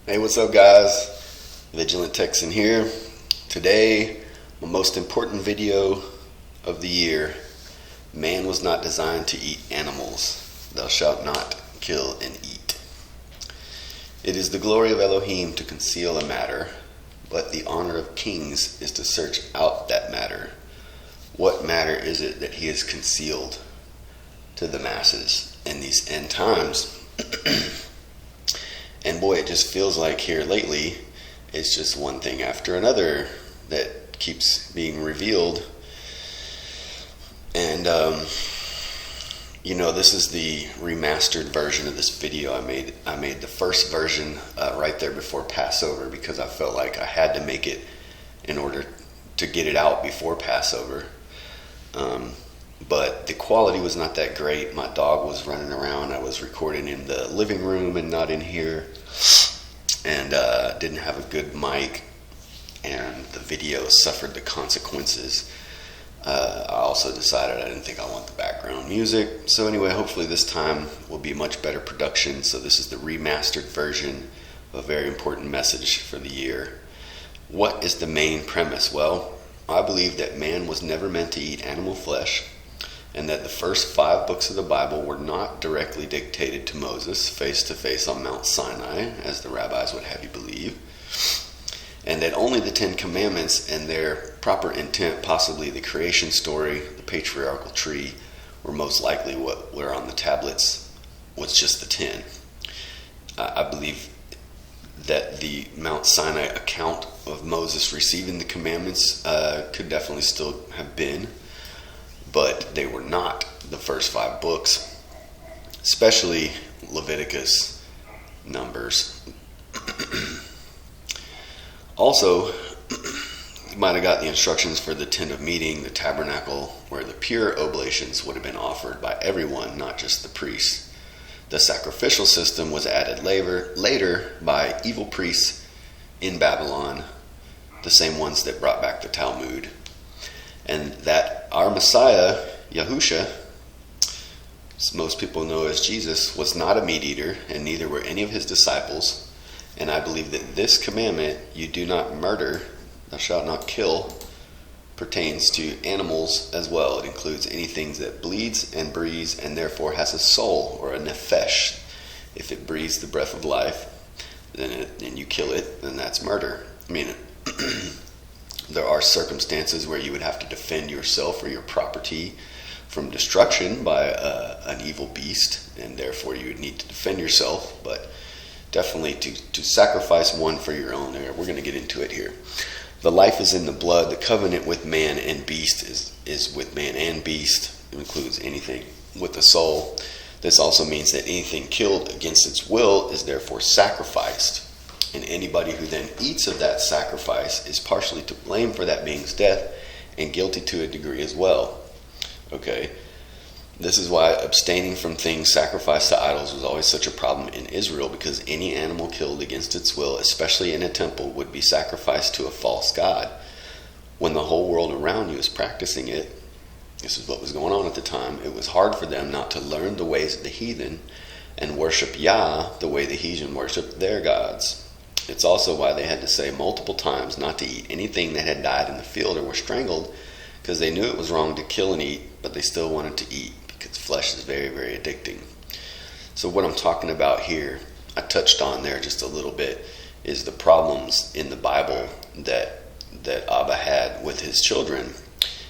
Hey, what's up, guys? Vigilant Texan here. Today, my most important video of the year. Man was not designed to eat animals. Thou shalt not kill and eat. It is the glory of Elohim to conceal a matter, but the honor of kings is to search out that matter. What matter is it that he has concealed to the masses in these end times? And boy, it just feels like here lately, it's just one thing after another that keeps being revealed. And, this is the remastered version of this video I made. I made the first version right there before Passover because I felt like I had to make it in order to get it out before Passover. But the quality was not that great. My dog was running around. I was recording in the living room and not in here. And didn't have a good mic. And the video suffered the consequences. I also decided I didn't think I want the background music. So anyway, hopefully this time will be much better production. So this is the remastered version of a very important message for the year. What is the main premise? Well, I believe that man was never meant to eat animal flesh, and that the first 5 books of the Bible were not directly dictated to Moses face to face on Mount Sinai, as the rabbis would have you believe, and that only the 10 Commandments and their proper intent, possibly the creation story, the patriarchal tree, were most likely what were on the tablets, was just the 10. I believe that the Mount Sinai account of Moses receiving the commandments could definitely still have been, but they were not the first 5 books, especially Leviticus, Numbers. Also, you might have got the instructions for the tent of meeting, the tabernacle, where the pure oblations would have been offered by everyone, not just the priests. The sacrificial system was added later by evil priests in Babylon, the same ones that brought back the Talmud. And that our Messiah, Yahusha, as most people know as Jesus, was not a meat eater, and neither were any of his disciples. And I believe that this commandment, you do not murder, thou shalt not kill, pertains to animals as well. It includes anything that bleeds and breathes and therefore has a soul, or a nefesh. If it breathes the breath of life, then you kill it, then that's murder. I mean, there are circumstances where you would have to defend yourself or your property from destruction by an evil beast, and therefore you would need to defend yourself, but definitely to sacrifice one for your own. We're going to get into it here. The life is in the blood. The covenant with man and beast is with man and beast. It includes anything with the soul. This also means that anything killed against its will is therefore sacrificed. And anybody who then eats of that sacrifice is partially to blame for that being's death and guilty to a degree as well. Okay? This is why abstaining from things sacrificed to idols was always such a problem in Israel, because any animal killed against its will, especially in a temple, would be sacrificed to a false god. When the whole world around you is practicing it, this is what was going on at the time, it was hard for them not to learn the ways of the heathen and worship Yah the way the heathen worshiped their gods. It's also why they had to say multiple times not to eat anything that had died in the field or were strangled, because they knew it was wrong to kill and eat, but they still wanted to eat, because flesh is very, very addicting. So what I'm talking about here, I touched on there just a little bit, is the problems in the Bible that Abba had with his children.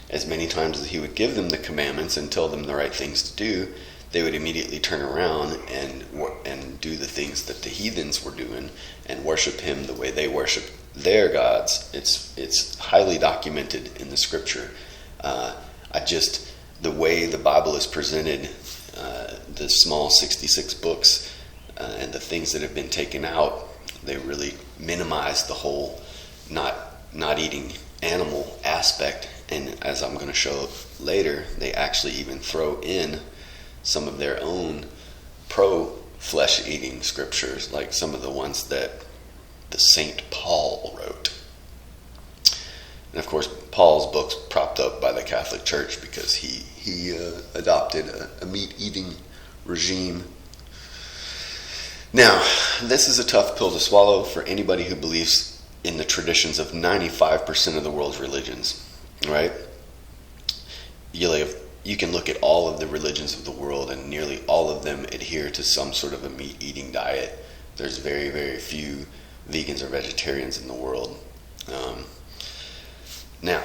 As many times as he would give them the commandments and tell them the right things to do, they would immediately turn around and do the things that the heathens were doing and worship him the way they worship their gods. It's highly documented in the scripture. The way the Bible is presented, the small 66 books, and the things that have been taken out, they really minimize the whole not eating animal aspect. And as I'm going to show later, they actually even throw in some of their own pro-flesh eating scriptures, like some of the ones that the Saint Paul wrote. And of course, Paul's book's propped up by the Catholic Church because he adopted a meat-eating regime. Now, this is a tough pill to swallow for anybody who believes in the traditions of 95% of the world's religions, right? You can look at all of the religions of the world, and nearly all of them adhere to some sort of a meat-eating diet. There's very, very few vegans or vegetarians in the world. Now,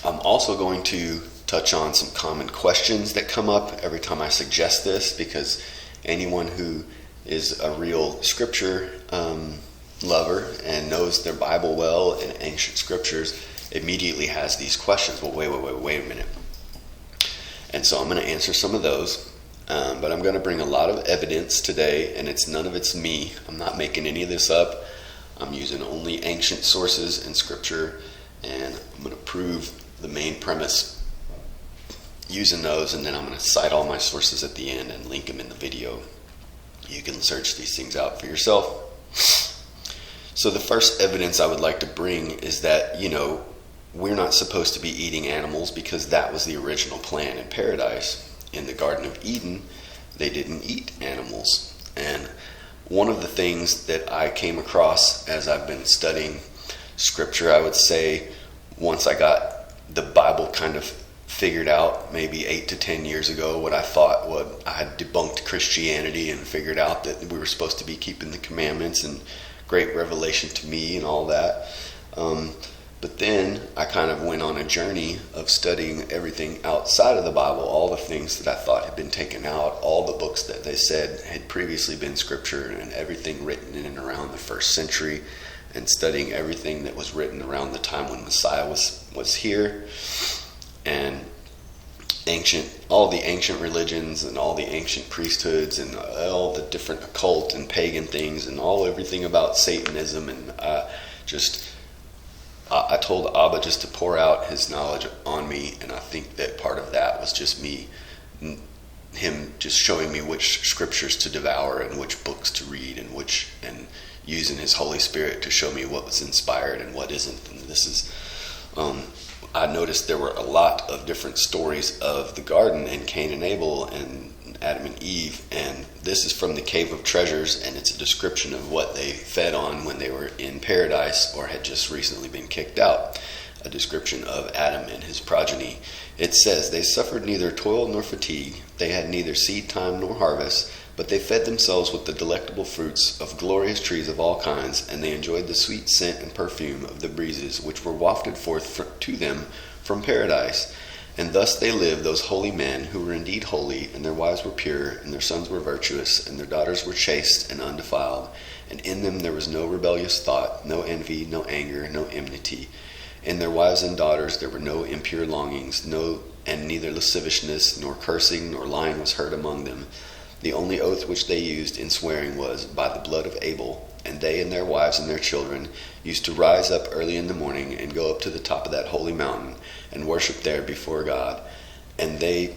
I'm also going to touch on some common questions that come up every time I suggest this, because anyone who is a real scripture lover and knows their Bible well and ancient scriptures immediately has these questions. Well, wait a minute. And so I'm going to answer some of those, but I'm going to bring a lot of evidence today, and none of it's me. I'm not making any of this up. I'm using only ancient sources in scripture, and I'm going to prove the main premise using those, and then I'm going to cite all my sources at the end and link them in the video. You can search these things out for yourself. So the first evidence I would like to bring is that, we're not supposed to be eating animals because that was the original plan in paradise. In the Garden of Eden, they didn't eat animals. And one of the things that I came across as I've been studying scripture, I would say, once I got the Bible kind of figured out, maybe 8 to 10 years ago, what I had debunked Christianity and figured out that we were supposed to be keeping the commandments, and great revelation to me and all that. But then I kind of went on a journey of studying everything outside of the Bible, all the things that I thought had been taken out, all the books that they said had previously been scripture, and everything written in and around the first century, and studying everything that was written around the time when Messiah was here, and all the ancient religions and all the ancient priesthoods and all the different occult and pagan things and everything about Satanism. And I told Abba just to pour out his knowledge on me, and I think that part of that was just him just showing me which scriptures to devour and which books to read, and using his Holy Spirit to show me what was inspired and what isn't. And this is, I noticed there were a lot of different stories of the garden and Cain and Abel and Adam and Eve, and this is from the Cave of Treasures, and it's a description of what they fed on when they were in paradise or had just recently been kicked out. A description of Adam and his progeny. It says, "They suffered neither toil nor fatigue, they had neither seed time nor harvest, but they fed themselves with the delectable fruits of glorious trees of all kinds, and they enjoyed the sweet scent and perfume of the breezes which were wafted forth to them from paradise. And thus they lived, those holy men, who were indeed holy, and their wives were pure, and their sons were virtuous, and their daughters were chaste and undefiled. And in them there was no rebellious thought, no envy, no anger, no enmity. In their wives and daughters there were no impure longings, and neither lasciviousness, nor cursing, nor lying was heard among them. The only oath which they used in swearing was by the blood of Abel. And they and their wives and their children used to rise up early in the morning and go up to the top of that holy mountain and worship there before God. And they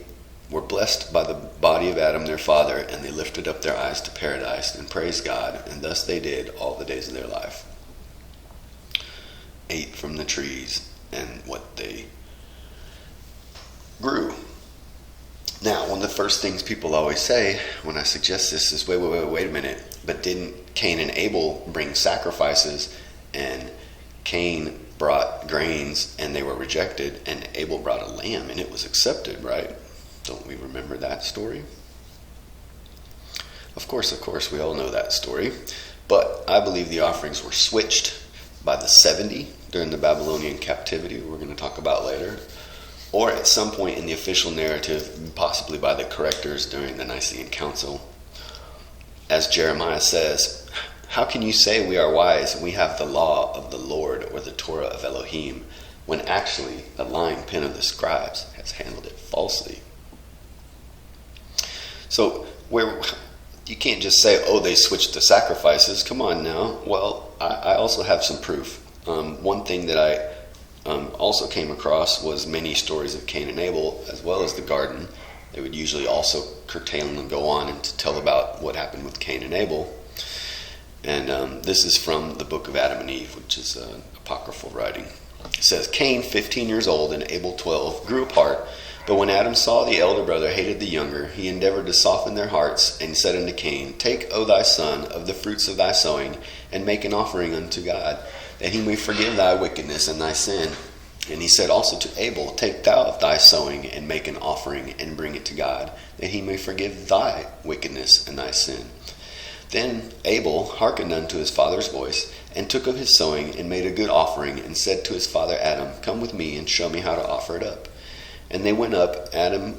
were blessed by the body of Adam their father, and they lifted up their eyes to paradise and praised God. And thus they did all the days of their life." Ate from the trees and what they grew. Now, one of the first things people always say when I suggest this is, wait a minute. But didn't Cain and Abel bring sacrifices, and Cain brought grains and they were rejected, and Abel brought a lamb and it was accepted, right? Don't we remember that story? Of course, we all know that story. But I believe the offerings were switched by the 70 during the Babylonian captivity, we're going to talk about later, or at some point in the official narrative, possibly by the Correctors during the Nicene Council. As Jeremiah says, "How can you say we are wise and we have the law of the Lord or the Torah of Elohim, when actually the lying pen of the scribes has handled it falsely?" So you can't just say, they switched the sacrifices. Come on now. Well, I also have some proof. One thing that I also came across was many stories of Cain and Abel, as well as the garden. They would usually also curtail and go on and to tell about what happened with Cain and Abel. And this is from the book of Adam and Eve, which is apocryphal writing. It says, "Cain, 15 years old, and Abel 12, grew apart But when Adam saw the elder brother hated the younger, he endeavored to soften their hearts, and said unto Cain, Take, O thy son, of the fruits of thy sowing, and make an offering unto God, that he may forgive thy wickedness and thy sin. And he said also to Abel, Take thou of thy sowing, and make an offering, and bring it to God, that he may forgive thy wickedness and thy sin. Then Abel hearkened unto his father's voice, and took of his sowing, and made a good offering, and said to his father Adam, Come with me, and show me how to offer it up. And they went up, Adam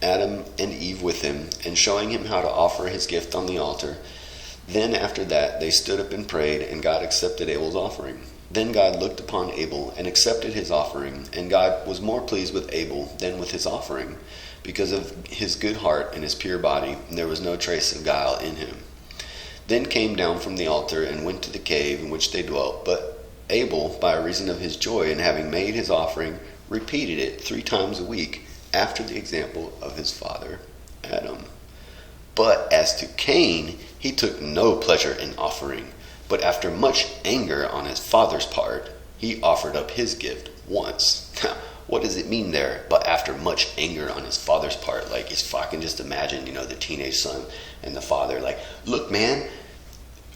and Eve with him, and showing him how to offer his gift on the altar. Then after that they stood up and prayed, and God accepted Abel's offering. Then God looked upon Abel, and accepted his offering, and God was more pleased with Abel than with his offering, because of his good heart and his pure body, and there was no trace of guile in him. Then came down from the altar, and went to the cave in which they dwelt. But Abel, by reason of his joy in having made his offering, repeated it 3 times a week, after the example of his father Adam. But as to Cain, he took no pleasure in offering, but after much anger on his father's part, he offered up his gift once. Now, what does it mean there? But after much anger on his father's part, like if I can just imagine, the teenage son and the father, like, look, man,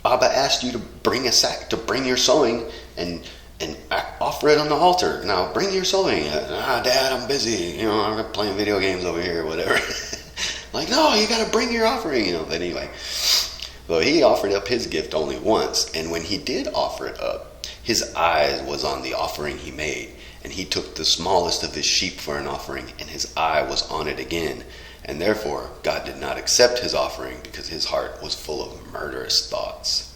Abba asked you to bring your sowing and offer it on the altar. Now bring your sowing. Dad, I'm busy. I'm playing video games over here, or whatever. Like, no, you got to bring your offering. But anyway, well, he offered up his gift only once, and when he did offer it up, his eye was on the offering he made, and he took the smallest of his sheep for an offering, and his eye was on it again, and therefore God did not accept his offering, because his heart was full of murderous thoughts.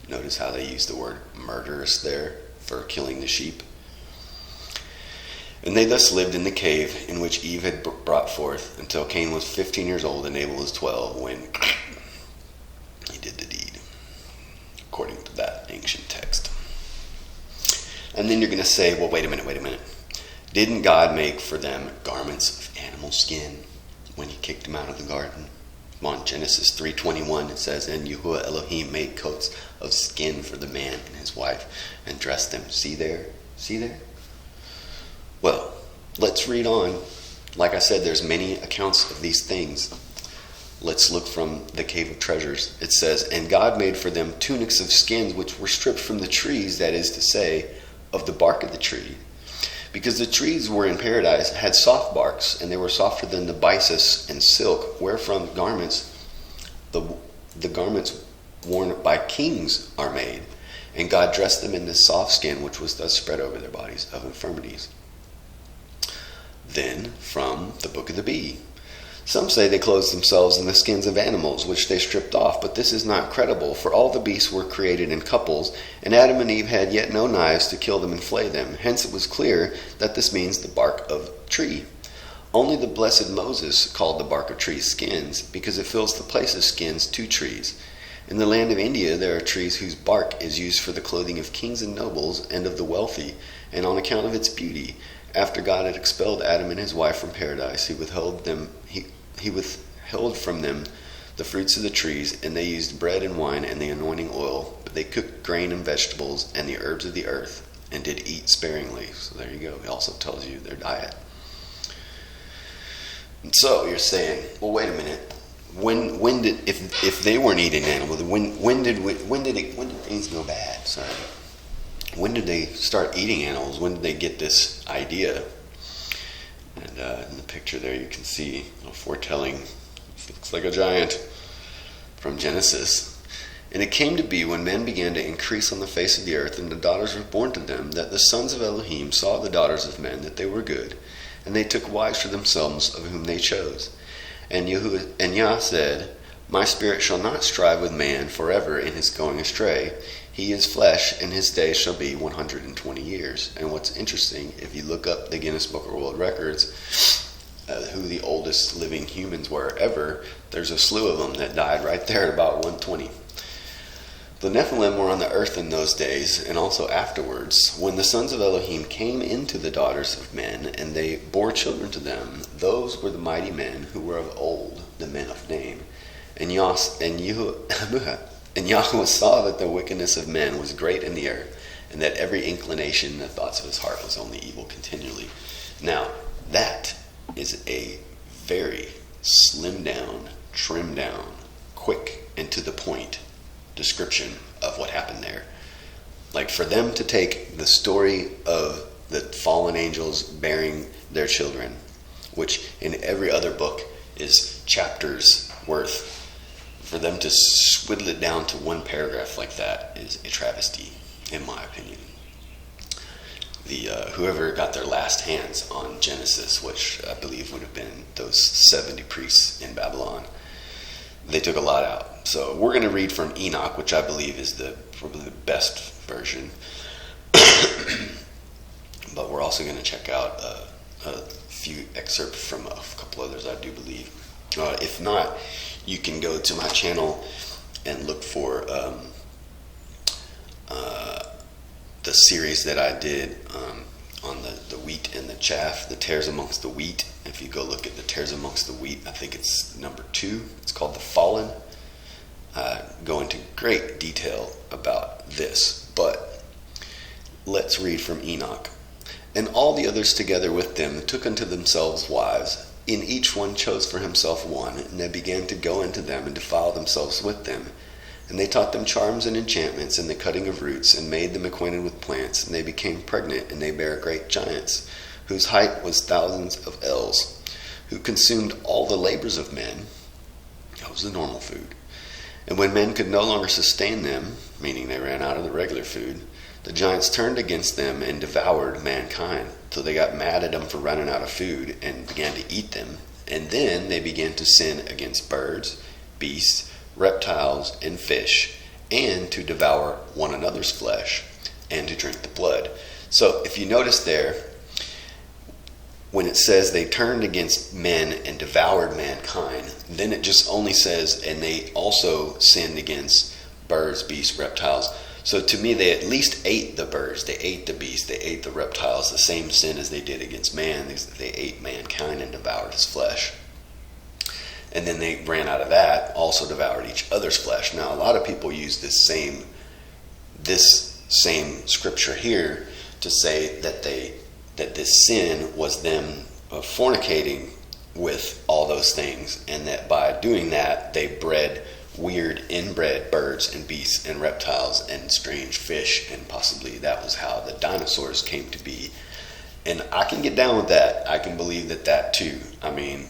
Notice how they use the word murderous there for killing the sheep. And they thus lived in the cave in which Eve had brought forth, until Cain was 15 years old and Abel was 12, when he did the deed, according to that ancient text. And then you're going to say, well, wait a minute. Didn't God make for them garments of animal skin when he kicked them out of the garden? On Genesis 3:21 it says, And Yahuwah Elohim made coats of skin for the man and his wife, and dressed them. See there? Well, let's read on. Like I said, there's many accounts of these things. Let's look from the Cave of Treasures. It says, And God made for them tunics of skins which were stripped from the trees, that is to say, of the bark of the tree. Because the trees were in paradise had soft barks, and they were softer than the byssus and silk, wherefrom garments, the garments worn by kings are made. And God dressed them in this soft skin, which was thus spread over their bodies of infirmities. Then, from the book of the bee. Some say they clothed themselves in the skins of animals, which they stripped off, but this is not credible, for all the beasts were created in couples, and Adam and Eve had yet no knives to kill them and flay them. Hence it was clear that this means the bark of tree. Only the blessed Moses called the bark of trees skins, because it fills the place of skins to trees. In the land of India there are trees whose bark is used for the clothing of kings and nobles and of the wealthy, and on account of its beauty. After God had expelled Adam and his wife from paradise, he withheld from them the fruits of the trees, and they used bread and wine and the anointing oil, but they cooked grain and vegetables and the herbs of the earth, and did eat sparingly. So there you go. It also tells you their diet. And so you're saying, well, wait a minute. When did, if they weren't eating animals, when did things go bad? Sorry. When did they start eating animals? When did they get this idea? And in the picture there you can see a foretelling. It looks like a giant from Genesis. And it came to be, when men began to increase on the face of the earth, and the daughters were born to them, that the sons of Elohim saw the daughters of men, that they were good, and they took wives for themselves, of whom they chose. And Yah said, My spirit shall not strive with man forever in his going astray. He is flesh, and his days shall be 120 years. And what's interesting, if you look up the Guinness Book of World Records, who the oldest living humans were ever, there's a slew of them that died right there at about 120. The Nephilim were on the earth in those days, and also afterwards, when the sons of Elohim came into the daughters of men, and they bore children to them. Those were the mighty men who were of old, the men of name. And Yahweh saw that the wickedness of men was great in the earth, and that every inclination and the thoughts of his heart was only evil continually. Now, That is a very slimmed down, trimmed down, quick and to the point description of what happened there. Like, for them to take the story of the fallen angels bearing their children, which in every other book is chapters worth, for them to whittle it down to one paragraph like that is a travesty, in my opinion. Whoever got their last hands on Genesis, which I believe would have been those 70 priests in Babylon, they took a lot out. So we're going to read from Enoch, which I believe is probably the best version. But we're also going to check out a few excerpts from a couple others, I do believe. If not, you can go to my channel and look for the series that I did on the wheat and the chaff, the tares amongst the wheat. If you go look at the tares amongst the wheat, I think it's number 2. It's called The Fallen. Go into great detail about this, but let's read from Enoch. And all the others together with them took unto themselves wives, and each one chose for himself one, and they began to go into them and defile themselves with them. And they taught them charms and enchantments and the cutting of roots, and made them acquainted with plants, and they became pregnant, and they bare great giants, whose height was thousands of ells, who consumed all the labors of men. That was the normal food. And when men could no longer sustain them, meaning they ran out of the regular food, the giants turned against them and devoured mankind, till they got mad at them for running out of food and began to eat them. And then they began to sin against birds, beasts, reptiles, and fish, and to devour one another's flesh, and to drink the blood. So if you notice there, when it says they turned against men and devoured mankind, then it just only says, and they also sinned against birds, beasts, reptiles. So to me, they at least ate the birds, they ate the beasts, they ate the reptiles, the same sin as they did against man. They ate mankind and devoured his flesh. And then they ran out of that, also devoured each other's flesh. Now, a lot of people use this same scripture here to say that this sin was them fornicating with all those things, and that by doing that, they bred inbred birds and beasts and reptiles and strange fish, and possibly that was how the dinosaurs came to be. And I can get down with that. I can believe that too. I mean,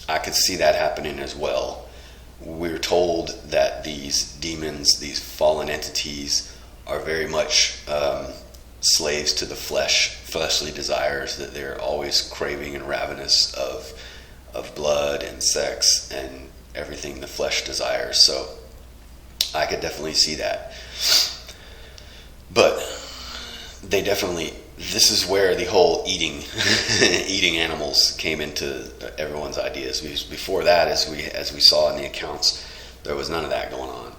I could see that happening as well. We're told that these demons, these fallen entities, are very much slaves to the fleshly desires, that they're always craving and ravenous of blood and sex and everything the flesh desires. So I could definitely see that. But this is where the whole eating animals came into everyone's ideas. Before that, as we saw in the accounts, there was none of that going on.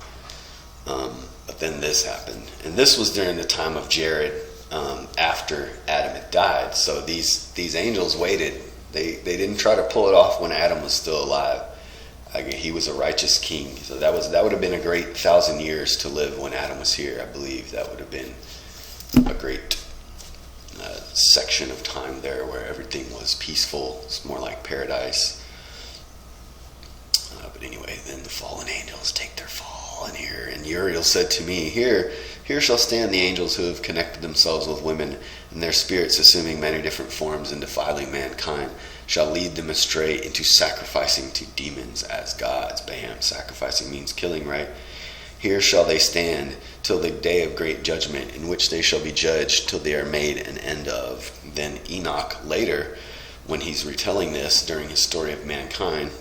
But then this happened, and this was during the time of Jared, after Adam had died. So these angels waited. They didn't try to pull it off when Adam was still alive. He was a righteous king, so that would have been a great 1,000 years to live when Adam was here. I believe that would have been a great section of time there where everything was peaceful. It's more like paradise. But anyway, then the fallen angels take their fall in here. And Uriel said to me, Here shall stand the angels who have connected themselves with women, and their spirits, assuming many different forms and defiling mankind, shall lead them astray into sacrificing to demons as gods. Bam, sacrificing means killing, right? Here shall they stand till the day of great judgment, in which they shall be judged till they are made an end of. Then Enoch later, when he's retelling this during his story of mankind,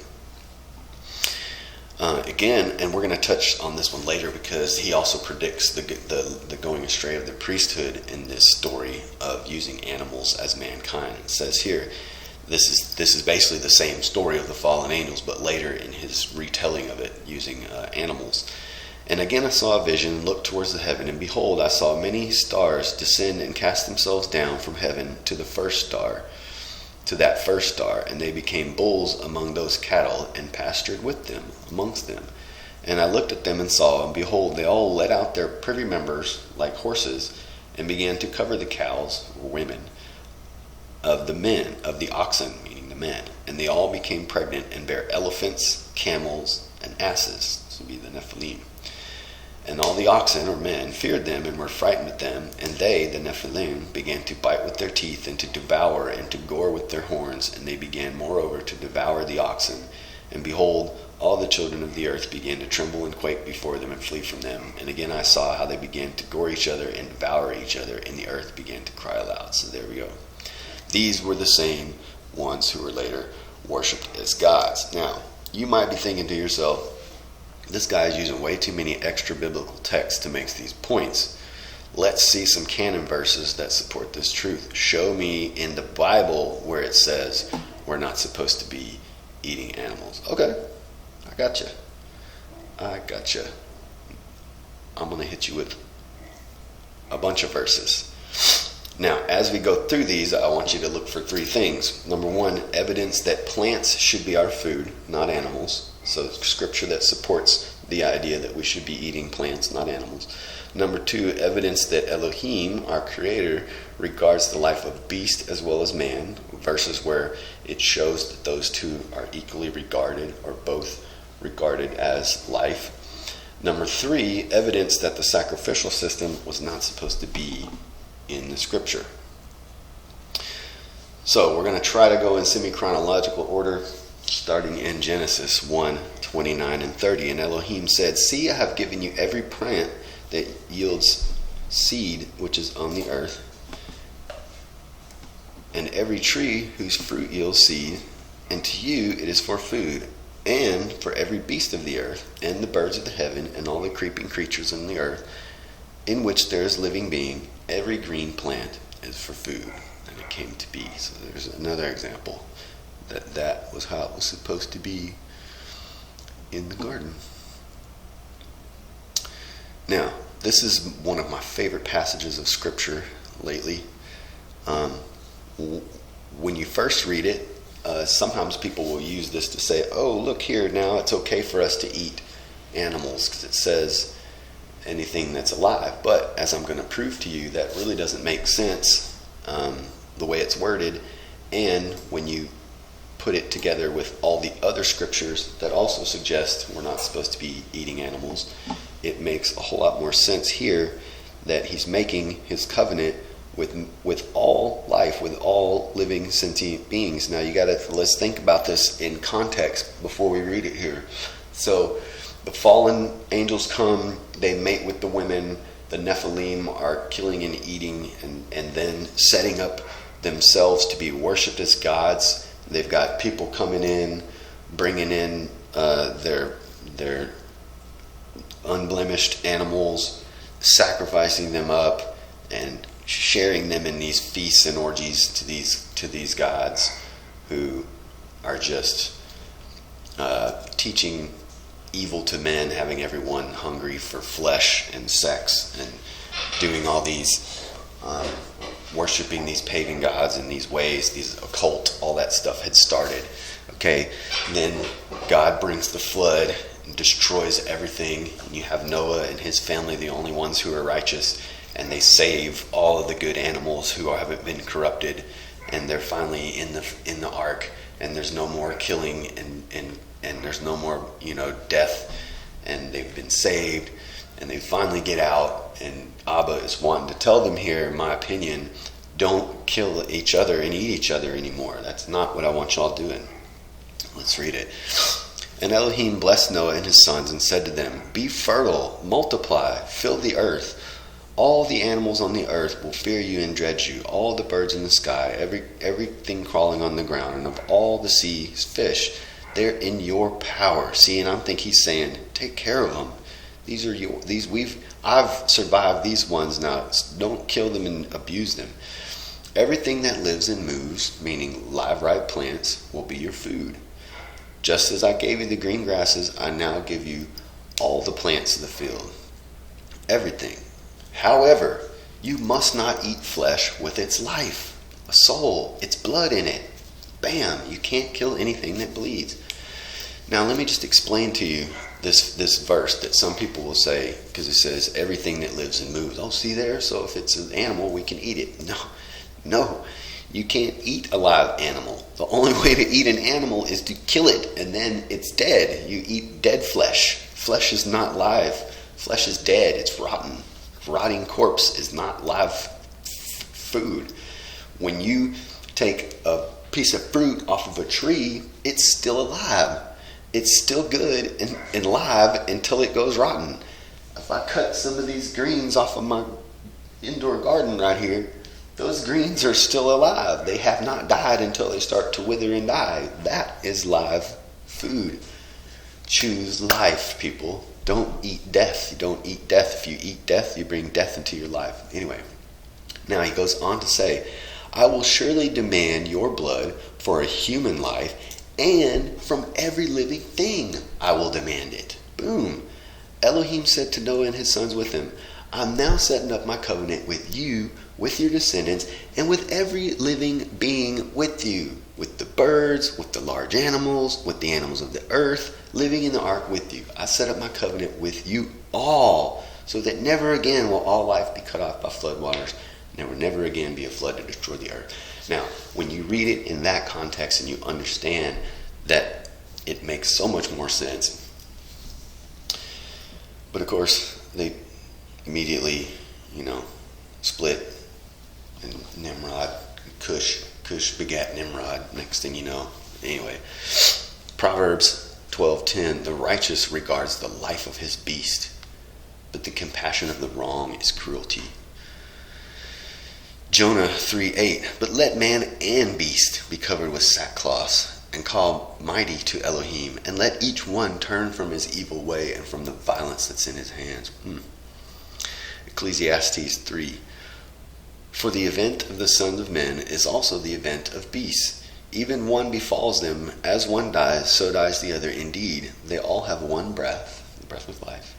again, and we're going to touch on this one later, because he also predicts the going astray of the priesthood in this story of using animals as mankind. It says here, this is basically the same story of the fallen angels, but later in his retelling of it using animals. And again I saw a vision, looked towards the heaven, and behold, I saw many stars descend and cast themselves down from heaven to that first star, and they became bulls among those cattle, and pastured with them, amongst them. And I looked at them and saw, and behold, they all let out their privy members like horses, and began to cover the cows, or women, of the men, of the oxen, meaning the men. And they all became pregnant and bare elephants, camels, and asses. This would be the Nephilim. And all the oxen, or men, feared them and were frightened at them. And they, the Nephilim, began to bite with their teeth and to devour and to gore with their horns. And they began moreover to devour the oxen. And behold, all the children of the earth began to tremble and quake before them and flee from them. And again I saw how they began to gore each other and devour each other, and the earth began to cry aloud. So there we go. These were the same ones who were later worshipped as gods. Now, you might be thinking to yourself, this guy is using way too many extra biblical texts to make these points. Let's see some canon verses that support this truth. Show me in the Bible where it says we're not supposed to be eating animals. Okay, I got you. I'm going to hit you with a bunch of verses. Now, as we go through these, I want you to look for three things. Number one, evidence that plants should be our food, not animals. So scripture that supports the idea that we should be eating plants, not animals. Number two, evidence that Elohim, our creator, regards the life of beast as well as man, verses where it shows that those two are equally regarded or both regarded as life. Number three, evidence that the sacrificial system was not supposed to be in the scripture. So we're going to try to go in semi-chronological order, starting in Genesis 1, 29 and 30. And Elohim said, "See, I have given you every plant that yields seed which is on the earth, and every tree whose fruit yields seed, and to you it is for food, and for every beast of the earth, and the birds of the heaven, and all the creeping creatures on the earth, in which there is living being, every green plant is for food." And it came to be. So there's another example that was how it was supposed to be in the garden. Now, this is one of my favorite passages of scripture lately. When you first read it, sometimes people will use this to say, oh, look here, now it's okay for us to eat animals because it says anything that's alive. But as I'm going to prove to you, that really doesn't make sense the way it's worded. And when you put it together with all the other scriptures that also suggest we're not supposed to be eating animals, it makes a whole lot more sense here that he's making his covenant with all life, with all living sentient beings. Now let's think about this in context before we read it here. So the fallen angels come, they mate with the women, the Nephilim are killing and eating and then setting up themselves to be worshipped as gods. They've got people coming in, bringing in their unblemished animals, sacrificing them up, and sharing them in these feasts and orgies to these gods who are just teaching evil to men, having everyone hungry for flesh and sex, and doing all these worshiping these pagan gods in these ways, these occult, all that stuff had started. Okay, and then God brings the flood and destroys everything, and you have Noah and his family, the only ones who are righteous, and they save all of the good animals who haven't been corrupted, and they're finally in the ark, and there's no more killing and there's no more death, and they've been saved, and they finally get out. And Abba is wanting to tell them here, in my opinion, don't kill each other and eat each other anymore. That's not what I want y'all doing. Let's read it. And Elohim blessed Noah and his sons and said to them, "Be fertile, multiply, fill the earth. All the animals on the earth will fear you and dread you. All the birds in the sky, everything crawling on the ground, and of all the sea's fish, they're in your power." See, and I think he's saying, take care of them. These are I've survived these ones now. Don't kill them and abuse them. Everything that lives and moves, meaning live, ripe plants, will be your food. Just as I gave you the green grasses, I now give you all the plants of the field. Everything. However, you must not eat flesh with its life, a soul, its blood in it. Bam! You can't kill anything that bleeds. Now let me just explain to you this verse that some people will say, because it says everything that lives and moves. Oh, see there? So if it's an animal, we can eat it. No. You can't eat a live animal. The only way to eat an animal is to kill it, and then it's dead. You eat dead flesh. Flesh is not live. Flesh is dead. It's rotten. Rotting corpse is not live food. When you take a piece of fruit off of a tree, it's still alive. It's still good and live until it goes rotten. If I cut some of these greens off of my indoor garden right here, those greens are still alive. They have not died until they start to wither and die. That is live food. Choose life, people. Don't eat death. You don't eat death. If you eat death, you bring death into your life. Anyway, now he goes on to say, I will surely demand your blood for a human life, and from every living thing I will demand it. Boom. Elohim said to Noah and his sons with him, I'm now setting up my covenant with you, with your descendants, and with every living being with you, with the birds, with the large animals, with the animals of the earth, living in the ark with you. I set up my covenant with you all, so that never again will all life be cut off by floodwaters. There will never again be a flood to destroy the earth. Now, when you read it in that context and you understand that, it makes so much more sense. But of course, they immediately, split. And Nimrod, Cush begat Nimrod. Next thing you know. Anyway, Proverbs 12:10, the righteous regards the life of his beast, but the compassion of the wrong is cruelty. Jonah 3:8, but let man and beast be covered with sackcloth, and call mighty to Elohim, and let each one turn from his evil way and from the violence that's in his hands. Ecclesiastes 3, for the event of the sons of men is also the event of beasts. Even one befalls them, as one dies, so dies the other. Indeed, they all have one breath, the breath of life.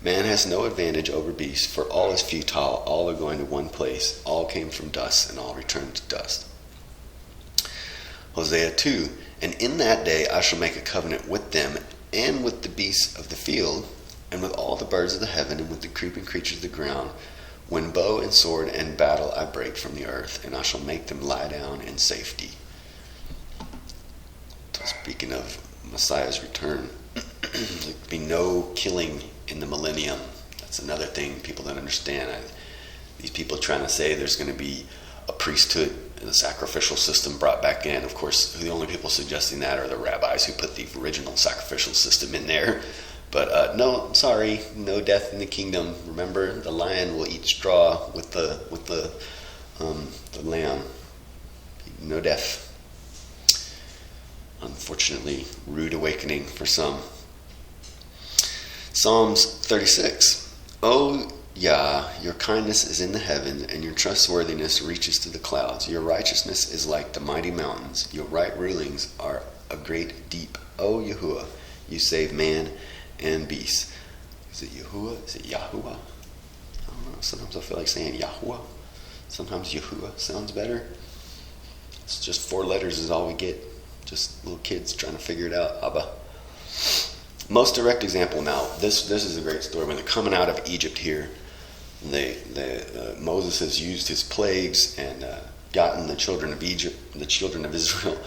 Man has no advantage over beasts, for all is futile, all are going to one place, all came from dust, and all return to dust. Hosea 2, and in that day I shall make a covenant with them, and with the beasts of the field, and with all the birds of the heaven, and with the creeping creatures of the ground, when bow and sword and battle I break from the earth, and I shall make them lie down in safety. So speaking of Messiah's return, there will be no killing in the millennium. That's another thing people don't understand. These people trying to say there's going to be a priesthood and a sacrificial system brought back in. Of course, the only people suggesting that are the rabbis who put the original sacrificial system in there. But no, I'm sorry, no death in the kingdom. Remember, the lion will eat straw with the lamb. No death. Unfortunately, rude awakening for some. Psalms 36. Oh, Yah, your kindness is in the heavens, and your trustworthiness reaches to the clouds. Your righteousness is like the mighty mountains. Your right rulings are a great deep. O Yahuwah, you save man and beast. Is it Yahuwah? Is it Yahuwah? I don't know. Sometimes I feel like saying Yahuwah. Sometimes Yahuwah sounds better. It's just 4 letters is all we get. Just little kids trying to figure it out. Abba. Most direct example now. This is a great story. When they're coming out of Egypt here, Moses has used his plagues and gotten the children of Israel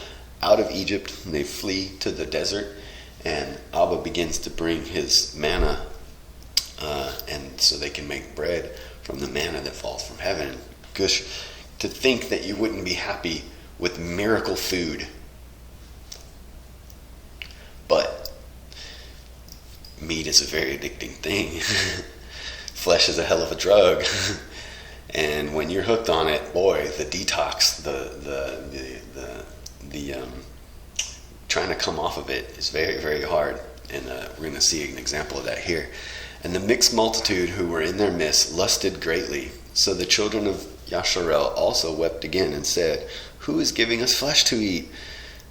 out of Egypt. And they flee to the desert. And Abba begins to bring his manna, and so they can make bread from the manna that falls from heaven. Gosh, to think that you wouldn't be happy with miracle food. But meat is a very addicting thing. Flesh is a hell of a drug. And when you're hooked on it, boy, the detox, the trying to come off of it is very, very hard. And we're going to see an example of that here. And the mixed multitude who were in their midst lusted greatly. So the children of Yasharel also wept again and said, who is giving us flesh to eat?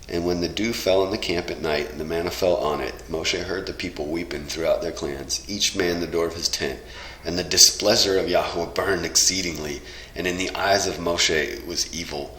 And when the dew fell in the camp at night, and the manna fell on it, Moshe heard the people weeping throughout their clans, each man the door of his tent. And the displeasure of Yahweh burned exceedingly, and in the eyes of Moshe it was evil.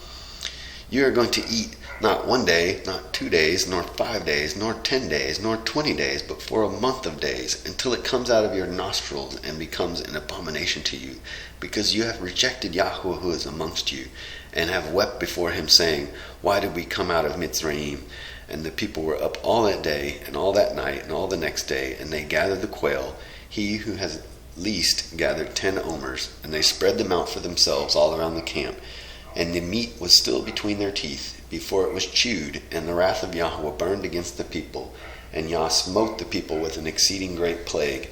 You are going to eat Not 1 day, not 2 days, nor 5 days, nor 10 days, nor 20 days, but for a month of days, until it comes out of your nostrils and becomes an abomination to you, because you have rejected Yahweh who is amongst you, and have wept before him, saying, why did we come out of Mitzrayim? And the people were up all that day, and all that night, and all the next day, and they gathered the quail. He who has least gathered 10 omers, and they spread them out for themselves all around the camp. And the meat was still between their teeth, before it was chewed, and the wrath of Yahweh burned against the people, and Yah smote the people with an exceeding great plague.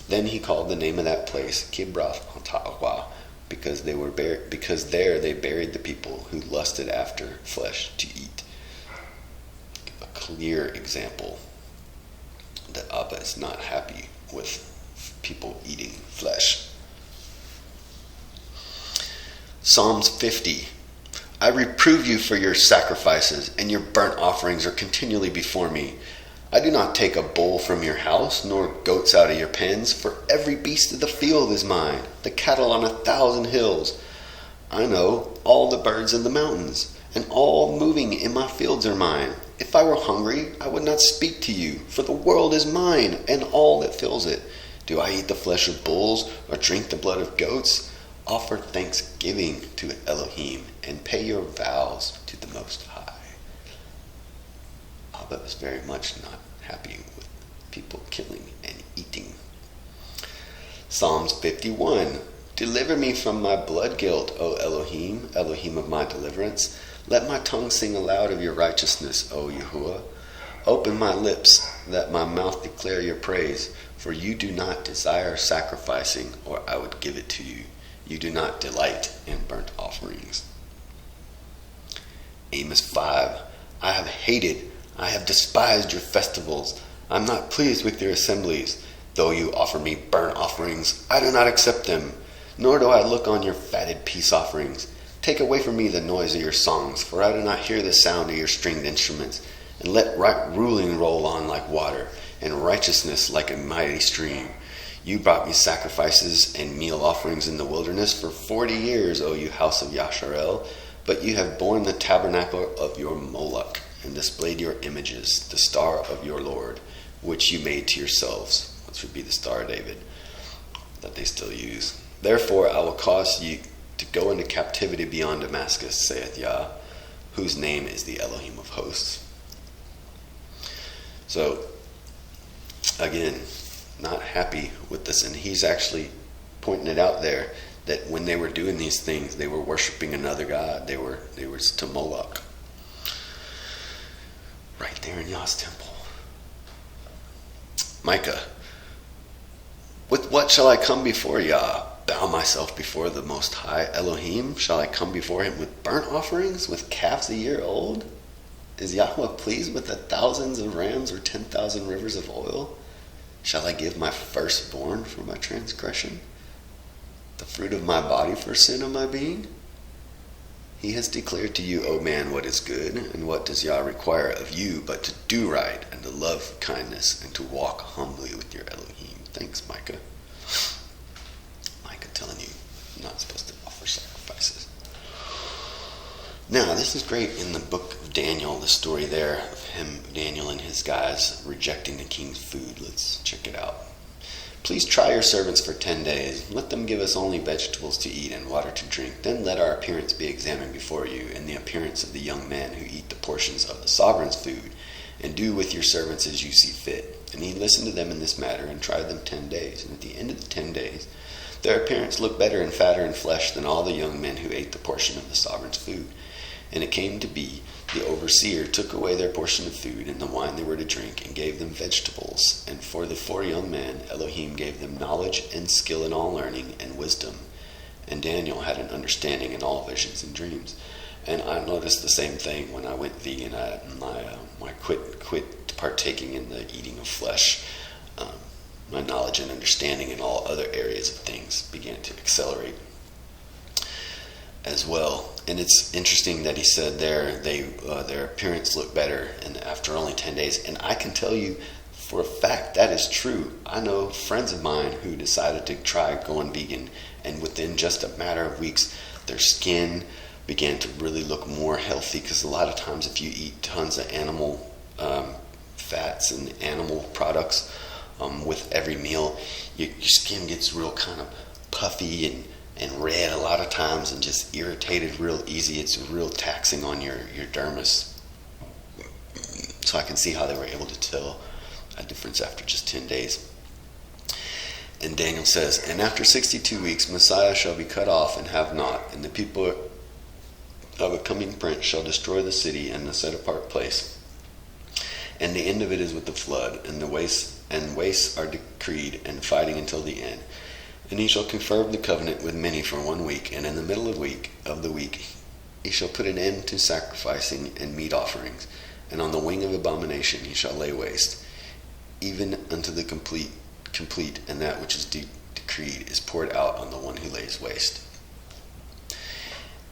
Then he called the name of that place Kibroth Hattaavah, because there they buried the people who lusted after flesh to eat. A clear example that Abba is not happy with people eating flesh. Psalms 50. I reprove you for your sacrifices, and your burnt offerings are continually before me. I do not take a bull from your house, nor goats out of your pens, for every beast of the field is mine, the cattle on 1,000 hills. I know all the birds in the mountains, and all moving in my fields are mine. If I were hungry, I would not speak to you, for the world is mine, and all that fills it. Do I eat the flesh of bulls, or drink the blood of goats? Offer thanksgiving to Elohim, and pay your vows to the Most High. Abba is very much not happy with people killing and eating. Psalms 51. Deliver me from my blood guilt, O Elohim, Elohim of my deliverance. Let my tongue sing aloud of your righteousness, O Yahuwah. Open my lips, that my mouth declare your praise. For you do not desire sacrificing, or I would give it to you. You do not delight in burnt offerings. Amos 5. I have despised your festivals. I am not pleased with your assemblies. Though you offer me burnt offerings, I do not accept them, nor do I look on your fatted peace offerings. Take away from me the noise of your songs, for I do not hear the sound of your stringed instruments. And let right ruling roll on like water, and righteousness like a mighty stream. You brought me sacrifices and meal offerings in the wilderness for 40 years, O you house of Yasharel. But you have borne the tabernacle of your Moloch, and displayed your images, the star of your Lord, which you made to yourselves, which would be the Star of David, that they still use. Therefore I will cause you to go into captivity beyond Damascus, saith Yah, whose name is the Elohim of hosts. So, again, not happy with this, and he's actually pointing it out there that when they were doing these things, they were worshiping another god. They were to Moloch, right there in Yah's temple. Micah. With what shall I come before Yah? Bow myself before the Most High Elohim? Shall I come before him with burnt offerings, with calves a year old? Is Yahweh pleased with the thousands of rams or 10,000 rivers of oil? Shall I give my firstborn for my transgression, the fruit of my body for sin of my being? He has declared to you, O man, what is good, and what does Yah require of you but to do right, and to love kindness, and to walk humbly with your Elohim. Thanks, Micah. Micah telling you you're not supposed to offer sacrifices. Now, this is great in the book of Daniel, the story there of him, Daniel and his guys rejecting the king's food. Let's check it out. Please try your servants for 10 days. Let them give us only vegetables to eat and water to drink. Then let our appearance be examined before you, and the appearance of the young men who eat the portions of the sovereign's food, and do with your servants as you see fit. And he listened to them in this matter, and tried them 10 days. And at the end of the 10 days, their appearance looked better and fatter in flesh than all the young men who ate the portion of the sovereign's food. And it came to be, the overseer took away their portion of food and the wine they were to drink, and gave them vegetables. And for the 4 young men, Elohim gave them knowledge and skill in all learning and wisdom. And Daniel had an understanding in all visions and dreams. And I noticed the same thing when I went vegan. I quit partaking in the eating of flesh. My knowledge and understanding in all other areas of things began to accelerate as well. And it's interesting that he said there their appearance looked better and after only 10 days. And I can tell you for a fact that is true. I know friends of mine who decided to try going vegan, and within just a matter of weeks their skin began to really look more healthy, because a lot of times if you eat tons of animal fats and animal products with every meal, your skin gets real kind of puffy and red a lot of times, and just irritated real easy. It's real taxing on your dermis. So I can see how they were able to tell a difference after just 10 days. And Daniel says, and after 62 weeks, Messiah shall be cut off and have not, and the people of a coming prince shall destroy the city and the set apart place. And the end of it is with the flood, and the wastes are decreed, and fighting until the end. And he shall confirm the covenant with many for 1 week, and in the middle of the week he shall put an end to sacrificing and meat offerings, and on the wing of abomination he shall lay waste, even unto the complete, and that which is decreed is poured out on the one who lays waste.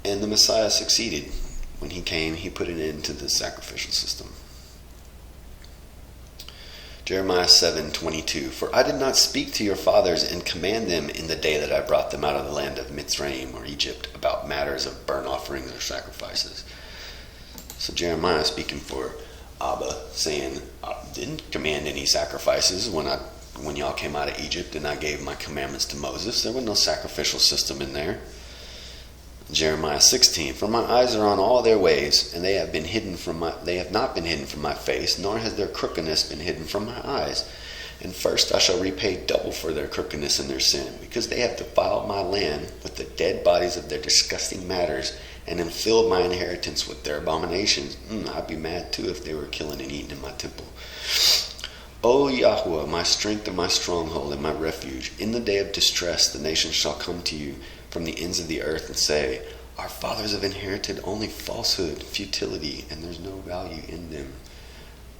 And the Messiah succeeded. When he came, he put an end to the sacrificial system. Jeremiah 7:22. For I did not speak to your fathers and command them in the day that I brought them out of the land of Mitzrayim or Egypt about matters of burnt offerings or sacrifices. So Jeremiah speaking for Abba, saying, I didn't command any sacrifices when y'all came out of Egypt and I gave my commandments to Moses. There was no sacrificial system in there. Jeremiah 16. For my eyes are on all their ways, and they have not been hidden from my face, nor has their crookedness been hidden from my eyes. And first I shall repay double for their crookedness and their sin, because they have defiled my land with the dead bodies of their disgusting matters, and have filled my inheritance with their abominations. I'd be mad too if they were killing and eating in my temple. O Yahweh, my strength and my stronghold and my refuge, in the day of distress the nations shall come to you from the ends of the earth and say, our fathers have inherited only falsehood, futility, and there's no value in them.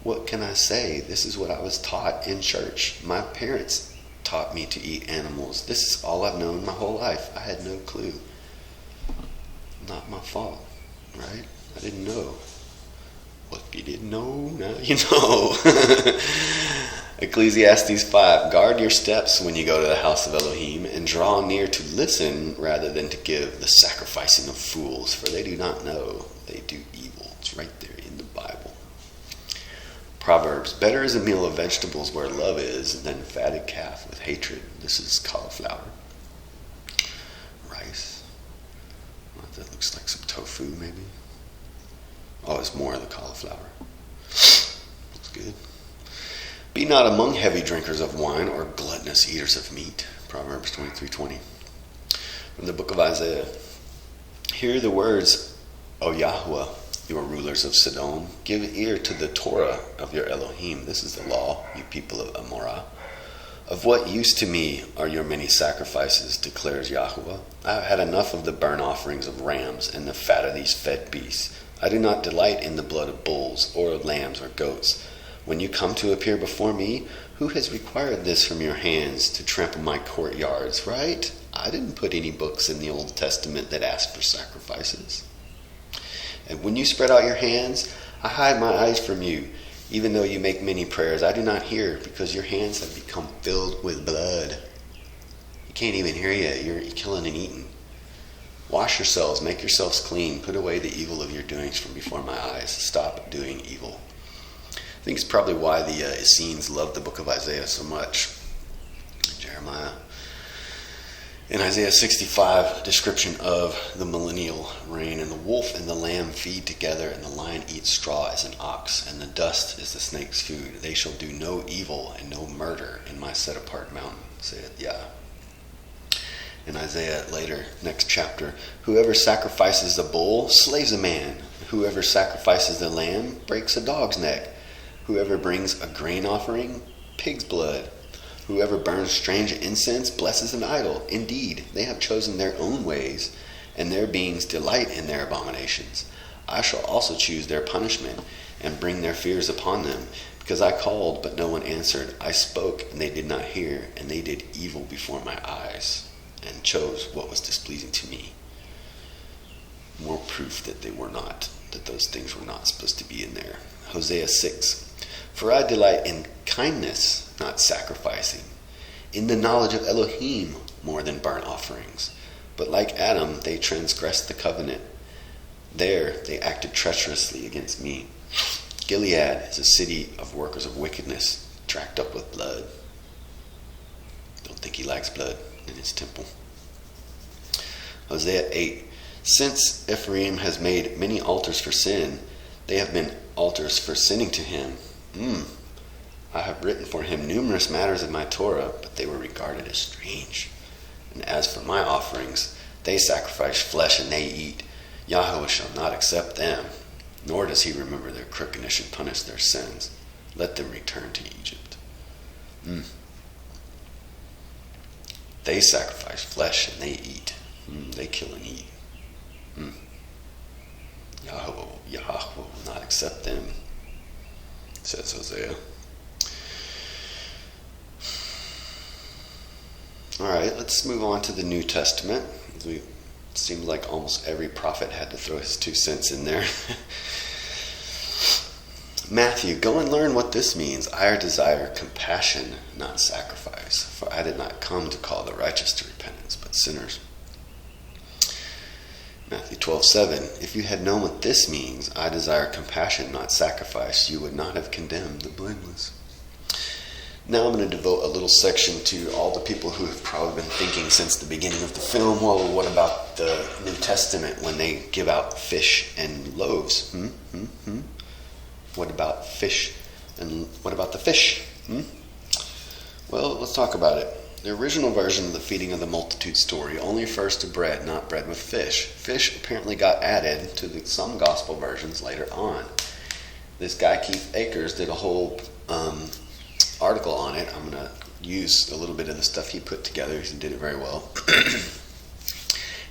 What can I say? This is what I was taught in church. My parents taught me to eat animals. This is all I've known my whole life. I had no clue. Not my fault, right? I didn't know. Well, if you didn't know, now you know. Ecclesiastes 5. Guard your steps when you go to the house of Elohim, and draw near to listen rather than to give the sacrificing of fools, for they do not know, they do evil. It's right there in the Bible. Proverbs. Better is a meal of vegetables where love is than fatted calf with hatred. This is cauliflower. Rice. Well, that looks like some tofu maybe. Oh, it's more of the cauliflower. That's good. Be not among heavy drinkers of wine or gluttonous eaters of meat. Proverbs 23:20. From the book of Isaiah. Hear the words, O Yahweh, your rulers of Sodom. Give ear to the Torah of your Elohim. This is the law, you people of Amorah. Of what use to me are your many sacrifices, declares Yahweh. I have had enough of the burnt offerings of rams and the fat of these fed beasts. I do not delight in the blood of bulls or of lambs or goats. When you come to appear before me, who has required this from your hands to trample my courtyards, right? I didn't put any books in the Old Testament that asked for sacrifices. And when you spread out your hands, I hide my eyes from you. Even though you make many prayers, I do not hear, because your hands have become filled with blood. You can't even hear you. You're killing and eating. Wash yourselves, make yourselves clean, put away the evil of your doings from before my eyes. Stop doing evil. I think it's probably why the Essenes loved the book of Isaiah so much. Jeremiah. In Isaiah 65, description of the millennial reign. And the wolf and the lamb feed together, and the lion eats straw as an ox, and the dust is the snake's food. They shall do no evil and no murder in my set-apart mountain, saith Yah. In Isaiah later, next chapter, whoever sacrifices a bull slays a man. Whoever sacrifices the lamb breaks a dog's neck. Whoever brings a grain offering, pig's blood. Whoever burns strange incense blesses an idol. Indeed, they have chosen their own ways, and their beings delight in their abominations. I shall also choose their punishment, and bring their fears upon them, because I called, but no one answered. I spoke, and they did not hear, and they did evil before my eyes, and chose what was displeasing to me. More proof that those things were not supposed to be in there. Hosea 6. For I delight in kindness, not sacrificing, in the knowledge of Elohim more than burnt offerings. But like Adam, they transgressed the covenant, There they acted treacherously against me. Gilead is a city of workers of wickedness, tracked up with blood. Don't think he likes blood in his temple. Hosea 8. Since Ephraim has made many altars for sin, they have been altars for sinning to him. I have written for him numerous matters in my Torah, but they were regarded as strange. And as for my offerings, they sacrifice flesh and they eat. Yahweh shall not accept them, nor does he remember their crookedness and punish their sins. Let them return to Egypt. They sacrifice flesh and they eat. They kill and eat. Yahweh will not accept them, says Hosea. Alright, let's move on to the New Testament. It seems like almost every prophet had to throw his 2 cents in there. Matthew, go and learn what this means. I desire compassion, not sacrifice. For I did not come to call the righteous to repentance, but sinners. Matthew 12:7. If you had known what this means, I desire compassion, not sacrifice, you would not have condemned the blameless. Now I'm going to devote a little section to all the people who have probably been thinking since the beginning of the film, well, what about the New Testament when they give out fish and loaves? What about fish? And what about the fish? Well, let's talk about it. The original version of the feeding of the multitude story only refers to bread, not bread with fish. Fish apparently got added to some gospel versions later on. This guy, Keith Akers, did a whole article on it. I'm going to use a little bit of the stuff he put together. He did it very well.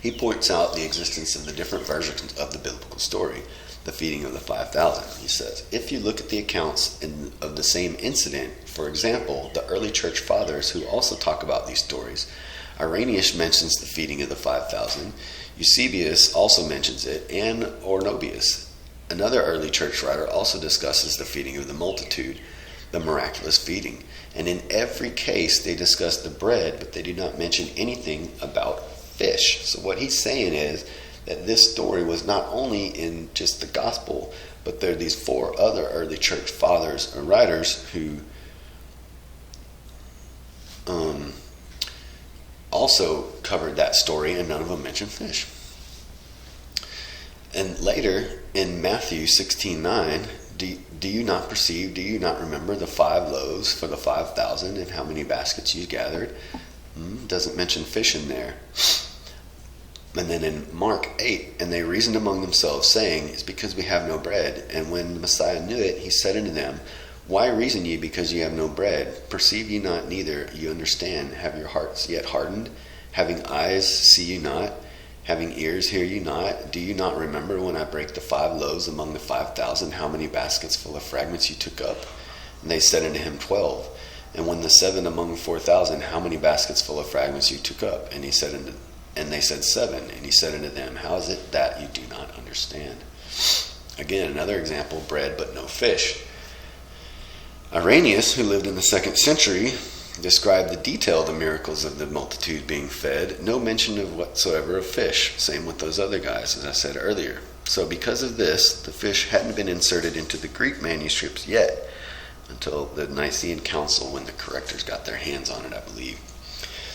He points out the existence of the different versions of the biblical story. The feeding of the 5,000. He says, if you look at the accounts of the same incident, for example, the early church fathers who also talk about these stories, Irenaeus mentions the feeding of the 5,000, Eusebius also mentions it, and Ornobius, another early church writer, also discusses the feeding of the multitude, the miraculous feeding. And in every case, they discuss the bread, but they do not mention anything about fish. So what he's saying is that this story was not only in just the gospel, but there are these 4 other early church fathers or writers who also covered that story, and none of them mentioned fish. And later in Matthew 16:9, do you not perceive, do you not remember the 5 loaves for the 5,000 and how many baskets you gathered? Doesn't mention fish in there. And then in Mark 8, and they reasoned among themselves, saying, it's because we have no bread. And when the Messiah knew it, he said unto them, why reason ye because ye have no bread? Perceive ye not, neither ye understand? Have your hearts yet hardened? Having eyes, see ye not? Having ears, hear ye not? Do you not remember when I brake the 5 loaves among the 5,000, how many baskets full of fragments you took up? And they said unto him, 12. And when the 7 among the 4,000, how many baskets full of fragments you took up? And they said 7. And he said unto them, how is it that you do not understand? Again, another example, bread but no fish. Irenaeus, who lived in the 2nd century, described the detail of the miracles of the multitude being fed. No mention of whatsoever of fish. Same with those other guys, as I said earlier. So because of this, the fish hadn't been inserted into the Greek manuscripts yet until the Nicene Council, when the Correctors got their hands on it, I believe.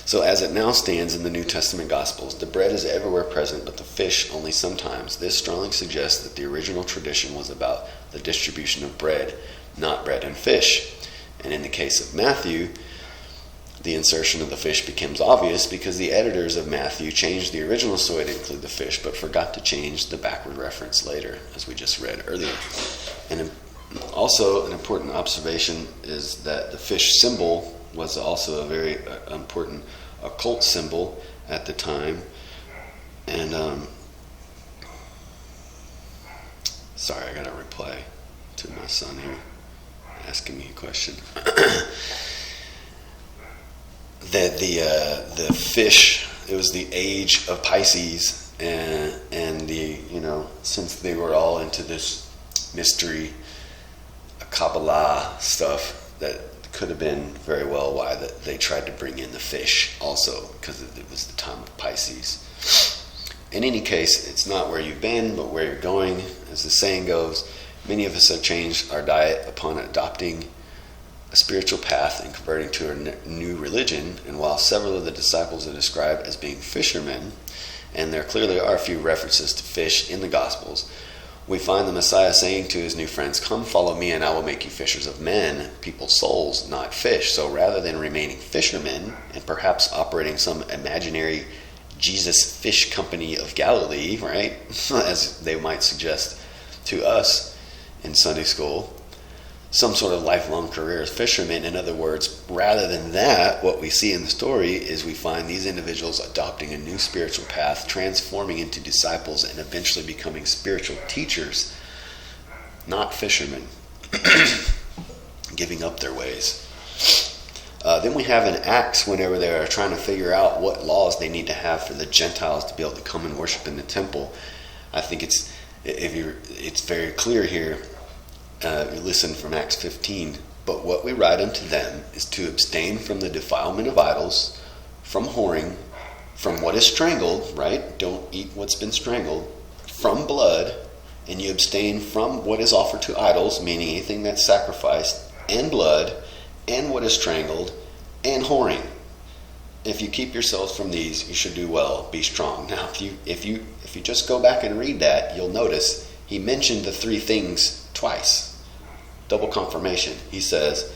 So as it now stands in the New Testament Gospels, the bread is everywhere present, but the fish only sometimes. This strongly suggests that the original tradition was about the distribution of bread, not bread and fish. And in the case of Matthew, the insertion of the fish becomes obvious because the editors of Matthew changed the original story to include the fish, but forgot to change the backward reference later, as we just read earlier. And also an important observation is that the fish symbol was also a very important occult symbol at the time. And sorry, I got a reply to my son here asking me a question. That the fish, it was the age of Pisces, and the, since they were all into this mystery Kabbalah stuff, that could have been very well why they tried to bring in the fish also, because it was the time of Pisces. In any case, it's not where you've been, but where you're going. As the saying goes, many of us have changed our diet upon adopting a spiritual path and converting to a new religion. And while several of the disciples are described as being fishermen, and there clearly are a few references to fish in the Gospels, we find the Messiah saying to his new friends, "Come, follow me, and I will make you fishers of men," people's souls, not fish. So rather than remaining fishermen and perhaps operating some imaginary Jesus Fish Company of Galilee, right, as they might suggest to us in Sunday school, some sort of lifelong career as fishermen. In other words, rather than that, what we see in the story is we find these individuals adopting a new spiritual path, transforming into disciples, and eventually becoming spiritual teachers, not fishermen, giving up their ways. Then we have in Acts, whenever they're trying to figure out what laws they need to have for the Gentiles to be able to come and worship in the temple. I think it's very clear here. You listen from Acts 15. "But what we write unto them is to abstain from the defilement of idols, from whoring, from what is strangled," right? Don't eat what's been strangled, "from blood, and you abstain from what is offered to idols," meaning anything that's sacrificed, "and blood, and what is strangled, and whoring. If you keep yourselves from these, you should do well, be strong." Now, if you just go back and read that, you'll notice he mentioned the three things twice. Double confirmation. He says,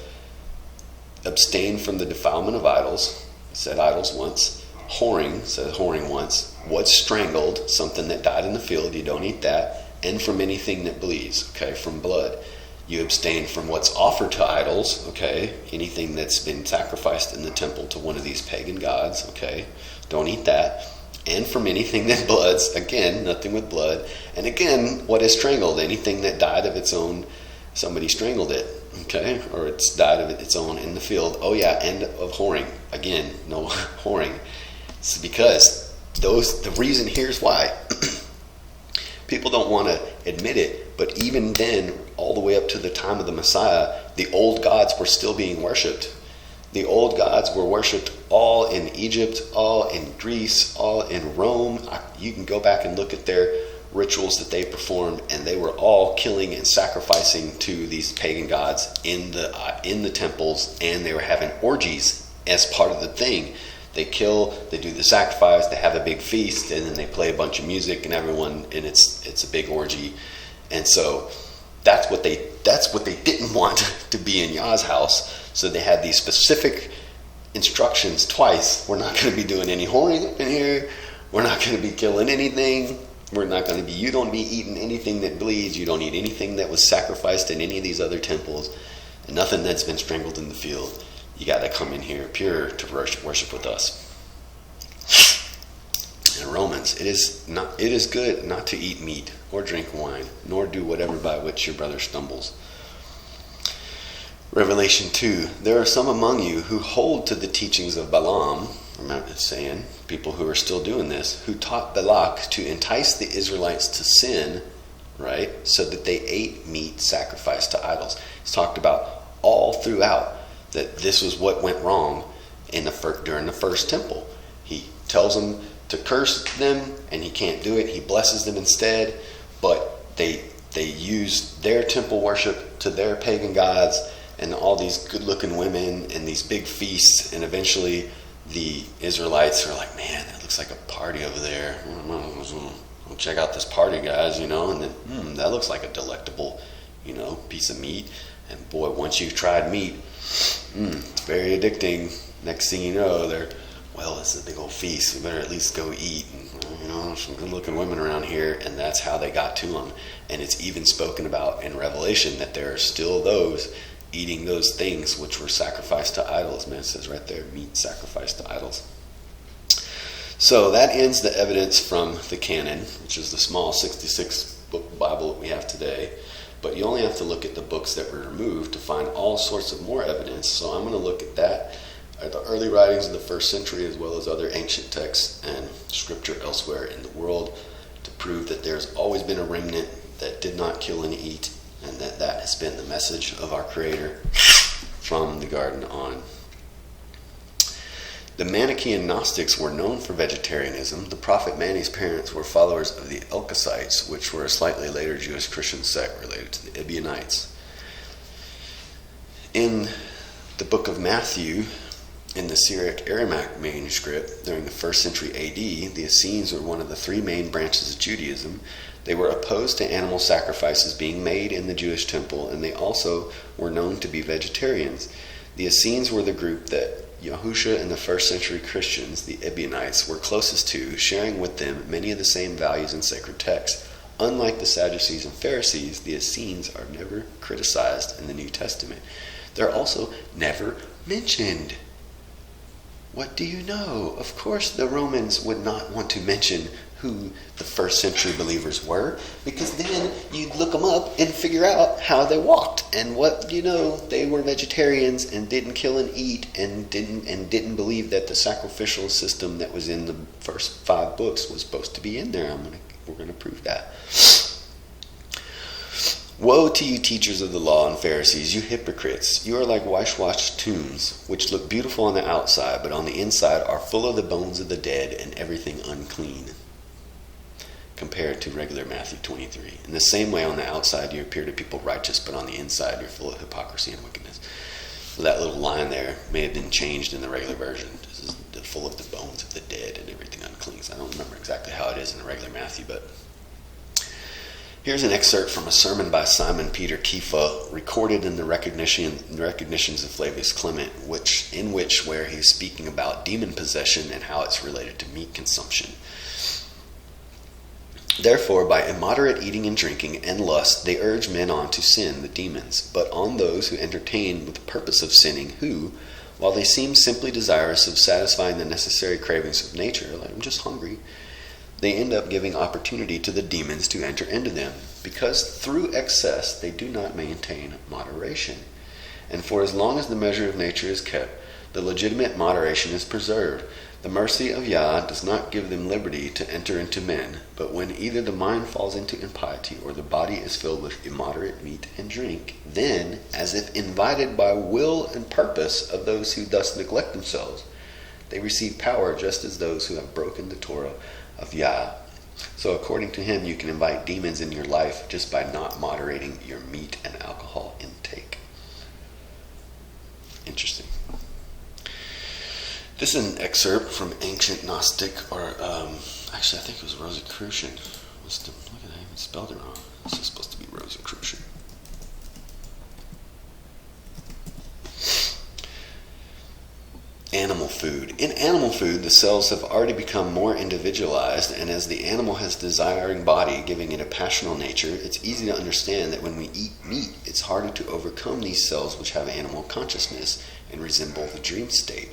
abstain from the defilement of idols. He said idols once. Whoring, said whoring once. What's strangled, something that died in the field, you don't eat that. And from anything that bleeds, okay, from blood. You abstain from what's offered to idols, okay, anything that's been sacrificed in the temple to one of these pagan gods, okay, don't eat that. And from anything that bloods, again, nothing with blood. And again, what is strangled, anything that died of its own, somebody strangled it, okay, or it's died of its own in the field. Oh yeah, and of whoring, again, no whoring. It's because the reason, here's why. People don't want to admit it, but even then, all the way up to the time of the Messiah, the old gods were still being worshipped. The old gods were worshipped all in Egypt, all in Greece, all in Rome. You can go back and look at their rituals that they performed, and they were all killing and sacrificing to these pagan gods in the temples, and they were having orgies as part of the thing. They kill, they do the sacrifice, they have a big feast, and then they play a bunch of music, and everyone, and it's a big orgy. And so that's what they didn't want to be in Yah's house. So they had these specific instructions twice. We're not going to be doing any whoring up in here. We're not going to be killing anything. You don't be eating anything that bleeds. You don't eat anything that was sacrificed in any of these other temples. And nothing that's been strangled in the field. You got to come in here pure to worship with us. In Romans, it is good not to eat meat or drink wine, nor do whatever by which your brother stumbles. Revelation 2, there are some among you who hold to the teachings of Balaam, remember it's saying, people who are still doing this, who taught Balak to entice the Israelites to sin, right, so that they ate meat sacrificed to idols. It's talked about all throughout that this was what went wrong during the first temple. He tells them to curse them, and he can't do it. He blesses them instead, but they use their temple worship to their pagan gods, and all these good-looking women and these big feasts, and eventually the Israelites are like, man, that looks like a party over there. We'll check out this party, guys, and then, that looks like a delectable, piece of meat. And boy, once you've tried meat, it's very addicting. Next thing you know, it's a big old feast. We better at least go eat. And, some good-looking women around here, and that's how they got to them. And it's even spoken about in Revelation that there are still those eating those things which were sacrificed to idols. Man, it says right there, meat sacrificed to idols. So that ends the evidence from the canon, which is the small 66-book Bible that we have today. But you only have to look at the books that were removed to find all sorts of more evidence. So I'm going to look at that, at the early writings of the first century, as well as other ancient texts and scripture elsewhere in the world, to prove that there's always been a remnant that did not kill and eat, and that has been the message of our Creator from the garden on. The Manichaean Gnostics were known for vegetarianism. The prophet Mani's parents were followers of the Elkosites, which were a slightly later Jewish Christian sect related to the Ebu Knights. In the book of Matthew, in the Syriac Aramaic manuscript, during the 1st century AD, the Essenes were one of the three main branches of Judaism. They were opposed to animal sacrifices being made in the Jewish temple, and they also were known to be vegetarians. The Essenes were the group that Yahusha and the 1st century Christians, the Ebu Knights, were closest to, sharing with them many of the same values in sacred texts. Unlike the Sadducees and Pharisees, the Essenes are never criticized in the New Testament. They're also never mentioned. What do you know? Of course the Romans would not want to mention who the 1st century believers were, because then you'd look them up and figure out how they walked and what, they were vegetarians and didn't kill and eat and didn't believe that the sacrificial system that was in the first 5 books was supposed to be in there. We're going to prove that. Woe to you, teachers of the law and Pharisees, you hypocrites! You are like whitewashed tombs, which look beautiful on the outside, but on the inside are full of the bones of the dead and everything unclean. Compared to regular Matthew 23. In the same way, on the outside you appear to people righteous, but on the inside you're full of hypocrisy and wickedness. So that little line there may have been changed in the regular version. This is full of the bones of the dead and everything unclean. So I don't remember exactly how it is in the regular Matthew, but here's an excerpt from a sermon by Simon Peter Kepha, recorded in the Recognitions of Flavius Clement, where he's speaking about demon possession and how it's related to meat consumption. Therefore, by immoderate eating and drinking and lust, they urge men on to sin, the demons, but on those who entertain with the purpose of sinning, who, while they seem simply desirous of satisfying the necessary cravings of nature, like I'm just hungry, they end up giving opportunity to the demons to enter into them, because through excess they do not maintain moderation. And for as long as the measure of nature is kept, the legitimate moderation is preserved. The mercy of Yah does not give them liberty to enter into men, but when either the mind falls into impiety or the body is filled with immoderate meat and drink, then, as if invited by will and purpose of those who thus neglect themselves, they receive power just as those who have broken the Torah of Yah. So according to him, you can invite demons in your life just by not moderating your meat and alcohol intake. Interesting. This is an excerpt from ancient Gnostic, actually I think it was Rosicrucian. Look at that, I even spelled it wrong. This is supposed to be Rosicrucian. Animal food. In animal food, the cells have already become more individualized, and as the animal has a desiring body, giving it a passional nature, it's easy to understand that when we eat meat, it's harder to overcome these cells which have animal consciousness and resemble the dream state.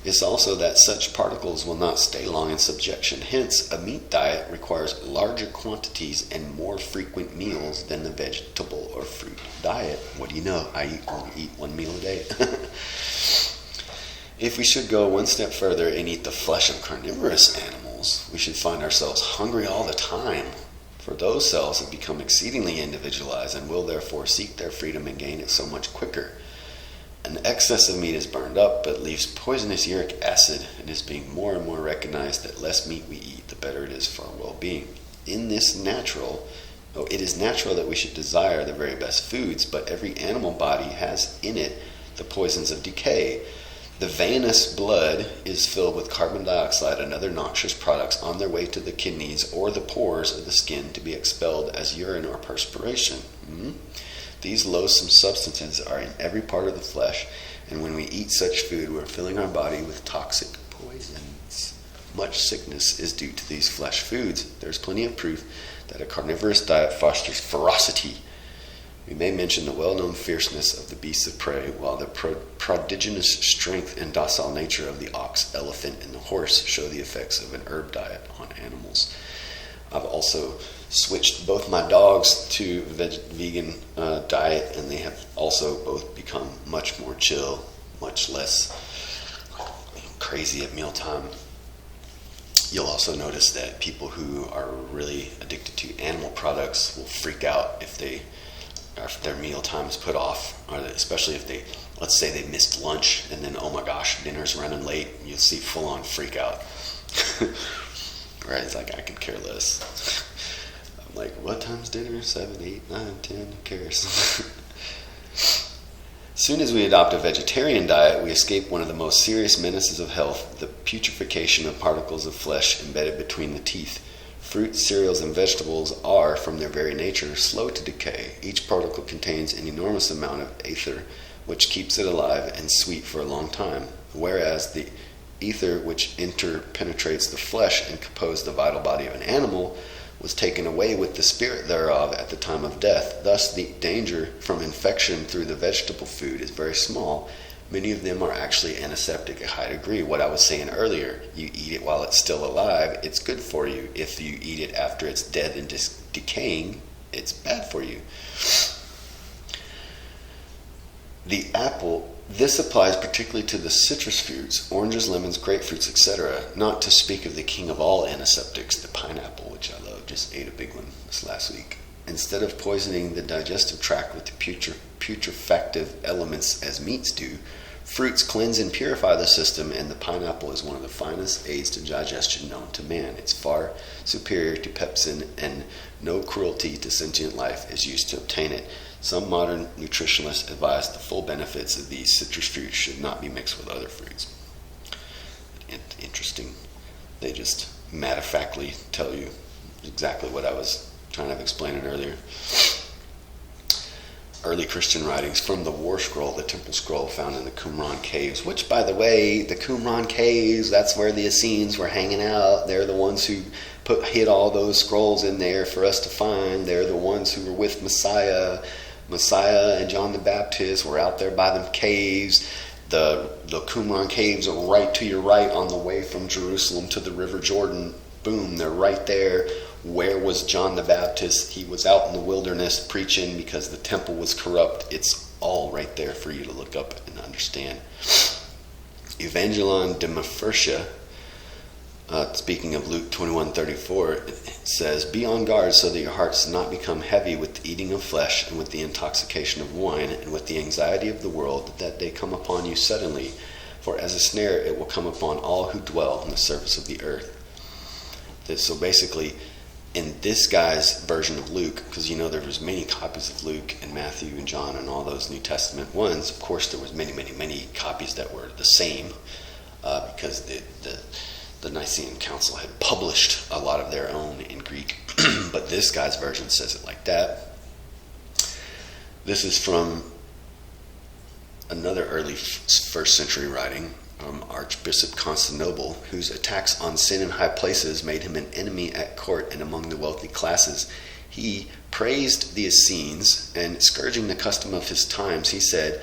It's also that such particles will not stay long in subjection. Hence, a meat diet requires larger quantities and more frequent meals than the vegetable or fruit diet. What do you know? I only eat 1 meal a day. If we should go one step further and eat the flesh of carnivorous animals, we should find ourselves hungry all the time. For those cells have become exceedingly individualized and will therefore seek their freedom and gain it so much quicker. An excess of meat is burned up, but leaves poisonous uric acid, and is being more and more recognized that less meat we eat, the better it is for our well-being. It is natural that we should desire the very best foods, but every animal body has in it the poisons of decay. The venous blood is filled with carbon dioxide and other noxious products on their way to the kidneys or the pores of the skin to be expelled as urine or perspiration. These loathsome substances are in every part of the flesh, and when we eat such food, we're filling our body with toxic poisons. Much sickness is due to these flesh foods. There's plenty of proof that a carnivorous diet fosters ferocity. We may mention the well-known fierceness of the beasts of prey, while the prodigious strength and docile nature of the ox, elephant, and the horse show the effects of an herb diet on animals. I've also switched both my dogs to vegan diet, and they have also both become much more chill, much less crazy at mealtime. You'll also notice that people who are really addicted to animal products will freak out if they or if their meal time is put off, or especially if they, let's say they missed lunch and then, oh my gosh, dinner's running late, you'll see full-on freak out. Right? It's like, I could care less. I'm like, what time's dinner? 7, 8, 9, 10, who cares? As soon as we adopt a vegetarian diet, we escape one of the most serious menaces of health, the putrefaction of particles of flesh embedded between the teeth. Fruits, cereals, and vegetables are, from their very nature, slow to decay. Each particle contains an enormous amount of ether, which keeps it alive and sweet for a long time, whereas the ether which interpenetrates the flesh and composes the vital body of an animal was taken away with the spirit thereof at the time of death. Thus the danger from infection through the vegetable food is very small. Many of them are actually antiseptic at a high degree. What I was saying earlier, you eat it while it's still alive, it's good for you. If you eat it after it's dead and decaying, it's bad for you. The apple, this applies particularly to the citrus fruits, oranges, lemons, grapefruits, etc. Not to speak of the king of all antiseptics, the pineapple, which I love. Just ate a big one this last week. Instead of poisoning the digestive tract with the putrefactive elements as meats do, fruits cleanse and purify the system, and the pineapple is one of the finest aids to digestion known to man. It's far superior to pepsin, and no cruelty to sentient life is used to obtain it. Some modern nutritionists advise the full benefits of these citrus fruits should not be mixed with other fruits. Interesting. They just matter-of-factly tell you exactly what I was trying to explain it earlier. Early Christian writings from the War Scroll, the Temple Scroll found in the Qumran Caves, which, by the way, the Qumran Caves, that's where the Essenes were hanging out. They're the ones who hid all those scrolls in there for us to find. They're the ones who were with Messiah. Messiah and John the Baptist were out there by them caves. The Qumran Caves are right to your right on the way from Jerusalem to the River Jordan. Boom, they're right there. Where was John the Baptist? He was out in the wilderness preaching because the temple was corrupt. It's all right there for you to look up and understand. Evangelon de Mephirsha, speaking of Luke 21:34, it says, "Be on guard so that your hearts do not become heavy with the eating of flesh and with the intoxication of wine and with the anxiety of the world, that day come upon you suddenly. For as a snare it will come upon all who dwell on the surface of the earth." So basically, in this guy's version of Luke, because you know there was many copies of Luke and Matthew and John and all those New Testament ones, of course there was many copies that were the same, because the Nicene Council had published a lot of their own in Greek. But this guy's version says it like that. This is from another early first century writing, Archbishop Constantinople, whose attacks on sin in high places made him an enemy at court and among the wealthy classes. He praised the Essenes, and scourging the custom of his times, he said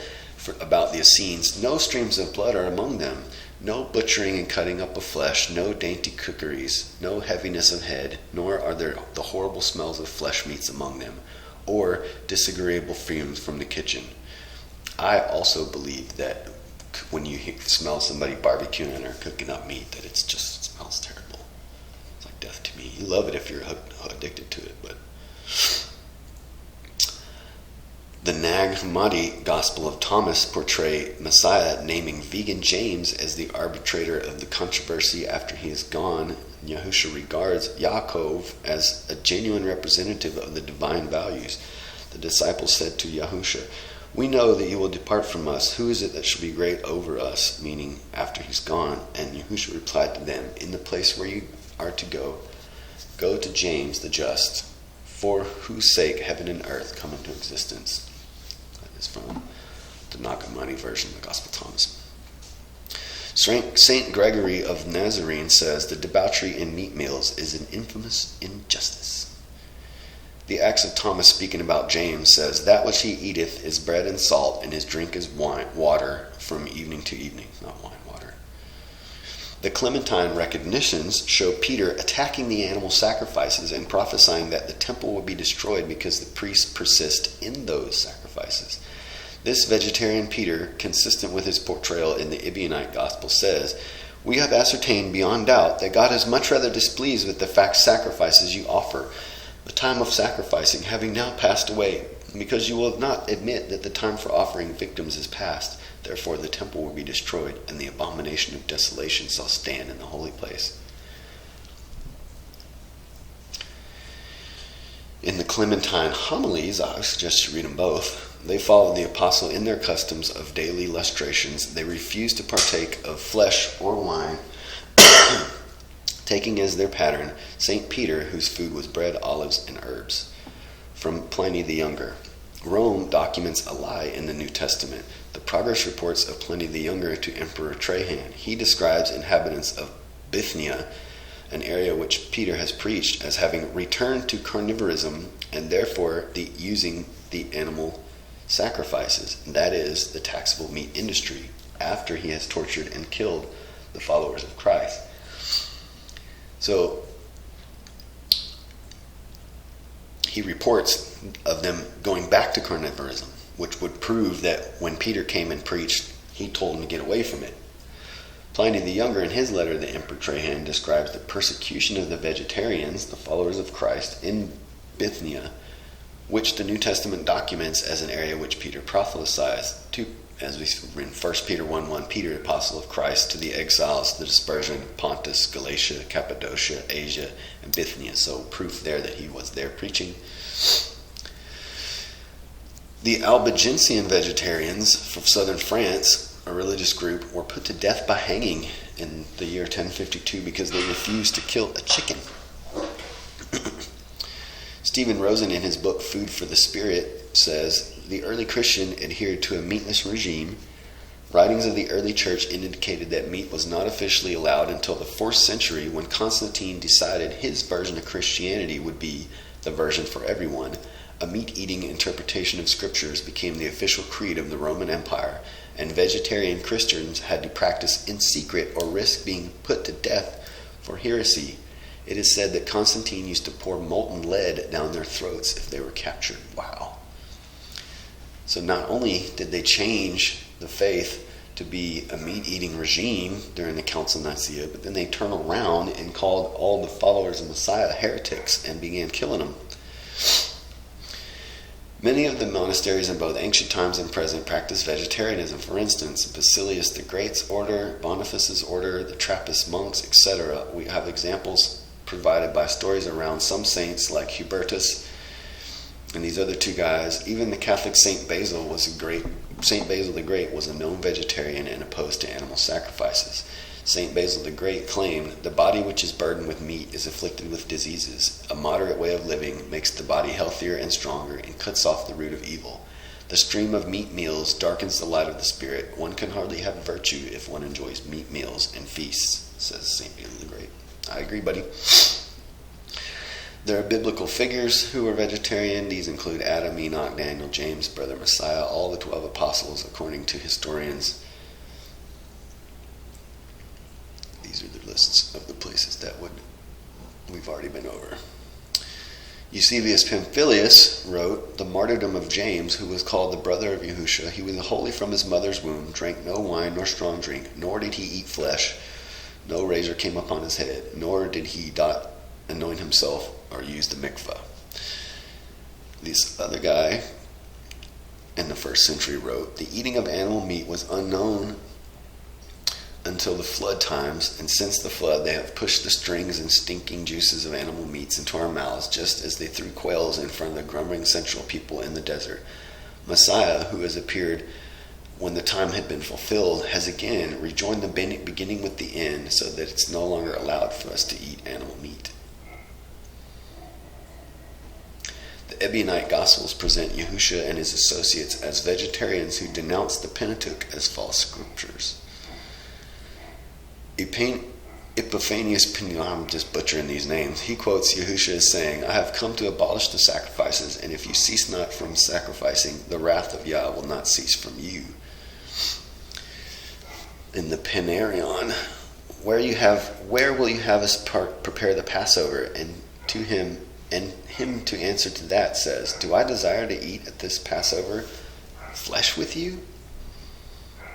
about the Essenes, "No streams of blood are among them, no butchering and cutting up of flesh, no dainty cookeries, no heaviness of head, nor are there the horrible smells of flesh meats among them, or disagreeable fumes from the kitchen." I also believe that when you smell somebody barbecuing or cooking up meat, that it smells terrible. It's like death to me. You love it if you're addicted to it, but the Nag Hammadi Gospel of Thomas portray Messiah naming vegan James as the arbitrator of the controversy after he is gone. Yahusha regards Yaakov as a genuine representative of the divine values. The disciples said to Yahusha, "We know that you will depart from us. Who is it that shall be great over us?" Meaning after he's gone. And Yahushua replied to them, "In the place where you are to go, go to James the just, for whose sake heaven and earth come into existence." That is from the Nag Hammadi version of the Gospel of Thomas. Saint Gregory of Nazarene says, "The debauchery in meat meals is an infamous injustice." The Acts of Thomas, speaking about James, says, "That which he eateth is bread and salt, and his drink is water from evening to evening." Not wine, water. The Clementine recognitions show Peter attacking the animal sacrifices and prophesying that the temple would be destroyed because the priests persist in those sacrifices. This vegetarian Peter, consistent with his portrayal in the Ebu Knights Gospel, says, "We have ascertained beyond doubt that God is much rather displeased with the sacrifices you offer. The time of sacrificing having now passed away, because you will not admit that the time for offering victims is past. Therefore the temple will be destroyed, and the abomination of desolation shall stand in the holy place. In the Clementine homilies, I suggest you read them both, they followed the apostle in their customs of daily lustrations. They refused to partake of flesh or wine, taking as their pattern St. Peter, whose food was bread, olives, and herbs. From Pliny the Younger. Rome documents a lie in the New Testament. The progress reports of Pliny the Younger to Emperor Trajan. He describes inhabitants of Bithynia, an area which Peter has preached, as having returned to carnivorism and therefore using the animal sacrifices, that is, the taxable meat industry, after he has tortured and killed the followers of Christ. So he reports of them going back to carnivorism, which would prove that when Peter came and preached, he told them to get away from it. Pliny the Younger, in his letter to the Emperor Trajan, describes the persecution of the vegetarians, the followers of Christ, in Bithynia, which the New Testament documents as an area which Peter prophesied to, as we read in 1 Peter 1:1, Peter, apostle of Christ, to the exiles, the dispersion, Pontus, Galatia, Cappadocia, Asia, and Bithynia. So proof there that he was there preaching. The Albigensian vegetarians from southern France, a religious group, were put to death by hanging in the year 1052 because they refused to kill a chicken. Stephen Rosen, in his book Food for the Spirit, says, the early Christian adhered to a meatless regime. Writings of the early church indicated that meat was not officially allowed until the 4th century, when Constantine decided his version of Christianity would be the version for everyone. A meat-eating interpretation of scriptures became the official creed of the Roman Empire, and vegetarian Christians had to practice in secret or risk being put to death for heresy. It is said that Constantine used to pour molten lead down their throats if they were captured. Wow. So not only did they change the faith to be a meat-eating regime during the Council of Nicaea, but then they turned around and called all the followers of Messiah heretics and began killing them. Many of the monasteries in both ancient times and present practice vegetarianism. For instance, Basilius the Great's order, Boniface's order, the Trappist monks, etc. We have examples provided by stories around some saints like Hubertus and these other two guys. Even the Catholic Saint Basil the Great was a known vegetarian and opposed to animal sacrifices. Saint Basil the Great claimed, the body which is burdened with meat is afflicted with diseases. A moderate way of living makes the body healthier and stronger and cuts off the root of evil. The stream of meat meals darkens the light of the spirit. One can hardly have virtue if one enjoys meat meals and feasts, says Saint Basil the Great. I agree, buddy. There are biblical figures who were vegetarian. These include Adam, Enoch, Daniel, James, Brother Messiah, all the 12 apostles, according to historians. These are the lists of the places that we've already been over. Eusebius Pamphilius wrote, the martyrdom of James, who was called the brother of Yahusha. He was holy from his mother's womb, drank no wine nor strong drink, nor did he eat flesh. No razor came upon his head, nor did he anoint himself or use the mikvah. This other guy in the 1st century wrote, the eating of animal meat was unknown until the flood times, and since the flood they have pushed the strings and stinking juices of animal meats into our mouths, just as they threw quails in front of the grumbling sensual people in the desert. Messiah, who has appeared when the time had been fulfilled, has again rejoined the beginning with the end, so that it's no longer allowed for us to eat animal meat. The Ebu Knights Gospels present Yahusha and his associates as vegetarians who denounce the Pentateuch as false scriptures. Epiphanius Pinion, I'm just butchering these names. He quotes Yahusha as saying, I have come to abolish the sacrifices, and if you cease not from sacrificing, the wrath of Yah will not cease from you. In the Penarion, where will you have us prepare the Passover? And him to answer to that says, do I desire to eat at this Passover flesh with you?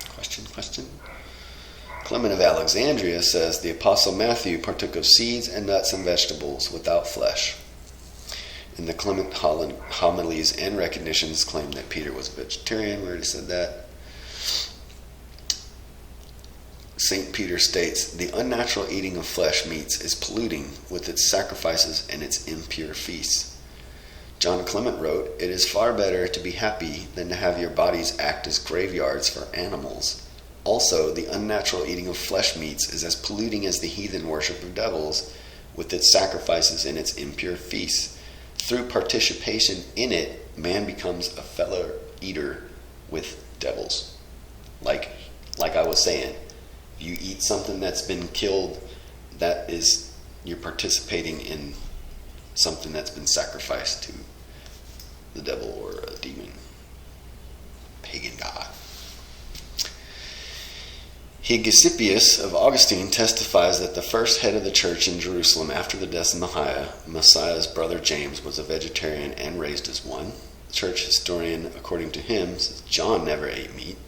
Question. Clement of Alexandria says the Apostle Matthew partook of seeds and nuts and vegetables without flesh. In the Clement homilies and recognitions claim that Peter was a vegetarian. We already said that. St. Peter states, the unnatural eating of flesh meats is polluting with its sacrifices and its impure feasts. John Clement wrote, it is far better to be happy than to have your bodies act as graveyards for animals. Also, the unnatural eating of flesh meats is as polluting as the heathen worship of devils with its sacrifices and its impure feasts. Through participation in it, man becomes a fellow eater with devils. Like I was saying, if you eat something that's been killed, that is, you're participating in something that's been sacrificed to the devil or a demon, pagan god. Hegesippus of Augustine testifies that the first head of the church in Jerusalem after the death of Messiah's brother James, was a vegetarian and raised as one. The church historian, according to him, says John never ate meat.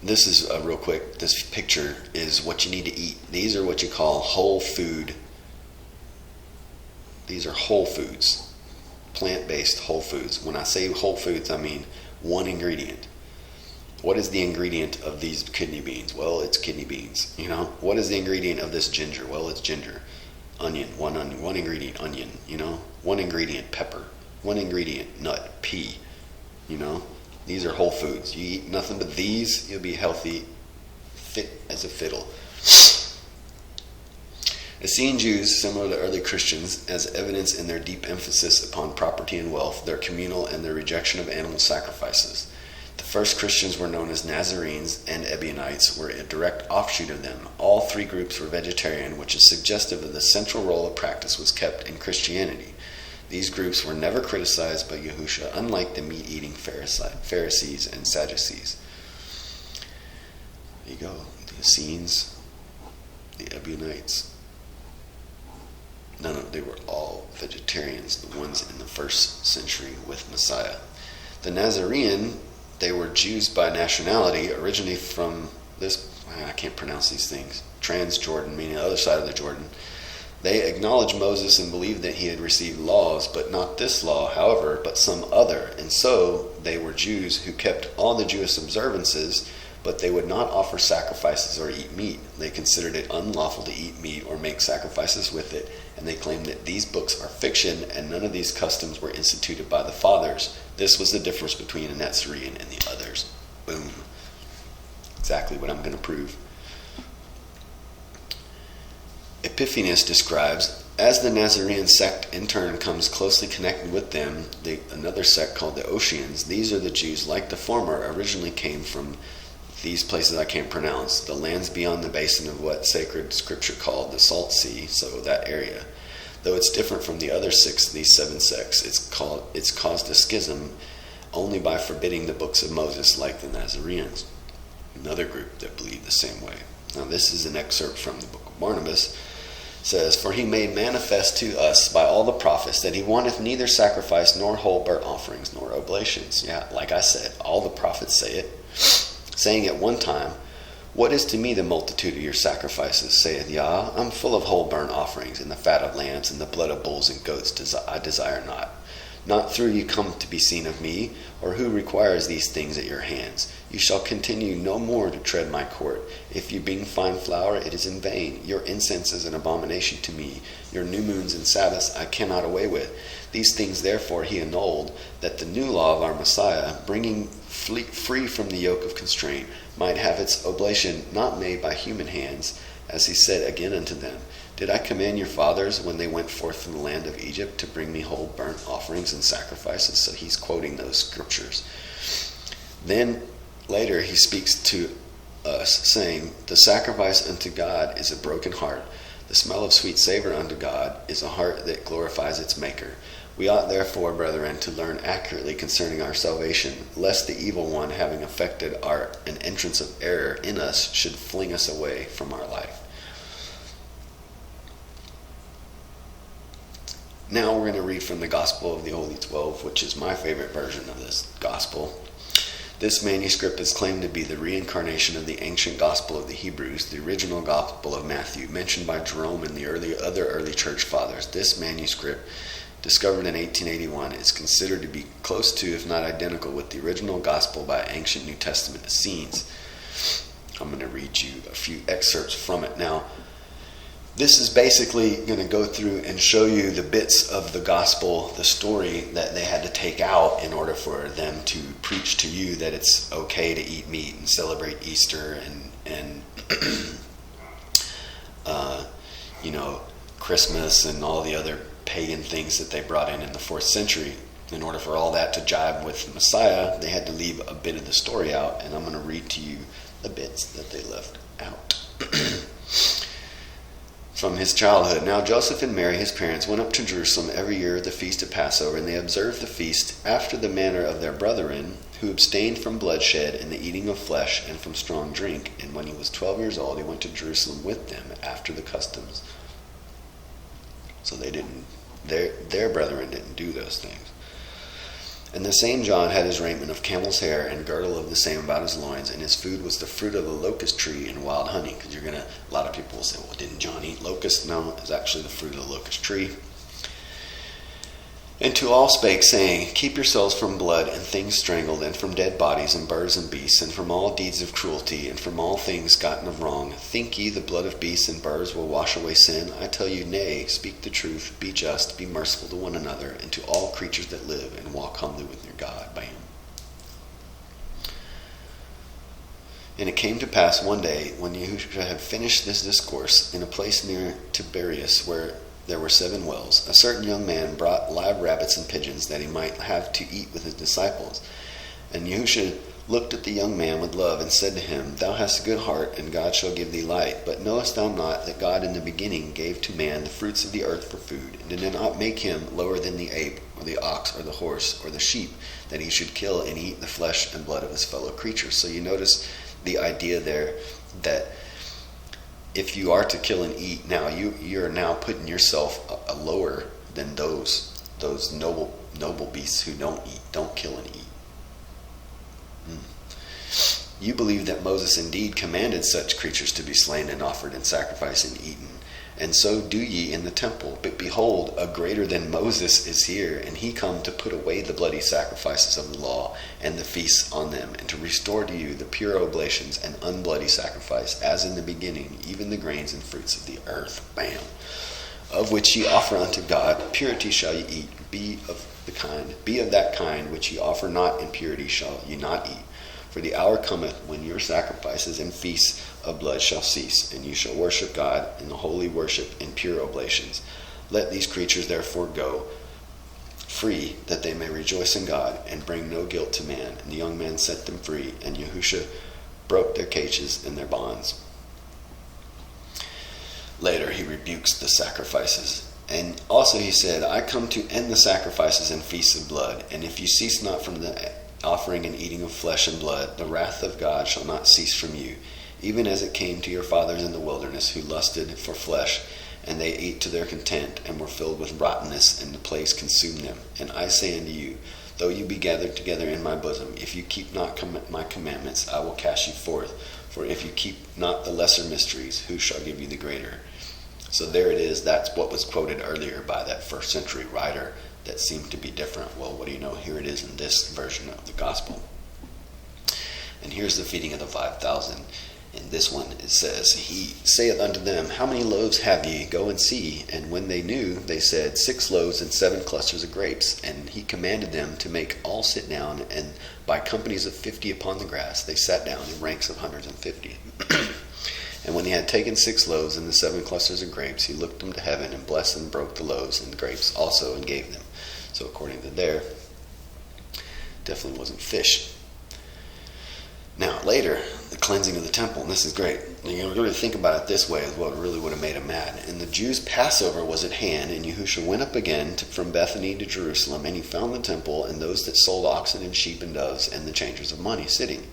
This is real quick. This picture is what you need to eat. These are what you call whole food. These are whole foods, plant-based whole foods. When I say whole foods, I mean one ingredient. What is the ingredient of these kidney beans? Well, it's kidney beans. What is the ingredient of this ginger? Well, it's ginger. One ingredient, onion. One ingredient, pepper. One ingredient, nut, pea. These are whole foods. You eat nothing but these, you'll be healthy, fit as a fiddle. Essene Jews, similar to early Christians, as evidence in their deep emphasis upon property and wealth, their communal and their rejection of animal sacrifices. The first Christians were known as Nazarenes, and Ebu Knights were a direct offshoot of them. All three groups were vegetarian, which is suggestive of the central role of practice was kept in Christianity. These groups were never criticized by Yahusha, unlike the meat-eating Pharisees and Sadducees. There you go. The Essenes, the Ebu Knights. They were all vegetarians, the ones in the first century with Messiah. The Nazarene, they were Jews by nationality, originally from this, I can't pronounce these things, Transjordan, meaning the other side of the Jordan. They acknowledged Moses and believed that he had received laws, but not this law, however, but some other. And so they were Jews who kept all the Jewish observances, but they would not offer sacrifices or eat meat. They considered it unlawful to eat meat or make sacrifices with it, and they claimed that these books are fiction and none of these customs were instituted by the fathers. This was the difference between a Nazarene and the others. Boom. Exactly what I'm going to prove. Epiphanius describes, as the Nazarene sect in turn comes closely connected with them, another sect called the Oceans. These are the Jews, like the former, originally came from these places I can't pronounce, the lands beyond the basin of what sacred scripture called the Salt Sea, so that area. Though it's different from the other these seven sects, it's caused a schism only by forbidding the books of Moses, like the Nazarenes, another group that believed the same way. Now this is an excerpt from the book of Barnabas. It says, for he made manifest to us by all the prophets that he wanteth neither sacrifice nor whole burnt offerings nor oblations. Yeah, like I said, all the prophets say it, saying at one time, what is to me the multitude of your sacrifices, saith Yah? I'm full of whole burnt offerings, and the fat of lambs, and the blood of bulls and goats I desire not. Not through you come to be seen of me, or who requires these things at your hands. You shall continue no more to tread my court. If you bring fine flour, it is in vain. Your incense is an abomination to me. Your new moons and Sabbaths I cannot away with. These things therefore he annulled, that the new law of our Messiah, bringing free from the yoke of constraint, might have its oblation not made by human hands, as he said again unto them, did I command your fathers when they went forth from the land of Egypt to bring me whole burnt offerings and sacrifices? So he's quoting those scriptures. Then later he speaks to us, saying, the sacrifice unto God is a broken heart. The smell of sweet savor unto God is a heart that glorifies its maker. We ought therefore, brethren, to learn accurately concerning our salvation, lest the evil one, having effected an entrance of error in us, should fling us away from our life. Now we're going to read from the Gospel of the Holy 12, which is my favorite version of this Gospel. This manuscript is claimed to be the reincarnation of the ancient Gospel of the Hebrews, the original Gospel of Matthew, mentioned by Jerome and the other early church fathers. This manuscript, discovered in 1881, is considered to be close to, if not identical, with the original Gospel by ancient New Testament Essenes. I'm going to read you a few excerpts from it. Now, this is basically going to go through and show you the bits of the gospel, the story that they had to take out in order for them to preach to you that it's okay to eat meat and celebrate Easter and Christmas and all the other pagan things that they brought in the 4th century. In order for all that to jive with the Messiah, they had to leave a bit of the story out, and I'm going to read to you the bits that they left out. From his childhood. Now Joseph and Mary, his parents, went up to Jerusalem every year at the feast of Passover, and they observed the feast after the manner of their brethren, who abstained from bloodshed and the eating of flesh and from strong drink. And when he was 12 years old, he went to Jerusalem with them after the customs. So they didn't, their brethren didn't do those things. And the same John had his raiment of camel's hair and girdle of the same about his loins, and his food was the fruit of the locust tree and wild honey. Because a lot of people will say, well, didn't John eat locust? No, it's actually the fruit of the locust tree. And to all spake, saying, keep yourselves from blood and things strangled, and from dead bodies and birds and beasts, and from all deeds of cruelty, and from all things gotten of wrong. Think ye the blood of beasts and birds will wash away sin? I tell you, nay, speak the truth, be just, be merciful to one another, and to all creatures that live, and walk humbly with your God. Bam. And it came to pass one day, when Yahushua had finished this discourse, in a place near Tiberias, where there were 7 wells, a certain young man brought live rabbits and pigeons that he might have to eat with his disciples. And Yahushua looked at the young man with love and said to him, Thou hast a good heart, and God shall give thee light. But knowest thou not that God in the beginning gave to man the fruits of the earth for food, and did not make him lower than the ape, or the ox, or the horse, or the sheep, that he should kill and eat the flesh and blood of his fellow creatures? So you notice the idea there that if you are to kill and eat, now you're now putting yourself a lower than those noble beasts who don't kill and eat. You believe that Moses indeed commanded such creatures to be slain and offered and sacrificed and eaten, and so do ye in the temple. But behold, a greater than Moses is here, and he come to put away the bloody sacrifices of the law and the feasts on them, and to restore to you the pure oblations and unbloody sacrifice, as in the beginning, even the grains and fruits of the earth. Bam. Of which ye offer unto God, purity shall ye eat. Be of that kind which ye offer not in purity shall ye not eat. For the hour cometh when your sacrifices and feasts of blood shall cease, and you shall worship God in the holy worship and pure oblations. Let these creatures therefore go free, that they may rejoice in God, and bring no guilt to man. And the young man set them free, and Yahushua broke their cages and their bonds. Later he rebukes the sacrifices. And also he said, I come to end the sacrifices and feasts of blood, and if you cease not from the offering and eating of flesh and blood, the wrath of God shall not cease from you, even as it came to your fathers in the wilderness, who lusted for flesh, and they ate to their content, and were filled with rottenness, and the plagues consumed them. And I say unto you, though you be gathered together in my bosom, if you keep not my commandments, I will cast you forth. For if you keep not the lesser mysteries, who shall give you the greater? So there it is. That's what was quoted earlier by that 1st century writer that seemed to be different. Well, what do you know? Here it is in this version of the gospel. And here's the feeding of the 5,000. In this one it says, He saith unto them, How many loaves have ye? Go and see. And when they knew, they said, 6 loaves and 7 clusters of grapes. And he commanded them to make all sit down, and by companies of 50 upon the grass, they sat down in ranks of 150. And when he had taken 6 loaves and the 7 clusters of grapes, he looked them to heaven, and blessed and broke the loaves and grapes also, and gave them. So according to there, definitely wasn't fish. Now later, the cleansing of the temple, and this is great. You really think about it this way, is what really would have made him mad. And the Jews' Passover was at hand, and Yahushua went up again from Bethany to Jerusalem, and he found the temple, and those that sold oxen and sheep and doves, and the changers of money sitting.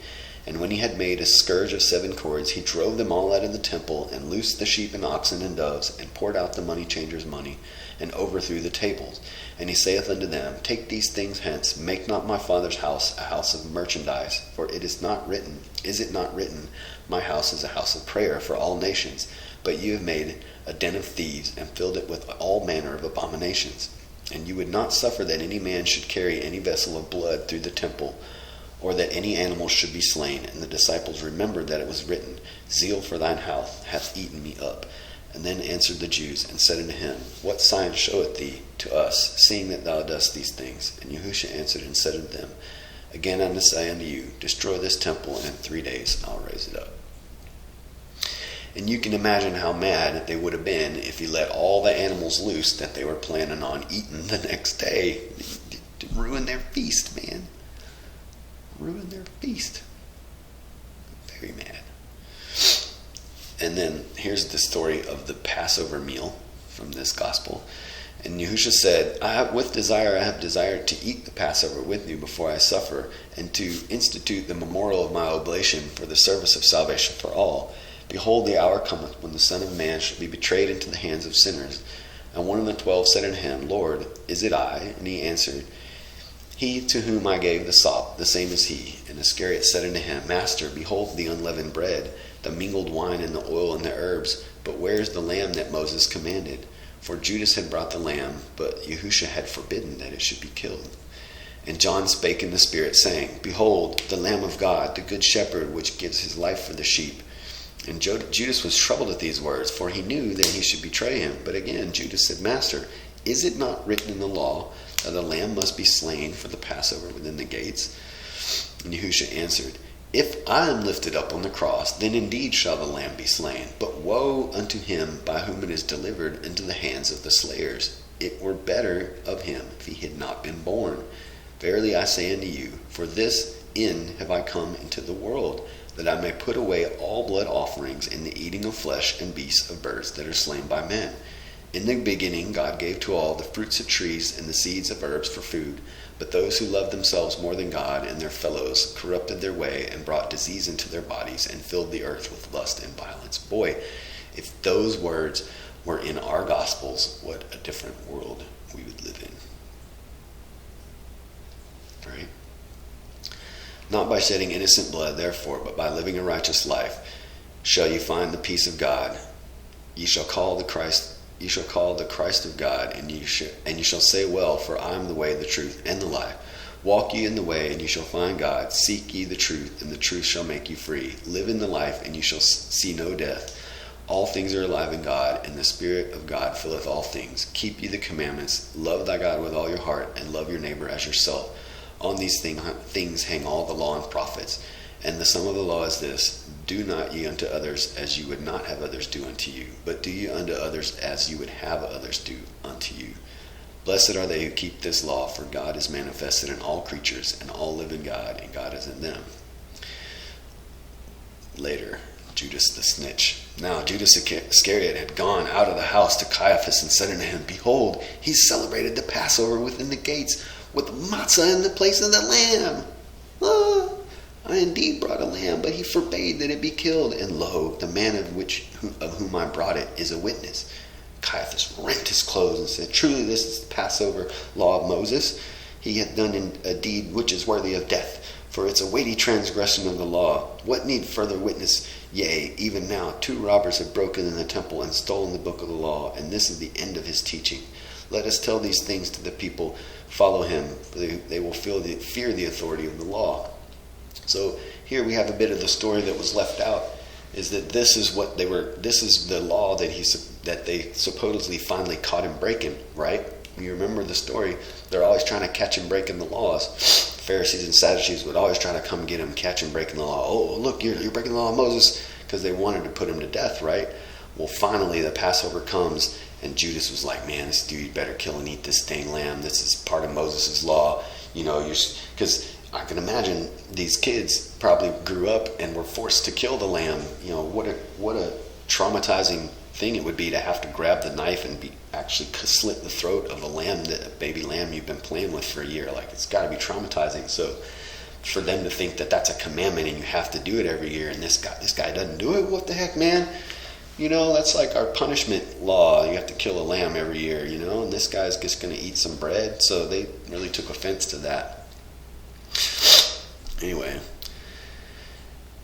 And when he had made a scourge of 7 cords, he drove them all out of the temple, and loosed the sheep and oxen and doves, and poured out the money changers' money, and overthrew the tables. And he saith unto them, Take these things hence, make not my Father's house a house of merchandise, for it is not written, My house is a house of prayer for all nations, but you have made a den of thieves, and filled it with all manner of abominations. And you would not suffer that any man should carry any vessel of blood through the temple, or that any animal should be slain. And the disciples remembered that it was written, Zeal for thine house hath eaten me up. And then answered the Jews, and said unto him, What sign showeth thee to us, seeing that thou dost these things? And Yahushua answered and said unto them, Again I say unto you, Destroy this temple, and in 3 days I'll raise it up. And you can imagine how mad they would have been if he let all the animals loose that they were planning on eating the next day. To ruin their feast, man. Ruin their feast. Very mad. And then here's the story of the Passover meal from this gospel. And Yahushua said, With desire I have desired to eat the Passover with you before I suffer, and to institute the memorial of my oblation for the service of salvation for all. Behold, the hour cometh when the Son of Man shall be betrayed into the hands of sinners. And one of the 12 said unto him, Lord, is it I? And he answered, He to whom I gave the sop, the same is he. And Iscariot said unto him, Master, behold the unleavened bread, the mingled wine, and the oil, and the herbs. But where is the lamb that Moses commanded? For Judas had brought the lamb, but Yahushua had forbidden that it should be killed. And John spake in the Spirit, saying, Behold, the Lamb of God, the good shepherd, which gives his life for the sheep. And Judas was troubled at these words, for he knew that he should betray him. But again Judas said, Master, is it not written in the law that a lamb must be slain for the Passover within the gates? And Yahushua answered, If I am lifted up on the cross, then indeed shall the lamb be slain. But woe unto him by whom it is delivered into the hands of the slayers. It were better of him if he had not been born. Verily I say unto you, for this end have I come into the world, that I may put away all blood offerings and the eating of flesh and beasts of birds that are slain by men. In the beginning God gave to all the fruits of trees and the seeds of herbs for food. But those who loved themselves more than God and their fellows corrupted their way and brought disease into their bodies and filled the earth with lust and violence. Boy, if those words were in our Gospels, what a different world we would live in. Right? Not by shedding innocent blood, therefore, but by living a righteous life, shall you find the peace of God. Ye shall call the Christ of God, and you shall say, Well, for I am the way, the truth, and the life. Walk ye in the way, and you shall find God. Seek ye the truth, and the truth shall make you free. Live in the life, and you shall see no death. All things are alive in God, and the Spirit of God filleth all things. Keep ye the commandments. Love thy God with all your heart, and love your neighbor as yourself. On these things hang all the law and prophets. And the sum of the law is this: Do not ye unto others as you would not have others do unto you, but do ye unto others as you would have others do unto you. Blessed are they who keep this law, for God is manifested in all creatures, and all live in God, and God is in them. Later, Judas the snitch. Now Judas Iscariot had gone out of the house to Caiaphas and said unto him, Behold, he celebrated the Passover within the gates with matzah in the place of the lamb. I indeed brought a lamb, but he forbade that it be killed. And lo, the man of whom I brought it is a witness. Caiaphas rent his clothes and said, Truly this is the Passover law of Moses. He hath done a deed which is worthy of death, for it's a weighty transgression of the law. What need further witness? Yea, even now 2 robbers have broken in the temple and stolen the book of the law, and this is the end of his teaching. Let us tell these things to the people. Follow him, for they will fear the authority of the law. So here we have a bit of the story that was left out, is that this is the law that they supposedly finally caught him breaking, right? You remember the story. They're always trying to catch him breaking the laws. Pharisees and Sadducees would always try to come get him, catch him breaking the law. Oh, look, you're breaking the law of Moses, because they wanted to put him to death, right? Well, finally the Passover comes, and Judas was like, man, this dude better kill and eat this dang lamb. This is part of Moses' law. Because I can imagine these kids probably grew up and were forced to kill the lamb. What a traumatizing thing it would be to have to grab the knife and actually slit the throat of a baby lamb you've been playing with for a year. Like, it's got to be traumatizing. So for them to think that that's a commandment and you have to do it every year, and this guy doesn't do it. What the heck, man? That's like our punishment law. You have to kill a lamb every year, and this guy's just going to eat some bread. So they really took offense to that. Anyway.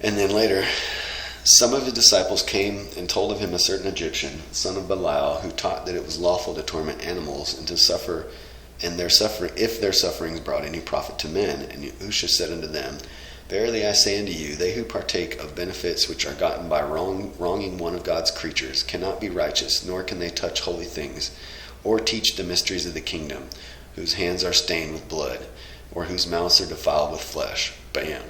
And then later, some of his disciples came and told of him a certain Egyptian, son of Belial, who taught that it was lawful to torment animals and to suffer, and if their sufferings brought any profit to men. And Yahushua said unto them, Verily I say unto you, they who partake of benefits which are gotten by wronging one of God's creatures cannot be righteous, nor can they touch holy things, or teach the mysteries of the kingdom, whose hands are stained with blood, or whose mouths are defiled with flesh. Bam.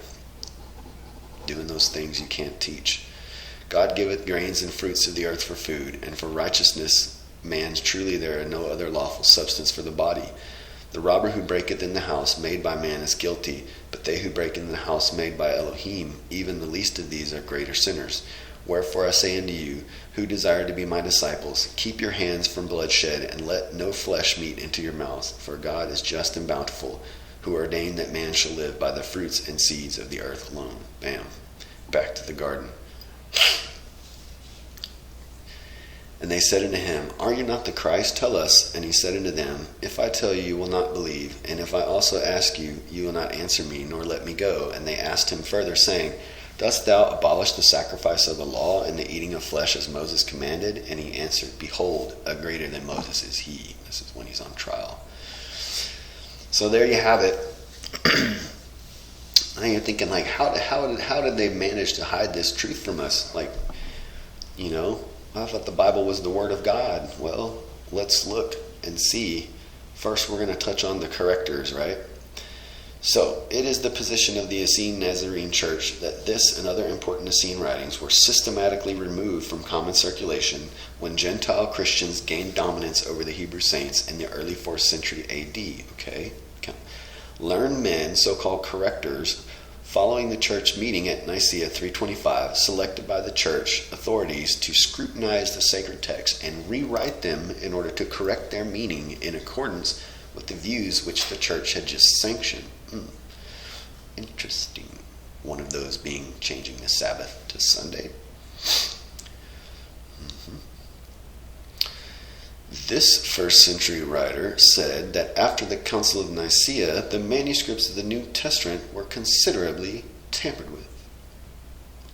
Doing those things you can't teach. God giveth grains and fruits of the earth for food, and for righteousness man's truly there are no other lawful substance for the body. The robber who breaketh in the house made by man is guilty, but they who break in the house made by Elohim, even the least of these are greater sinners. Wherefore I say unto you, who desire to be my disciples, keep your hands from bloodshed, and let no flesh meet into your mouths, for God is just and bountiful, who ordained that man shall live by the fruits and seeds of the earth alone. Bam. Back to the garden. And they said unto him, Are you not the Christ? Tell us. And he said unto them, If I tell you, you will not believe, and if I also ask you, you will not answer me, nor let me go. And they asked him further, saying, Dost thou abolish the sacrifice of the law and the eating of flesh as Moses commanded? And he answered, Behold, a greater than Moses is he. This is when he's on trial. So there you have it. I think you're thinking, like, how did they manage to hide this truth from us? Like, I thought the Bible was the Word of God. Well, let's look and see. First, we're going to touch on the Correctors, right? So, it is the position of the Essene Nazarene Church that this and other important Essene writings were systematically removed from common circulation when Gentile Christians gained dominance over the Hebrew saints in the early 4th century A.D., okay? Learned men, so-called correctors, following the church meeting at Nicaea 325, selected by the church authorities to scrutinize the sacred text and rewrite them in order to correct their meaning in accordance with the views which the church had just sanctioned. Interesting. One of those being changing the Sabbath to Sunday. This first century writer said that after the Council of Nicaea, the manuscripts of the New Testament were considerably tampered with.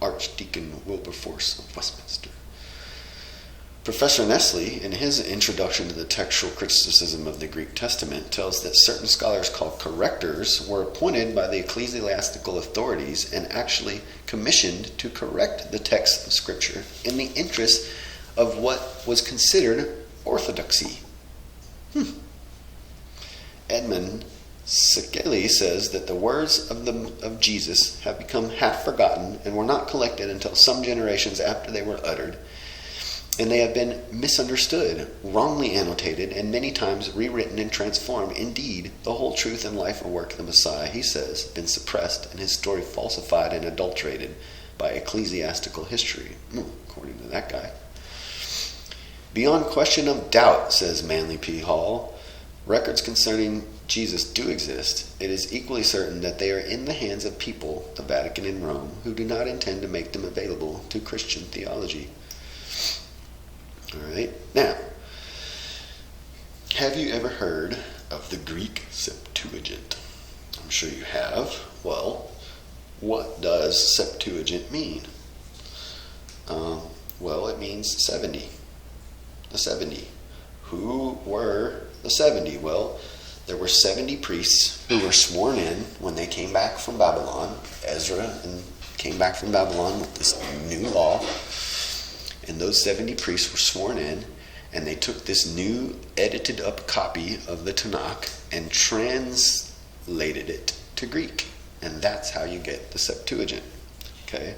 Archdeacon Wilberforce of Westminster. Professor Nestle, in his introduction to the textual criticism of the Greek Testament, tells that certain scholars called correctors were appointed by the ecclesiastical authorities and actually commissioned to correct the text of Scripture in the interest of what was considered orthodoxy. Edmund Sekeli says that the words of Jesus have become half forgotten and were not collected until some generations after they were uttered, and they have been misunderstood, wrongly annotated, and many times rewritten and transformed. Indeed, the whole truth and life and work of the Messiah, he says, been suppressed and his story falsified and adulterated by ecclesiastical history, according to that guy. Beyond question of doubt, says Manly P. Hall, records concerning Jesus do exist. It is equally certain that they are in the hands of people, the Vatican and Rome, who do not intend to make them available to Christian theology. All right. Now, have you ever heard of the Greek Septuagint? I'm sure you have. Well, what does Septuagint mean? Well, it means 70. The 70. Who were the 70? Well, there were 70 priests who were sworn in when they came back from Babylon. Ezra came back from Babylon with this new law. And those 70 priests were sworn in, and they took this new edited up copy of the Tanakh and translated it to Greek. And that's how you get the Septuagint. Okay?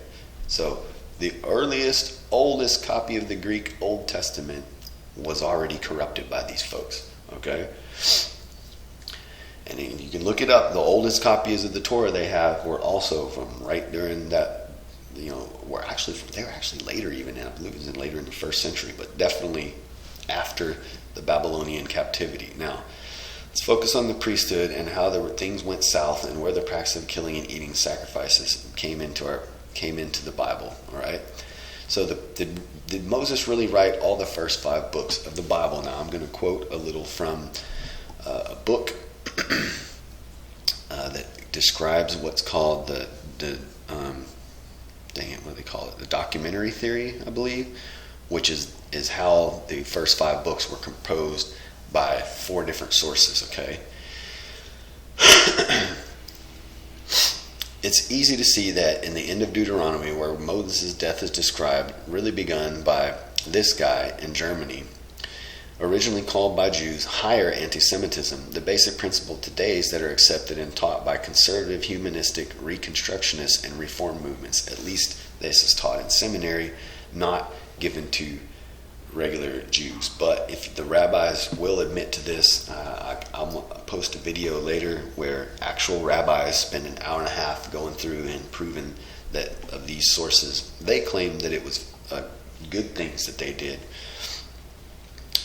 So the earliest, oldest copy of the Greek Old Testament was already corrupted by these folks. Okay? And you can look it up. The oldest copies of the Torah they have were also from right during that, they were actually later even, I believe it was later in the 1st century, but definitely after the Babylonian captivity. Now, Let's focus on the priesthood and how things went south and where the practice of killing and eating sacrifices came into the Bible. All right. So did Moses really write all the first 5 books of the Bible? Now I'm going to quote a little from a book that describes what's called the what do they call it? The documentary theory, I believe, which is how the first 5 books were composed by 4 different sources. Okay. It's easy to see that in the end of Deuteronomy, where Moses' death is described, really begun by this guy in Germany, originally called by Jews higher anti-Semitism, the basic principle today's that are accepted and taught by conservative, humanistic, reconstructionist, and reform movements. At least this is taught in seminary, not given to regular Jews. But if the rabbis will admit to this, I'll post a video later where actual rabbis spend an hour and a half going through and proving that of these sources, they claim that it was good things that they did.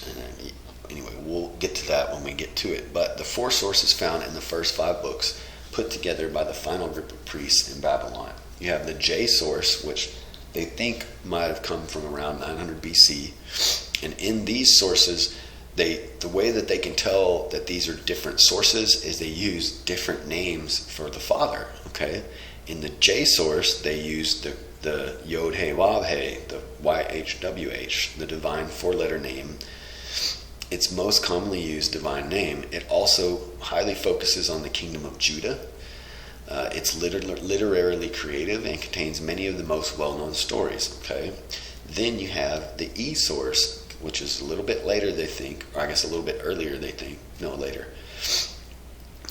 And anyway, we'll get to that when we get to it. But the 4 sources found in the first 5 books, put together by the final group of priests in Babylon. You have the J source, which they think might have come from around 900 BC. And in these sources, the way that they can tell that these are different sources is they use different names for the Father. Okay, in the J source, they use the Yod He Vav He, the YHWH, the divine 4-letter name. Its most commonly used divine name. It also highly focuses on the kingdom of Judah. It's literarily creative and contains many of the most well-known stories. Okay, then you have the E source, which is a little bit later, they think, or I guess a little bit earlier, they think, no, later,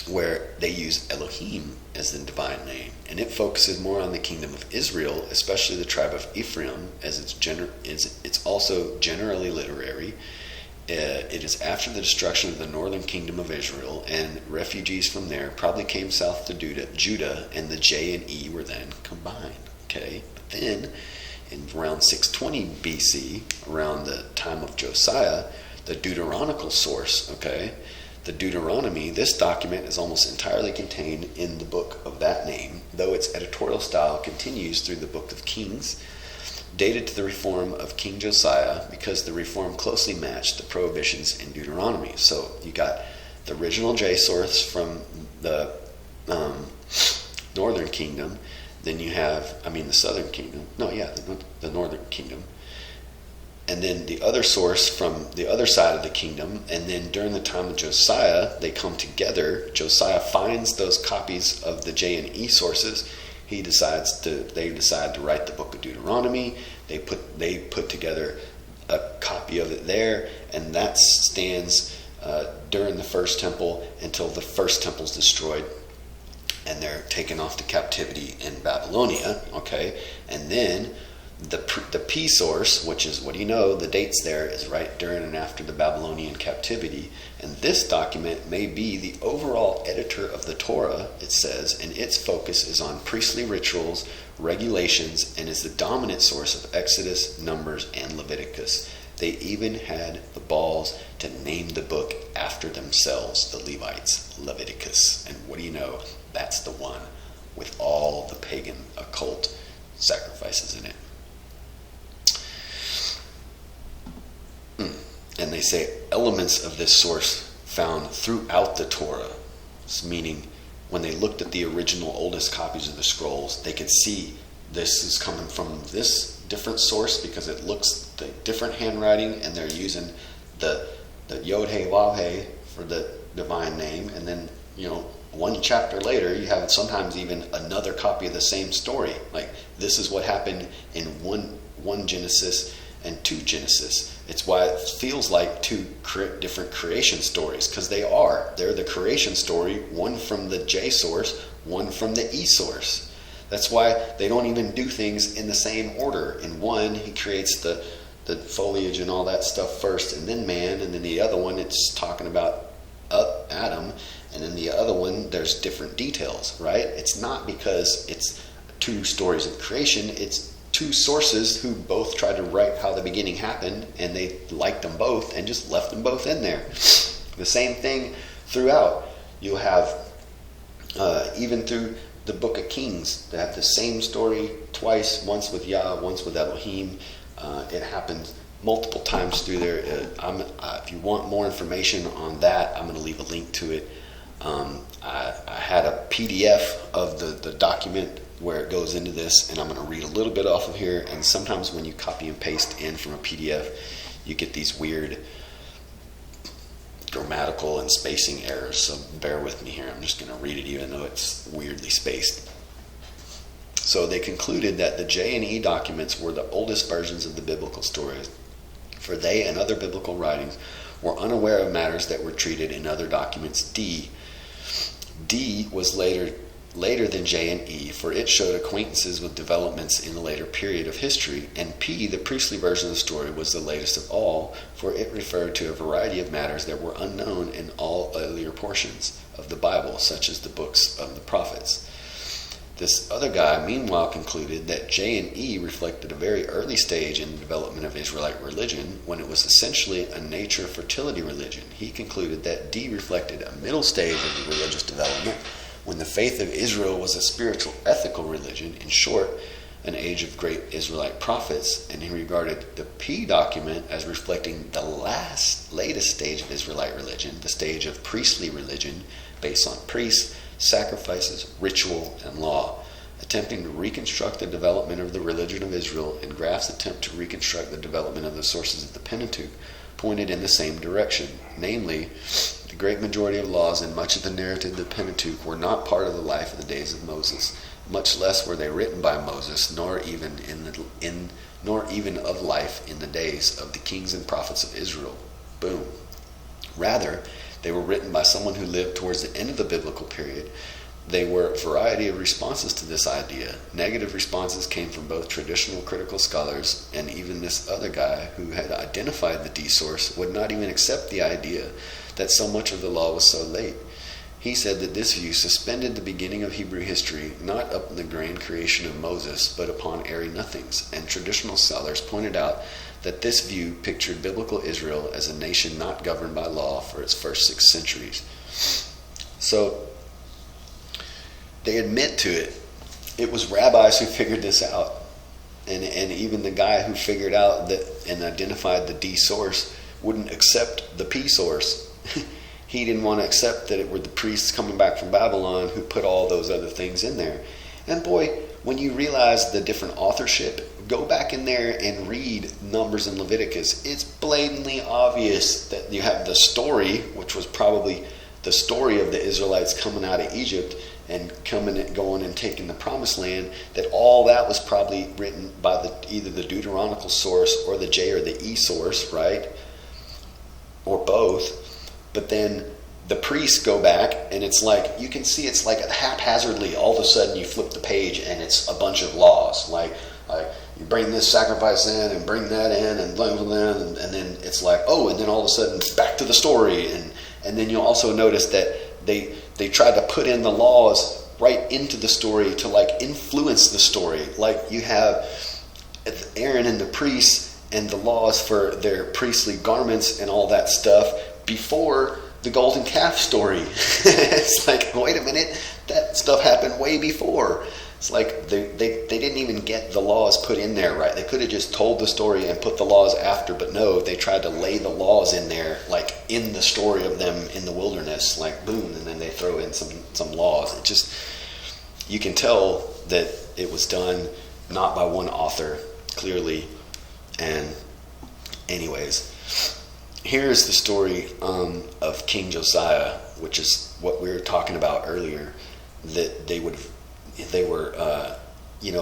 where they use Elohim as the divine name, and it focuses more on the kingdom of Israel, especially the tribe of Ephraim, as it's also generally literary. It is after the destruction of the northern kingdom of Israel, and refugees from there probably came south to Judah, and the J and E were then combined. Okay, but then in around 620 BC, around the time of Josiah, the Deuteronomical source, okay, the Deuteronomy, this document is almost entirely contained in the book of that name, though its editorial style continues through the book of Kings, dated to the reform of King Josiah, because the reform closely matched the prohibitions in Deuteronomy. So you got the original J source from the northern kingdom, then you have, the southern kingdom, the northern kingdom, and then the other source from the other side of the kingdom, and then during the time of Josiah, they come together. Josiah finds those copies of the J and E sources. They decide to write the book of Deuteronomy. They put together a copy of it there, and that stands during the first temple until the first temple is destroyed, and they're taken off to captivity in Babylonia. Okay, and then the P source, which is, what do you know, the dates there is right during and after the Babylonian captivity. And this document may be the overall editor of the Torah, it says, and its focus is on priestly rituals, regulations, and is the dominant source of Exodus, Numbers, and Leviticus. They even had the balls to name the book after themselves, the Levites, Leviticus. And what do you know? That's the one with all the pagan occult sacrifices in it. And they say elements of this source found throughout the Torah, meaning when they looked at the original oldest copies of the scrolls, they could see this is coming from this different source because it looks the different handwriting, and they're using the Yod He Vav He for the divine name, and then one chapter later you have sometimes even another copy of the same story. Like, this is what happened in one Genesis and 2 Genesis. It's why it feels like 2 different creation stories, because they're the creation story, one from the J source, one from the E source. That's why they don't even do things in the same order. In one, he creates the foliage and all that stuff first, and then man, and then the other one, it's talking about Adam, and then the other one, there's different details, right? It's not because it's 2 stories of creation, it's 2 sources who both tried to write how the beginning happened, and they liked them both and just left them both in there. The same thing throughout. You'll have, even through the book of Kings, they have the same story twice, once with Yah, once with Elohim. It happens multiple times through there. If you want more information on that, I'm going to leave a link to it. I had a PDF of the document where it goes into this, and I'm going to read a little bit off of here. And sometimes when you copy and paste in from a PDF, you get these weird grammatical and spacing errors, so bear with me here. I'm just going to read it even though it's weirdly spaced. So they concluded that the J and E documents were the oldest versions of the biblical stories, for they and other biblical writings were unaware of matters that were treated in other documents. D was later than J and E, for it showed acquaintances with developments in the later period of history, and P, the priestly version of the story, was the latest of all, for it referred to a variety of matters that were unknown in all earlier portions of the Bible, such as the books of the prophets. This other guy, meanwhile, concluded that J and E reflected a very early stage in the development of Israelite religion, when it was essentially a nature fertility religion. He concluded that D reflected a middle stage of the religious development, when the faith of Israel was a spiritual, ethical religion, in short, an age of great Israelite prophets, and he regarded the P document as reflecting the latest stage of Israelite religion, the stage of priestly religion, based on priests, sacrifices, ritual, and law, attempting to reconstruct the development of the religion of Israel. And Graff's attempt to reconstruct the development of the sources of the Pentateuch pointed in the same direction, namely, the great majority of laws and much of the narrative of the Pentateuch were not part of the life of the days of Moses, much less were they written by Moses, nor even of life in the days of the kings and prophets of Israel. Boom. Rather, they were written by someone who lived towards the end of the biblical period. They were a variety of responses to this idea. Negative responses came from both traditional critical scholars, and even this other guy who had identified the D source would not even accept the idea that so much of the law was so late. He said that this view suspended the beginning of Hebrew history not up in the grand creation of Moses, but upon airy nothings, and traditional scholars pointed out that this view pictured biblical Israel as a nation not governed by law for its first 6 centuries. So they admit to it. It was rabbis who figured this out. And even the guy who figured out that and identified the D source wouldn't accept the P source. He didn't want to accept that it were the priests coming back from Babylon who put all those other things in there. And boy, when you realize the different authorship, go back in there and read Numbers and Leviticus. It's blatantly obvious that you have the story, which was probably the story of the Israelites coming out of Egypt and going and taking the promised land, that all that was probably written by either the Deuteronomical source or the J or the E source, right? Or both. But then the priests go back, and it's like, you can see it's like haphazardly, all of a sudden you flip the page and it's a bunch of laws. Like you bring this sacrifice in and bring that in and blah, blah, blah, and then it's like, oh, and then all of a sudden it's back to the story. And then you'll also notice that they tried to put in the laws right into the story to like influence the story. Like you have Aaron and the priests and the laws for their priestly garments and all that stuff before the golden calf story. It's like, wait a minute, that stuff happened way before. It's like they didn't even get the laws put in there right. They could have just told the story and put the laws after, but no, they tried to lay the laws in there, like in the story of them in the wilderness, like boom, and then they throw in some laws. It just, you can tell that it was done not by one author, clearly. And anyways, here's the story of King Josiah, which is what we were talking about earlier, that they were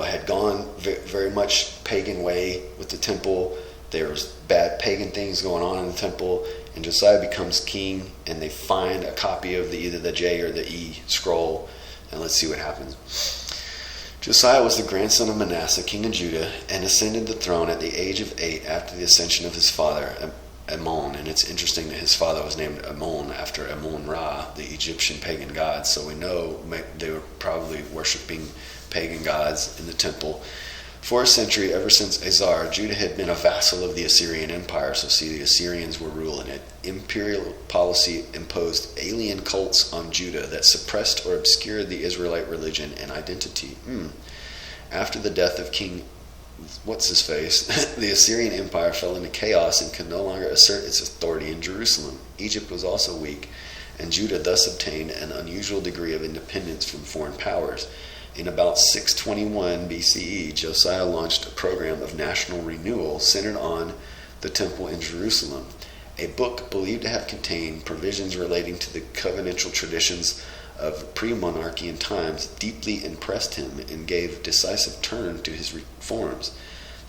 had gone very much pagan way with the temple. There was bad pagan things going on in the temple, and Josiah becomes king, and they find a copy of either the J or the E scroll, and let's see what happens. Josiah was the grandson of Manasseh, king of Judah, and ascended the throne at the age of 8 after the ascension of his father, Ammon. And it's interesting that his father was named Ammon after Ammon-Ra, the Egyptian pagan god. So we know they were probably worshiping pagan gods in the temple. For a century, ever since Exile, Judah had been a vassal of the Assyrian Empire. So see, the Assyrians were ruling it. Imperial policy imposed alien cults on Judah that suppressed or obscured the Israelite religion and identity. After the death of King what's-his-face, the Assyrian Empire fell into chaos and could no longer assert its authority in Jerusalem. Egypt was also weak, and Judah thus obtained an unusual degree of independence from foreign powers. In about 621 BCE, Josiah launched a program of national renewal centered on the temple in Jerusalem. A book believed to have contained provisions relating to the covenantal traditions of pre-monarchian times deeply impressed him and gave decisive turn to his reforms.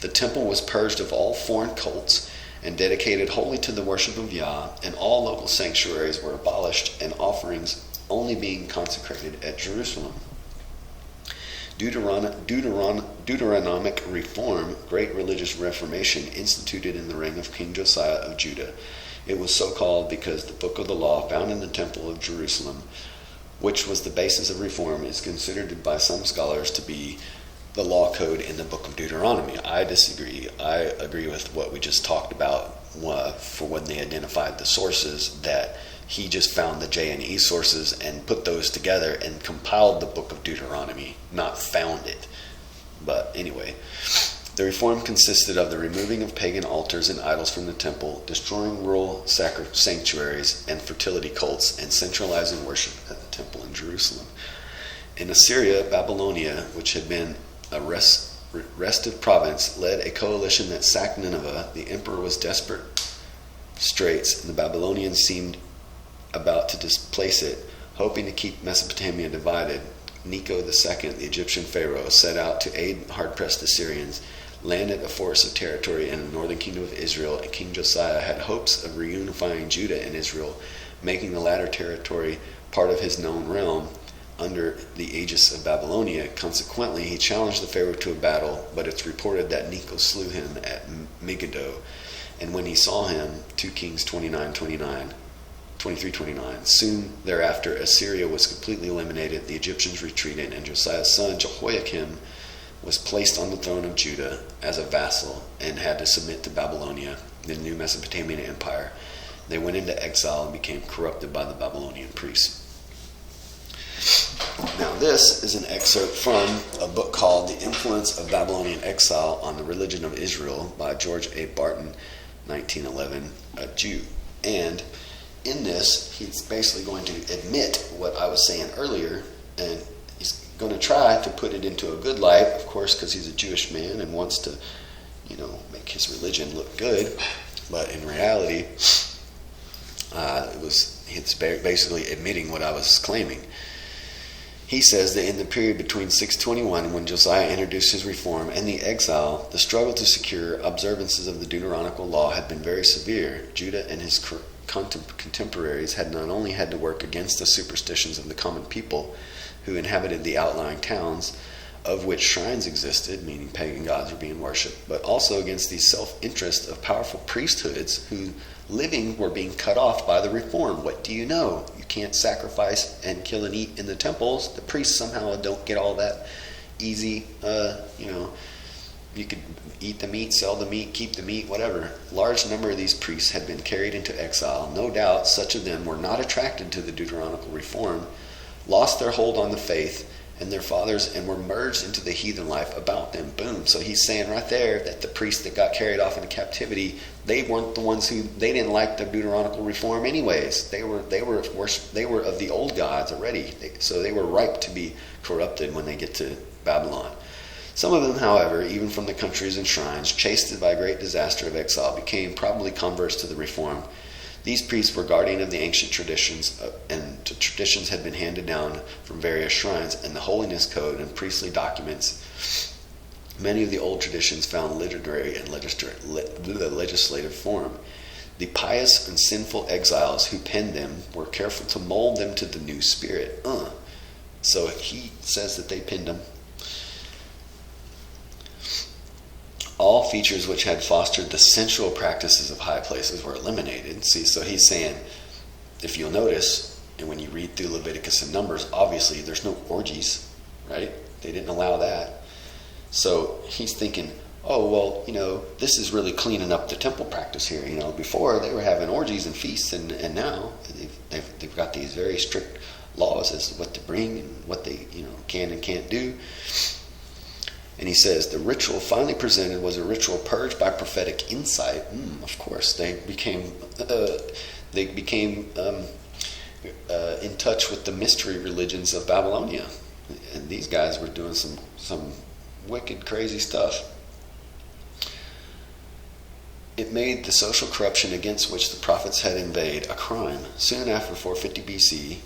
The temple was purged of all foreign cults and dedicated wholly to the worship of Yah, and all local sanctuaries were abolished and offerings only being consecrated at Jerusalem. Deuteronomic Reform, great religious reformation instituted in the reign of King Josiah of Judah. It was so called because the book of the law found in the temple of Jerusalem, which was the basis of reform, is considered by some scholars to be the law code in the book of Deuteronomy. I disagree. I agree with what we just talked about for when they identified the sources, that he just found the J and E sources and put those together and compiled the book of Deuteronomy, not found it. But anyway, the reform consisted of the removing of pagan altars and idols from the temple, destroying rural sanctuaries and fertility cults, and centralizing worship at the temple in Jerusalem. In Assyria, Babylonia, which had been a restive province, led a coalition that sacked Nineveh. The emperor was desperate straits, and the Babylonians seemed about to displace it. Hoping to keep Mesopotamia divided, Necho II, the Egyptian pharaoh, set out to aid hard-pressed Assyrians, landed a force of territory in the northern kingdom of Israel, and King Josiah had hopes of reunifying Judah and Israel, making the latter territory part of his known realm under the aegis of Babylonia. Consequently, he challenged the pharaoh to a battle, but it's reported that Necho slew him at Megiddo. And when he saw him, 2 Kings 23:29. Soon thereafter, Assyria was completely eliminated, the Egyptians retreated, and Josiah's son Jehoiakim was placed on the throne of Judah as a vassal and had to submit to Babylonia, the new Mesopotamian empire. They went into exile and became corrupted by the Babylonian priests. Now this is an excerpt from a book called The Influence of Babylonian Exile on the Religion of Israel by George A. Barton, 1911, a Jew. And in this, he's basically going to admit what I was saying earlier, and he's going to try to put it into a good light, of course, because he's a Jewish man and wants to, make his religion look good. But in reality, it's basically admitting what I was claiming. He says that in the period between 621, when Josiah introduced his reform, and the exile, the struggle to secure observances of the Deuteronomical law had been very severe. Judah and his contemporaries had not only had to work against the superstitions of the common people who inhabited the outlying towns, of which shrines existed, meaning pagan gods were being worshipped, but also against the self-interest of powerful priesthoods who living were being cut off by the reform. What do you know? You can't sacrifice and kill and eat in the temples. The priests somehow don't get all that easy. You could eat the meat, sell the meat, keep the meat, whatever. Large number of these priests had been carried into exile. No doubt such of them were not attracted to the Deuteronomic Reform, lost their hold on the faith and their fathers, and were merged into the heathen life about them. Boom. So he's saying right there that the priests that got carried off into captivity, they weren't the ones they didn't like the Deuteronomic Reform anyways. They were of the old gods already. So they were ripe to be corrupted when they get to Babylon. Some of them, however, even from the countries and shrines, chased by a great disaster of exile, became probably converts to the reform. These priests were guardian of the ancient traditions, and the traditions had been handed down from various shrines, and the holiness code and priestly documents. Many of the old traditions found literary and legislative form. The pious and sinful exiles who penned them were careful to mold them to the new spirit. So he says that they penned them. All features which had fostered the sensual practices of high places were eliminated. See, so he's saying, if you'll notice, and when you read through Leviticus and Numbers, obviously there's no orgies, right? They didn't allow that. So he's thinking, oh, well, this is really cleaning up the temple practice here. Before they were having orgies and feasts, and now they've got these very strict laws as to what to bring and what they can and can't do. And he says the ritual finally presented was a ritual purged by prophetic insight. Of course, they became in touch with the mystery religions of Babylonia, and these guys were doing some wicked, crazy stuff. It made the social corruption against which the prophets had inveighed a crime. Soon after 450 BC,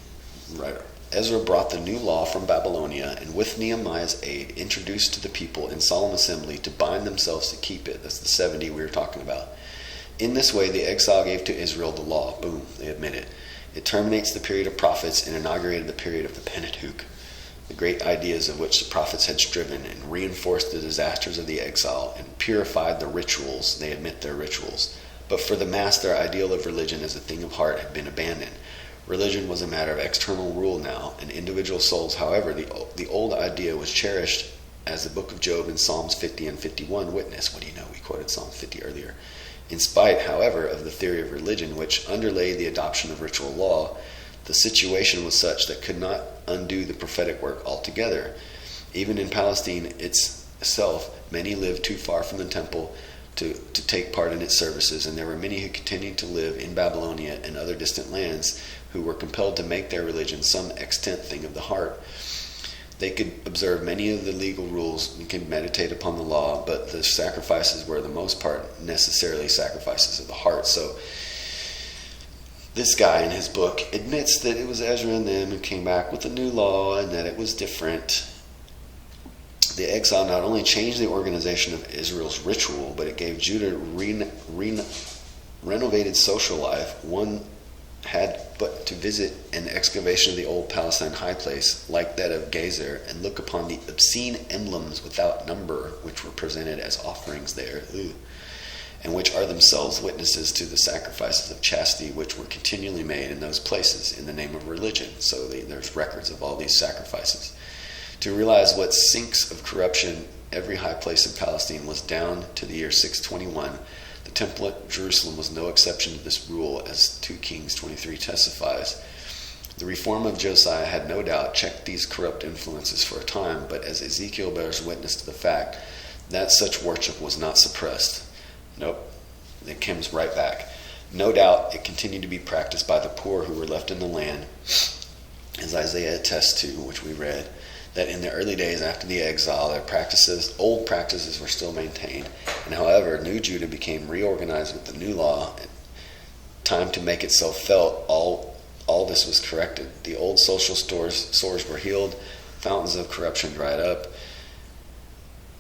Ezra brought the new law from Babylonia, and with Nehemiah's aid, introduced to the people in solemn assembly to bind themselves to keep it. That's the 70 we were talking about. In this way, the exile gave to Israel the law. Boom, they admit it. It terminates the period of prophets and inaugurated the period of the Pentateuch, the great ideas of which the prophets had striven, and reinforced the disasters of the exile and purified the rituals. They admit their rituals. But for the mass, their ideal of religion as a thing of heart had been abandoned. Religion was a matter of external rule now, and individual souls, however, the old idea was cherished, as the book of Job and Psalms 50 and 51 witness. What do you know? We quoted Psalm 50 earlier. In spite, however, of the theory of religion, which underlay the adoption of ritual law, the situation was such that could not undo the prophetic work altogether. Even in Palestine itself, many lived too far from the temple to take part in its services, and there were many who continued to live in Babylonia and other distant lands who were compelled to make their religion some extant thing of the heart. They could observe many of the legal rules and could meditate upon the law, but the sacrifices were, the most part, necessarily sacrifices of the heart. So this guy in his book admits that it was Ezra and them who came back with a new law and that it was different. The exile not only changed the organization of Israel's ritual, but it gave Judah renovated social life. One had but to visit an excavation of the old Palestine high place, like that of Gezer, and look upon the obscene emblems without number which were presented as offerings there, and which are themselves witnesses to the sacrifices of chastity which were continually made in those places in the name of religion. So there's records of all these sacrifices. To realize what sinks of corruption every high place in Palestine was down to the year 621, the temple at Jerusalem was no exception to this rule, as 2 Kings 23 testifies. The reform of Josiah had no doubt checked these corrupt influences for a time, but as Ezekiel bears witness to the fact that such worship was not suppressed. Nope, it comes right back. No doubt it continued to be practiced by the poor who were left in the land, as Isaiah attests to, which we read, that in the early days after the exile, their old practices were still maintained. And however, New Judah became reorganized with the new law. Time to make itself felt, all this was corrected. The old social sores were healed. Fountains of corruption dried up.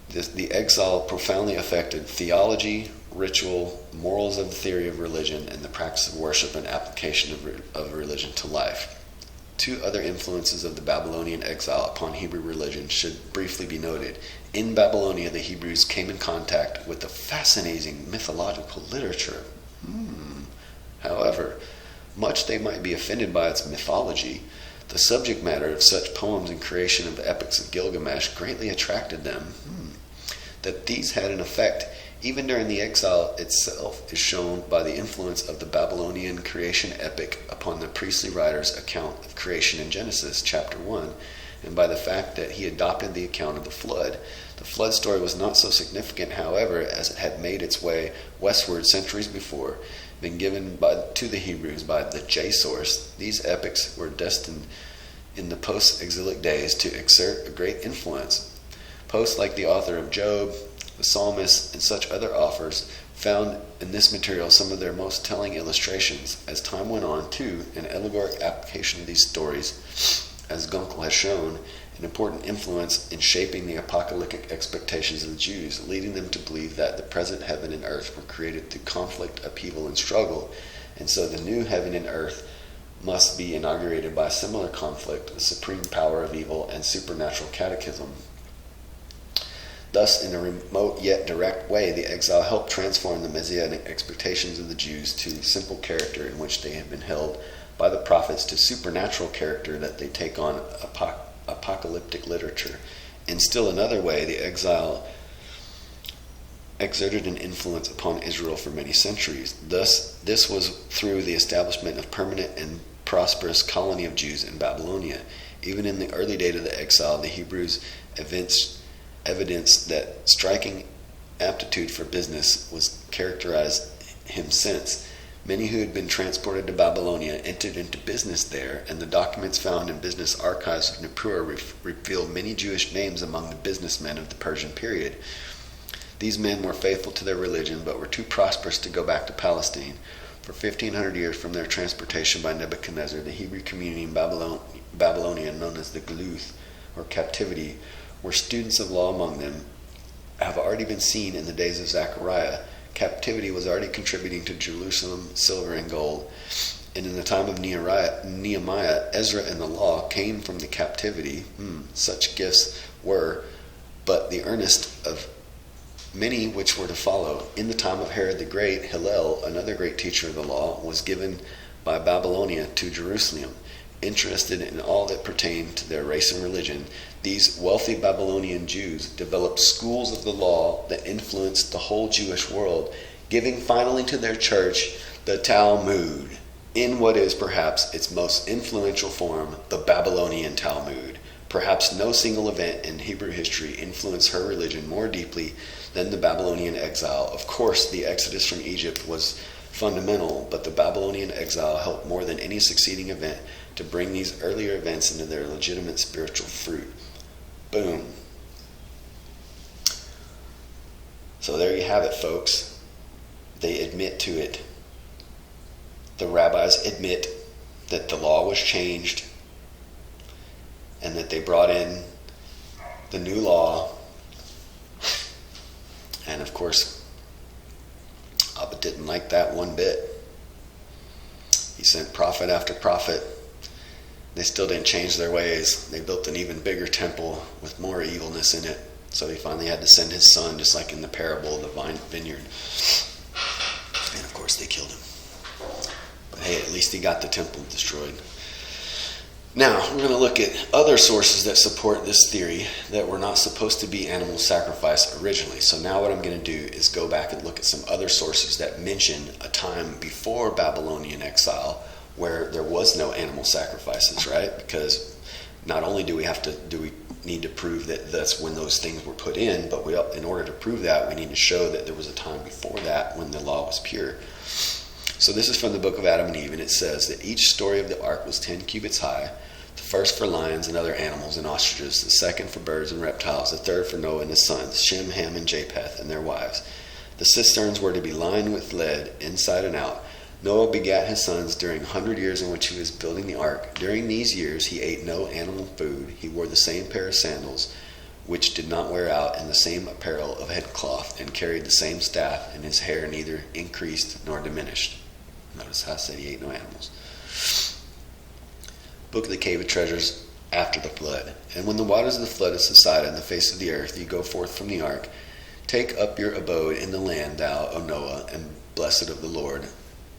The exile profoundly affected theology, ritual, morals of the theory of religion, and the practice of worship and application of religion to life. 2 other influences of the Babylonian exile upon Hebrew religion should briefly be noted. In Babylonia, the Hebrews came in contact with the fascinating mythological literature. However, much they might be offended by its mythology, the subject matter of such poems and creation of the epics of Gilgamesh greatly attracted them. That these had an effect even during the exile itself is shown by the influence of the Babylonian creation epic upon the priestly writer's account of creation in Genesis chapter 1, and by the fact that he adopted the account of the flood. The flood story was not so significant, however, as it had made its way westward centuries before, been given to the Hebrews by the J-source. These epics were destined in the post-exilic days to exert a great influence. Posts like the author of Job, the psalmists, and such other authors found in this material some of their most telling illustrations. As time went on, too, an allegoric application of these stories, as Gunkel has shown, an important influence in shaping the apocalyptic expectations of the Jews, leading them to believe that the present heaven and earth were created through conflict, upheaval, and struggle, and so the new heaven and earth must be inaugurated by similar conflict, the supreme power of evil, and supernatural cataclysm. Thus, in a remote yet direct way, the exile helped transform the messianic expectations of the Jews to simple character in which they had been held by the prophets to supernatural character that they take on apocalyptic literature. In still another way, the exile exerted an influence upon Israel for many centuries. Thus, this was through the establishment of permanent and prosperous colony of Jews in Babylonia. Even in the early days of the exile, the Hebrews evidenced that striking aptitude for business was characterized him since. Many who had been transported to Babylonia entered into business there, and the documents found in business archives of Nippur reveal many Jewish names among the businessmen of the Persian period. These men were faithful to their religion, but were too prosperous to go back to Palestine. For 1,500 years from their transportation by Nebuchadnezzar, the Hebrew community in Babylonia, known as the Galuth, or captivity, were students of law among them, have already been seen in the days of Zechariah. Captivity was already contributing to Jerusalem silver and gold. And in the time of Nehemiah, Ezra and the law came from the captivity. Such gifts were but the earnest of many which were to follow. In the time of Herod the Great, Hillel, another great teacher of the law, was given by Babylonia to Jerusalem. Interested in all that pertained to their race and religion, these wealthy Babylonian Jews developed schools of the law that influenced the whole Jewish world, giving finally to their church the Talmud, in what is perhaps its most influential form, the Babylonian Talmud. Perhaps no single event in Hebrew history influenced her religion more deeply than the Babylonian exile. Of course, the exodus from Egypt was fundamental, but the Babylonian exile helped more than any succeeding event to bring these earlier events into their legitimate spiritual fruit. Boom. So there you have it, folks. They admit to it. The rabbis admit that the law was changed and that they brought in the new law. And of course, Abba didn't like that one bit. He sent prophet after prophet. They still didn't change their ways. They built an even bigger temple with more evilness in it. So he finally had to send his son, just like in the parable of the vineyard. And of course they killed him. But hey, at least he got the temple destroyed. Now, we're going to look at other sources that support this theory that were not supposed to be animal sacrifice originally. So now what I'm going to do is go back and look at some other sources that mention a time before Babylonian exile where there was no animal sacrifices, right? Because not only do we need to prove that that's when those things were put in, but in order to prove that, we need to show that there was a time before that when the law was pure. So this is from the book of Adam and Eve, and it says that each story of the ark was 10 cubits high, the first for lions and other animals and ostriches, the second for birds and reptiles, the third for Noah and his sons, Shem, Ham, and Japheth, and their wives. The cisterns were to be lined with lead inside and out. Noah begat his sons during 100 years in which he was building the ark. During these years he ate no animal food. He wore the same pair of sandals, which did not wear out, and the same apparel of headcloth, and carried the same staff, and his hair neither increased nor diminished. Notice how I said he ate no animals. Book of the Cave of Treasures after the flood. And when the waters of the flood have subsided on the face of the earth, you go forth from the ark. Take up your abode in the land, thou, O Noah, and blessed of the Lord,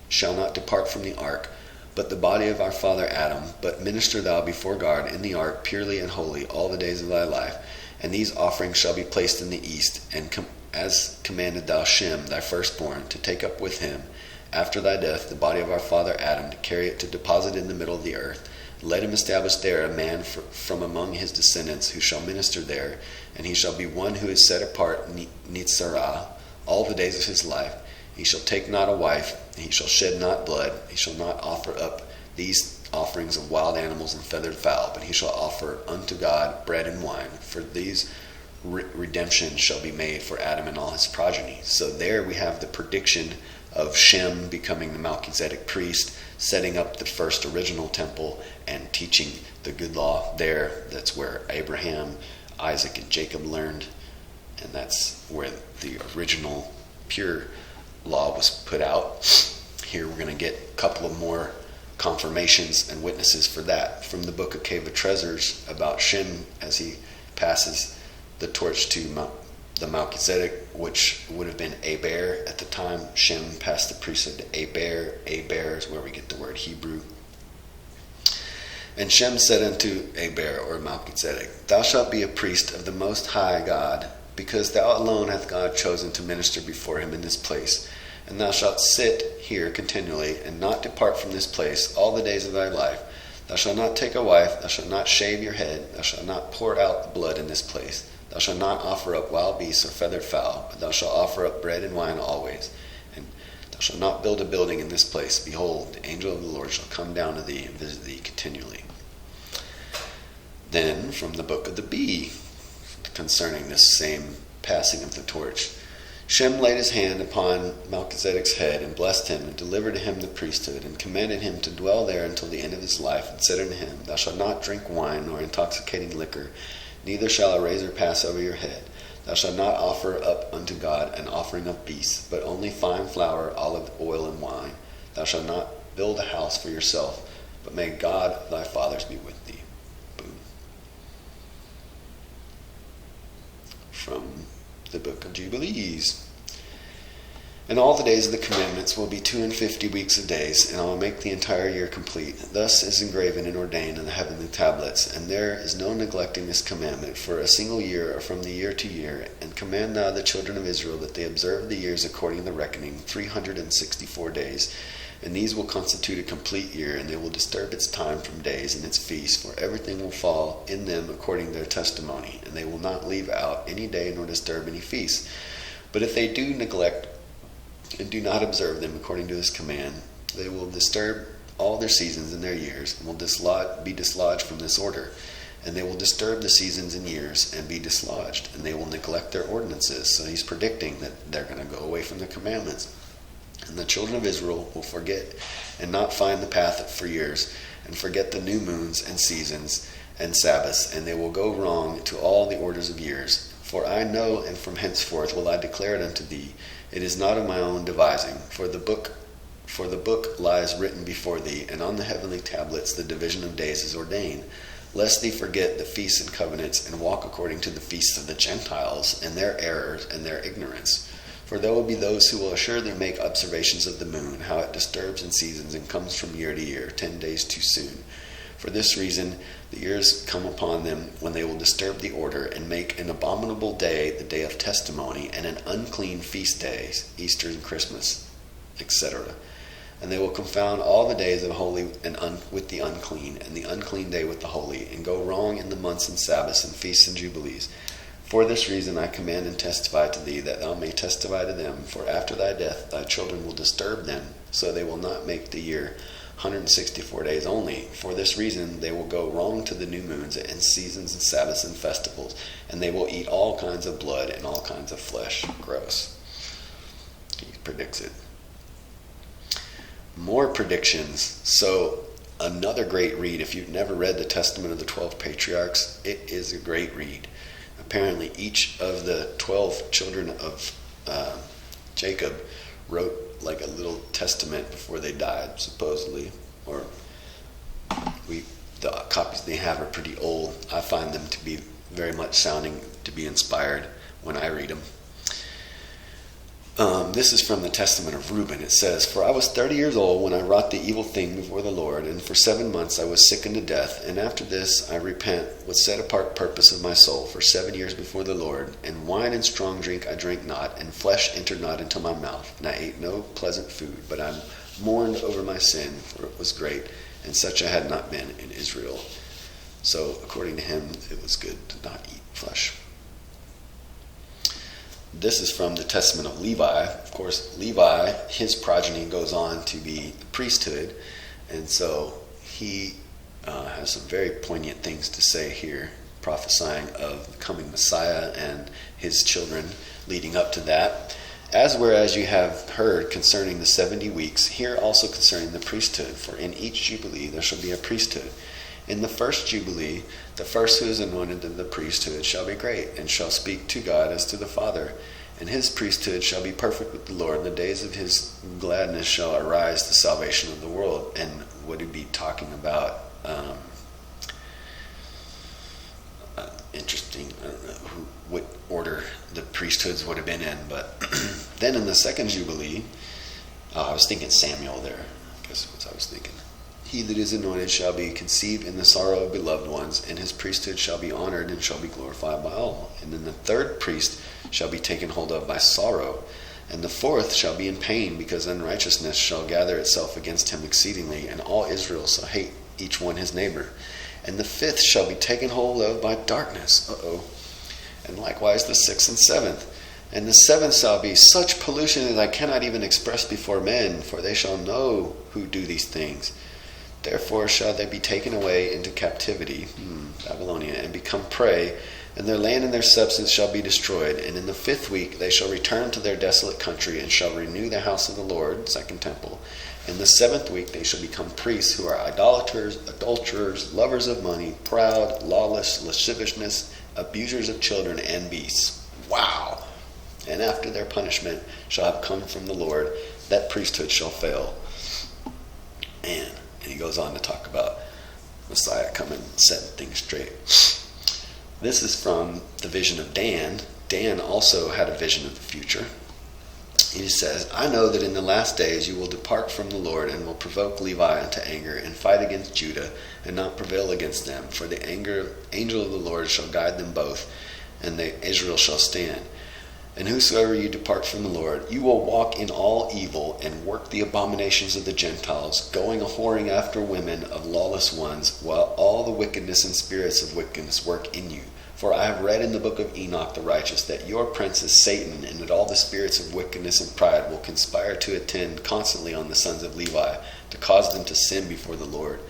shall not depart from the ark, but the body of our father Adam. But minister thou before God in the ark purely and holy all the days of thy life. And these offerings shall be placed in the east, and as commanded thou Shem, thy firstborn, to take up with him, after thy death, the body of our father Adam, to carry it to deposit in the middle of the earth. Let him establish there a man from among his descendants who shall minister there, and he shall be one who is set apart, Nitzarah, all the days of his life. He shall take not a wife, and he shall shed not blood. He shall not offer up these offerings of wild animals and feathered fowl, but he shall offer unto God bread and wine. For these redemption shall be made for Adam and all his progeny. So there we have the prediction of Shem becoming the Melchizedek priest, setting up the first original temple, and teaching the good law there. That's where Abraham, Isaac, and Jacob learned, and that's where the original pure law was put out. Here we're going to get a couple of more confirmations and witnesses for that from the book of Cave of Treasures about Shem as he passes the torch to the Melchizedek, which would have been Eber at the time. Shem passed the priesthood to Eber. Eber is where we get the word Hebrew. And Shem said unto Eber, or Melchizedek, Thou shalt be a priest of the Most High God, because thou alone hath God chosen to minister before him in this place. And thou shalt sit here continually, and not depart from this place all the days of thy life. Thou shalt not take a wife, thou shalt not shave your head, thou shalt not pour out the blood in this place. Thou shalt not offer up wild beasts or feathered fowl, but thou shalt offer up bread and wine always. And thou shalt not build a building in this place. Behold, the angel of the Lord shall come down to thee and visit thee continually. Then, from the book of the bee, concerning this same passing of the torch, Shem laid his hand upon Melchizedek's head and blessed him and delivered to him the priesthood and commanded him to dwell there until the end of his life and said unto him, Thou shalt not drink wine nor intoxicating liquor, neither shall a razor pass over your head. Thou shalt not offer up unto God an offering of beasts, but only fine flour, olive oil, and wine. Thou shalt not build a house for yourself, but may God thy fathers be with thee. Boom. From the book of Jubilees. And all the days of the commandments will be 52 weeks of days, and I will make the entire year complete. Thus is engraven and ordained in the heavenly tablets, and there is no neglecting this commandment for a single year or from the year to year. And command thou the children of Israel that they observe the years according to the reckoning, 364 days. And these will constitute a complete year, and they will disturb its time from days and its feasts, for everything will fall in them according to their testimony, and they will not leave out any day nor disturb any feast. But if they do neglect and do not observe them according to this command, they will disturb all their seasons and their years, and will be dislodged from this order. And they will disturb the seasons and years and be dislodged, and they will neglect their ordinances. So he's predicting that they're going to go away from the commandments. And the children of Israel will forget and not find the path for years, and forget the new moons and seasons and Sabbaths, and they will go wrong to all the orders of years. For I know, and from henceforth will I declare it unto thee, it is not of my own devising, for the book lies written before thee, and on the heavenly tablets the division of days is ordained, lest thee forget the feasts and covenants, and walk according to the feasts of the Gentiles, and their errors and their ignorance. For there will be those who will assuredly make observations of the moon, how it disturbs in seasons and comes from year to year, 10 days too soon. For this reason the years come upon them when they will disturb the order, and make an abominable day the day of testimony, and an unclean feast days, Easter and Christmas, etc. And they will confound all the days of holy and with the unclean, and the unclean day with the holy, and go wrong in the months and Sabbaths and feasts and jubilees. For this reason I command and testify to thee, that thou may testify to them. For after thy death thy children will disturb them, so they will not make the year 164 days only. For this reason they will go wrong to the new moons and seasons and Sabbaths and festivals, and they will eat all kinds of blood and all kinds of flesh. Gross. He predicts it. More predictions. So another great read. If you've never read the Testament of the 12 Patriarchs, it is a great read. Apparently each of the 12 children of Jacob wrote like a little testament before they died, supposedly. Or the copies they have are pretty old. I find them to be very much sounding to be inspired when I read them. This is from the Testament of Reuben. It says, For I was 30 years old when I wrought the evil thing before the Lord, and for 7 months I was sick unto death. And after this I repent with set apart purpose of my soul for 7 years before the Lord. And wine and strong drink I drank not, and flesh entered not into my mouth. And I ate no pleasant food, but I mourned over my sin, for it was great, and such I had not been in Israel. So according to him, it was good to not eat flesh. This is from the Testament of Levi. Of course, Levi, his progeny goes on to be the priesthood, and so he has some very poignant things to say here, prophesying of the coming Messiah and his children leading up to that. Whereas you have heard concerning the 70 weeks, here also concerning the priesthood, for in each jubilee there shall be a priesthood. In the first jubilee, the first who is anointed to the priesthood shall be great, and shall speak to God as to the Father. And his priesthood shall be perfect with the Lord. In the days of his gladness shall arise the salvation of the world. And would he be talking about? Interesting. I don't know what order the priesthoods would have been in. But then in the second jubilee, I was thinking Samuel there. I guess what I was thinking. He that is anointed shall be conceived in the sorrow of beloved ones, and his priesthood shall be honored and shall be glorified by all. And then the third priest shall be taken hold of by sorrow, and the fourth shall be in pain, because unrighteousness shall gather itself against him exceedingly, and all Israel shall hate each one his neighbor. And the fifth shall be taken hold of by darkness. And likewise the sixth and seventh. And the seventh shall be such pollution as I cannot even express before men, for they shall know who do these things. Therefore shall they be taken away into captivity, Babylonian, and become prey, and their land and their substance shall be destroyed. And in the 5th week they shall return to their desolate country, and shall renew the house of the Lord, second temple. In the 7th week they shall become priests who are idolaters, adulterers, lovers of money, proud, lawless, lasciviousness, abusers of children and beasts. Wow! And after their punishment shall have come from the Lord, that priesthood shall fail. And he goes on to talk about Messiah coming and setting things straight. This is from the vision of Dan. Dan also had a vision of the future. He says, I know that in the last days you will depart from the Lord, and will provoke Levi unto anger, and fight against Judah, and not prevail against them. For the angel of the Lord shall guide them both, and Israel shall stand. And whosoever you depart from the Lord, you will walk in all evil, and work the abominations of the Gentiles, going a-whoring after women of lawless ones, while all the wickedness and spirits of wickedness work in you. For I have read in the book of Enoch the righteous, that your prince is Satan, and that all the spirits of wickedness and pride will conspire to attend constantly on the sons of Levi, to cause them to sin before the Lord.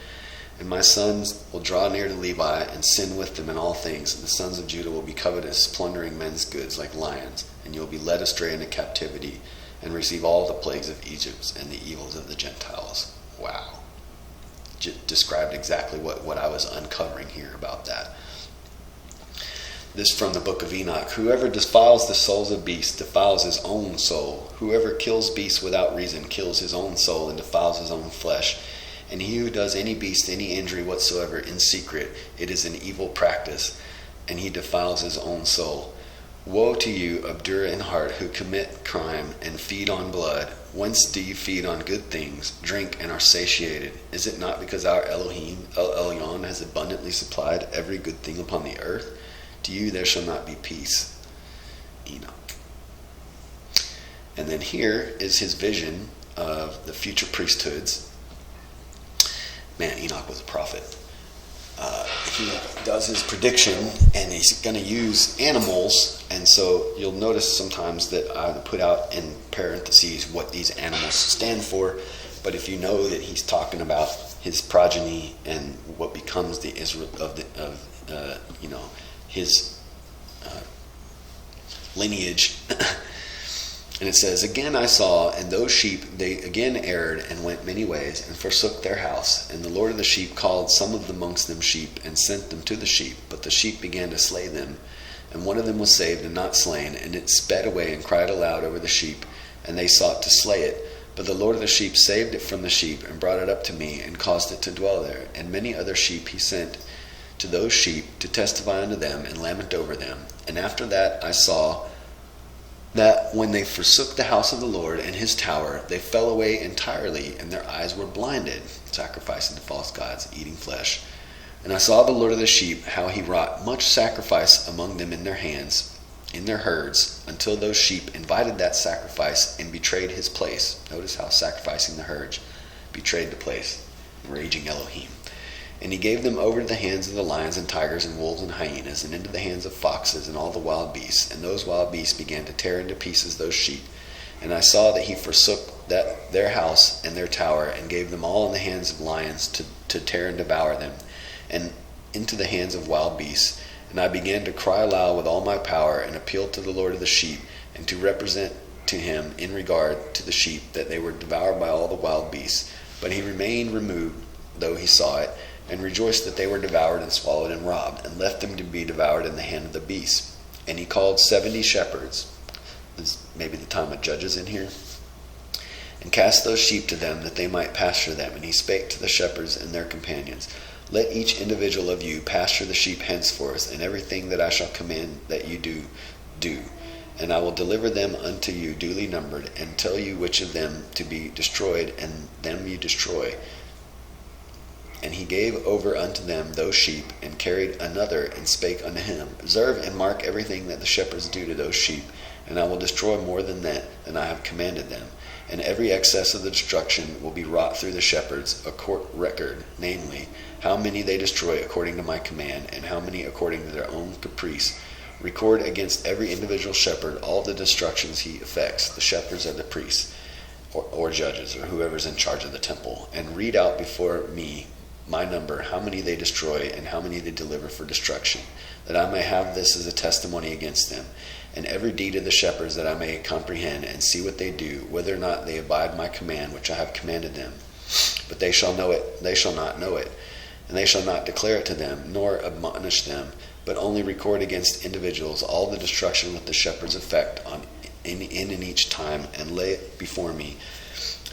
And my sons will draw near to Levi, and sin with them in all things. And the sons of Judah will be covetous, plundering men's goods like lions. And you will be led astray into captivity, and receive all the plagues of Egypt and the evils of the Gentiles. Wow. Described exactly what I was uncovering here about that. This from the book of Enoch. Whoever defiles the souls of beasts defiles his own soul. Whoever kills beasts without reason kills his own soul and defiles his own flesh. And he who does any beast any injury whatsoever in secret, it is an evil practice, and he defiles his own soul. Woe to you, obdurate in heart, who commit crime and feed on blood. Whence do you feed on good things, drink, and are satiated? Is it not because our Elohim, El Elyon, has abundantly supplied every good thing upon the earth? To you there shall not be peace. Enoch. And then here is his vision of the future priesthoods. Man, Enoch was a prophet. He does his prediction, and he's going to use animals, and so you'll notice sometimes that I put out in parentheses what these animals stand for. But if you know that he's talking about his progeny and what becomes the Israel his lineage. And it says, Again I saw, and those sheep, they again erred and went many ways, and forsook their house. And the Lord of the sheep called some of amongst them sheep, and sent them to the sheep. But the sheep began to slay them. And one of them was saved and not slain, and it sped away and cried aloud over the sheep, and they sought to slay it. But the Lord of the sheep saved it from the sheep, and brought it up to me, and caused it to dwell there. And many other sheep he sent to those sheep, to testify unto them, and lament over them. And after that I saw that when they forsook the house of the Lord and his tower, they fell away entirely, and their eyes were blinded, sacrificing to false gods, eating flesh. And I saw the Lord of the sheep, how he wrought much sacrifice among them in their hands, in their herds, until those sheep invited that sacrifice and betrayed his place. Notice how sacrificing the herds betrayed the place. Raging Elohim. And he gave them over to the hands of the lions and tigers and wolves and hyenas, and into the hands of foxes and all the wild beasts. And those wild beasts began to tear into pieces those sheep. And I saw that he forsook their house and their tower, and gave them all in the hands of lions to tear and devour them, and into the hands of wild beasts. And I began to cry aloud with all my power, and appeal to the Lord of the sheep, and to represent to him in regard to the sheep, that they were devoured by all the wild beasts. But he remained removed, though he saw it, and rejoiced that they were devoured and swallowed and robbed, and left them to be devoured in the hand of the beasts. And he called 70 shepherds, there's maybe the time of Judges in here, and cast those sheep to them, that they might pasture them. And he spake to the shepherds and their companions, Let each individual of you pasture the sheep henceforth, and everything that I shall command that you do. And I will deliver them unto you duly numbered, and tell you which of them to be destroyed, and them you destroy. And he gave over unto them those sheep, and carried another, and spake unto him, Observe and mark everything that the shepherds do to those sheep, and I will destroy more than that, than I have commanded them. And every excess of the destruction will be wrought through the shepherds, a court record, namely, how many they destroy according to my command, and how many according to their own caprice. Record against every individual shepherd all the destructions he effects. The shepherds are the priests, or judges, or whoever's in charge of the temple. And read out before me my number, how many they destroy, and how many they deliver for destruction, that I may have this as a testimony against them. And every deed of the shepherds, that I may comprehend, and see what they do, whether or not they abide my command which I have commanded them. But they shall know it, they shall not know it, and they shall not declare it to them, nor admonish them, but only record against individuals all the destruction that the shepherds effect in each time, and lay it before me.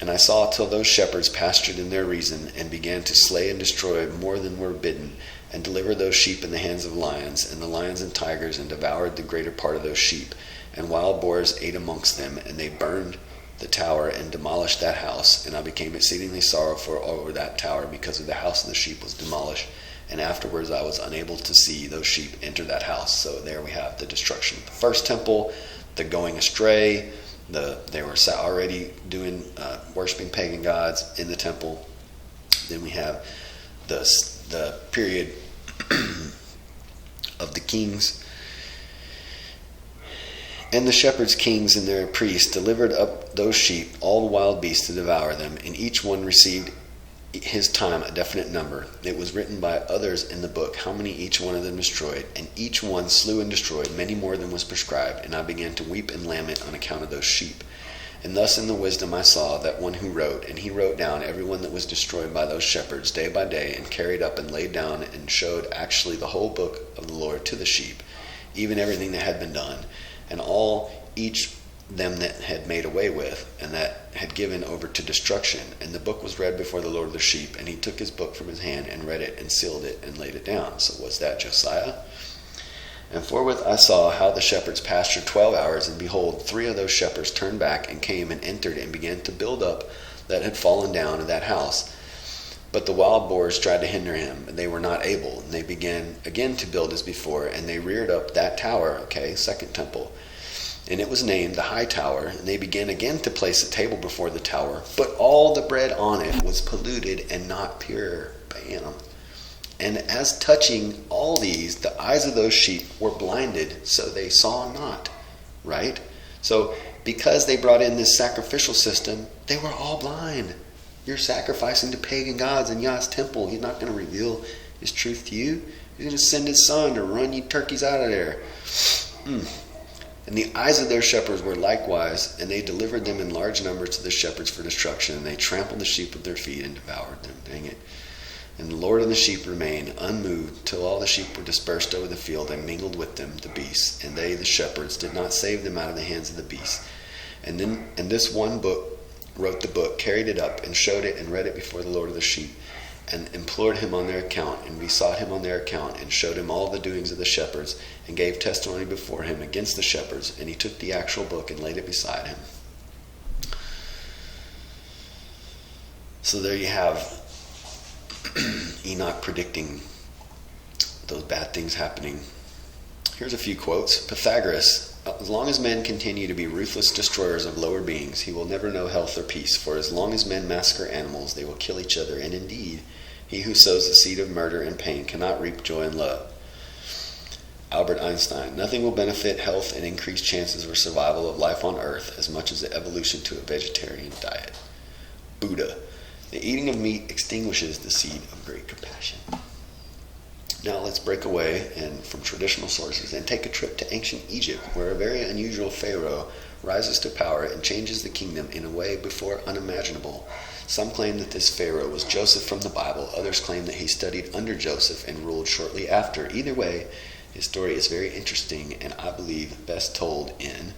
And I saw till those shepherds pastured in their reason, and began to slay and destroy more than were bidden, and delivered those sheep in the hands of lions, and the lions and tigers, and devoured the greater part of those sheep. And wild boars ate amongst them, and they burned the tower, and demolished that house. And I became exceedingly sorrowful over that tower, because of the house of the sheep was demolished. And afterwards I was unable to see those sheep enter that house. So there we have the destruction of the first temple, the going astray. They were already doing worshiping pagan gods in the temple. Then we have the period of the kings. And the shepherds, kings, and their priests delivered up those sheep, all the wild beasts, to devour them, and each one received his time, a definite number. It was written by others in the book how many each one of them destroyed, and each one slew and destroyed many more than was prescribed. And I began to weep and lament on account of those sheep. And thus in the wisdom I saw that one who wrote, and he wrote down every one that was destroyed by those shepherds day by day, and carried up and laid down and showed actually the whole book of the Lord to the sheep, even everything that had been done, and all each them that had made away with, and that had given over to destruction. And the book was read before the Lord of the sheep, and he took his book from his hand, and read it, and sealed it, and laid it down. So was that Josiah? And forthwith I saw how the shepherds pastured 12 hours, and behold, 3 of those shepherds turned back, and came and entered, and began to build up that had fallen down in that house. But the wild boars tried to hinder him, and they were not able. And they began again to build as before, and they reared up that tower, second temple. And it was named the High Tower, and they began again to place a table before the tower, but all the bread on it was polluted and not pure. Bam. And as touching all these, the eyes of those sheep were blinded, so they saw not. Right? So, because they brought in this sacrificial system, they were all blind. You're sacrificing to pagan gods in Yah's temple. He's not going to reveal his truth to you. He's going to send his son to run you turkeys out of there. And the eyes of their shepherds were likewise, and they delivered them in large numbers to the shepherds for destruction, and they trampled the sheep with their feet and devoured them. Dang it. And the Lord and the sheep remained unmoved till all the sheep were dispersed over the field, and mingled with them the beasts. And they, the shepherds, did not save them out of the hands of the beasts. And this one book wrote the book, carried it up, and showed it, and read it before the Lord of the sheep, and implored him on their account, and besought him on their account, and showed him all the doings of the shepherds, and gave testimony before him against the shepherds. And he took the actual book and laid it beside him. So there you have Enoch predicting those bad things happening. Here's a few quotes. Pythagoras: as long as men continue to be ruthless destroyers of lower beings, he will never know health or peace. For as long as men massacre animals, they will kill each other. And indeed, he who sows the seed of murder and pain cannot reap joy and love. Albert Einstein: nothing will benefit health and increase chances for survival of life on earth as much as the evolution to a vegetarian diet. Buddha: the eating of meat extinguishes the seed of great compassion. Now let's break away from traditional sources and take a trip to ancient Egypt, where a very unusual pharaoh rises to power and changes the kingdom in a way before unimaginable. Some claim that this pharaoh was Joseph from the Bible. Others claim that he studied under Joseph and ruled shortly after. Either way, his story is very interesting, and I believe best told in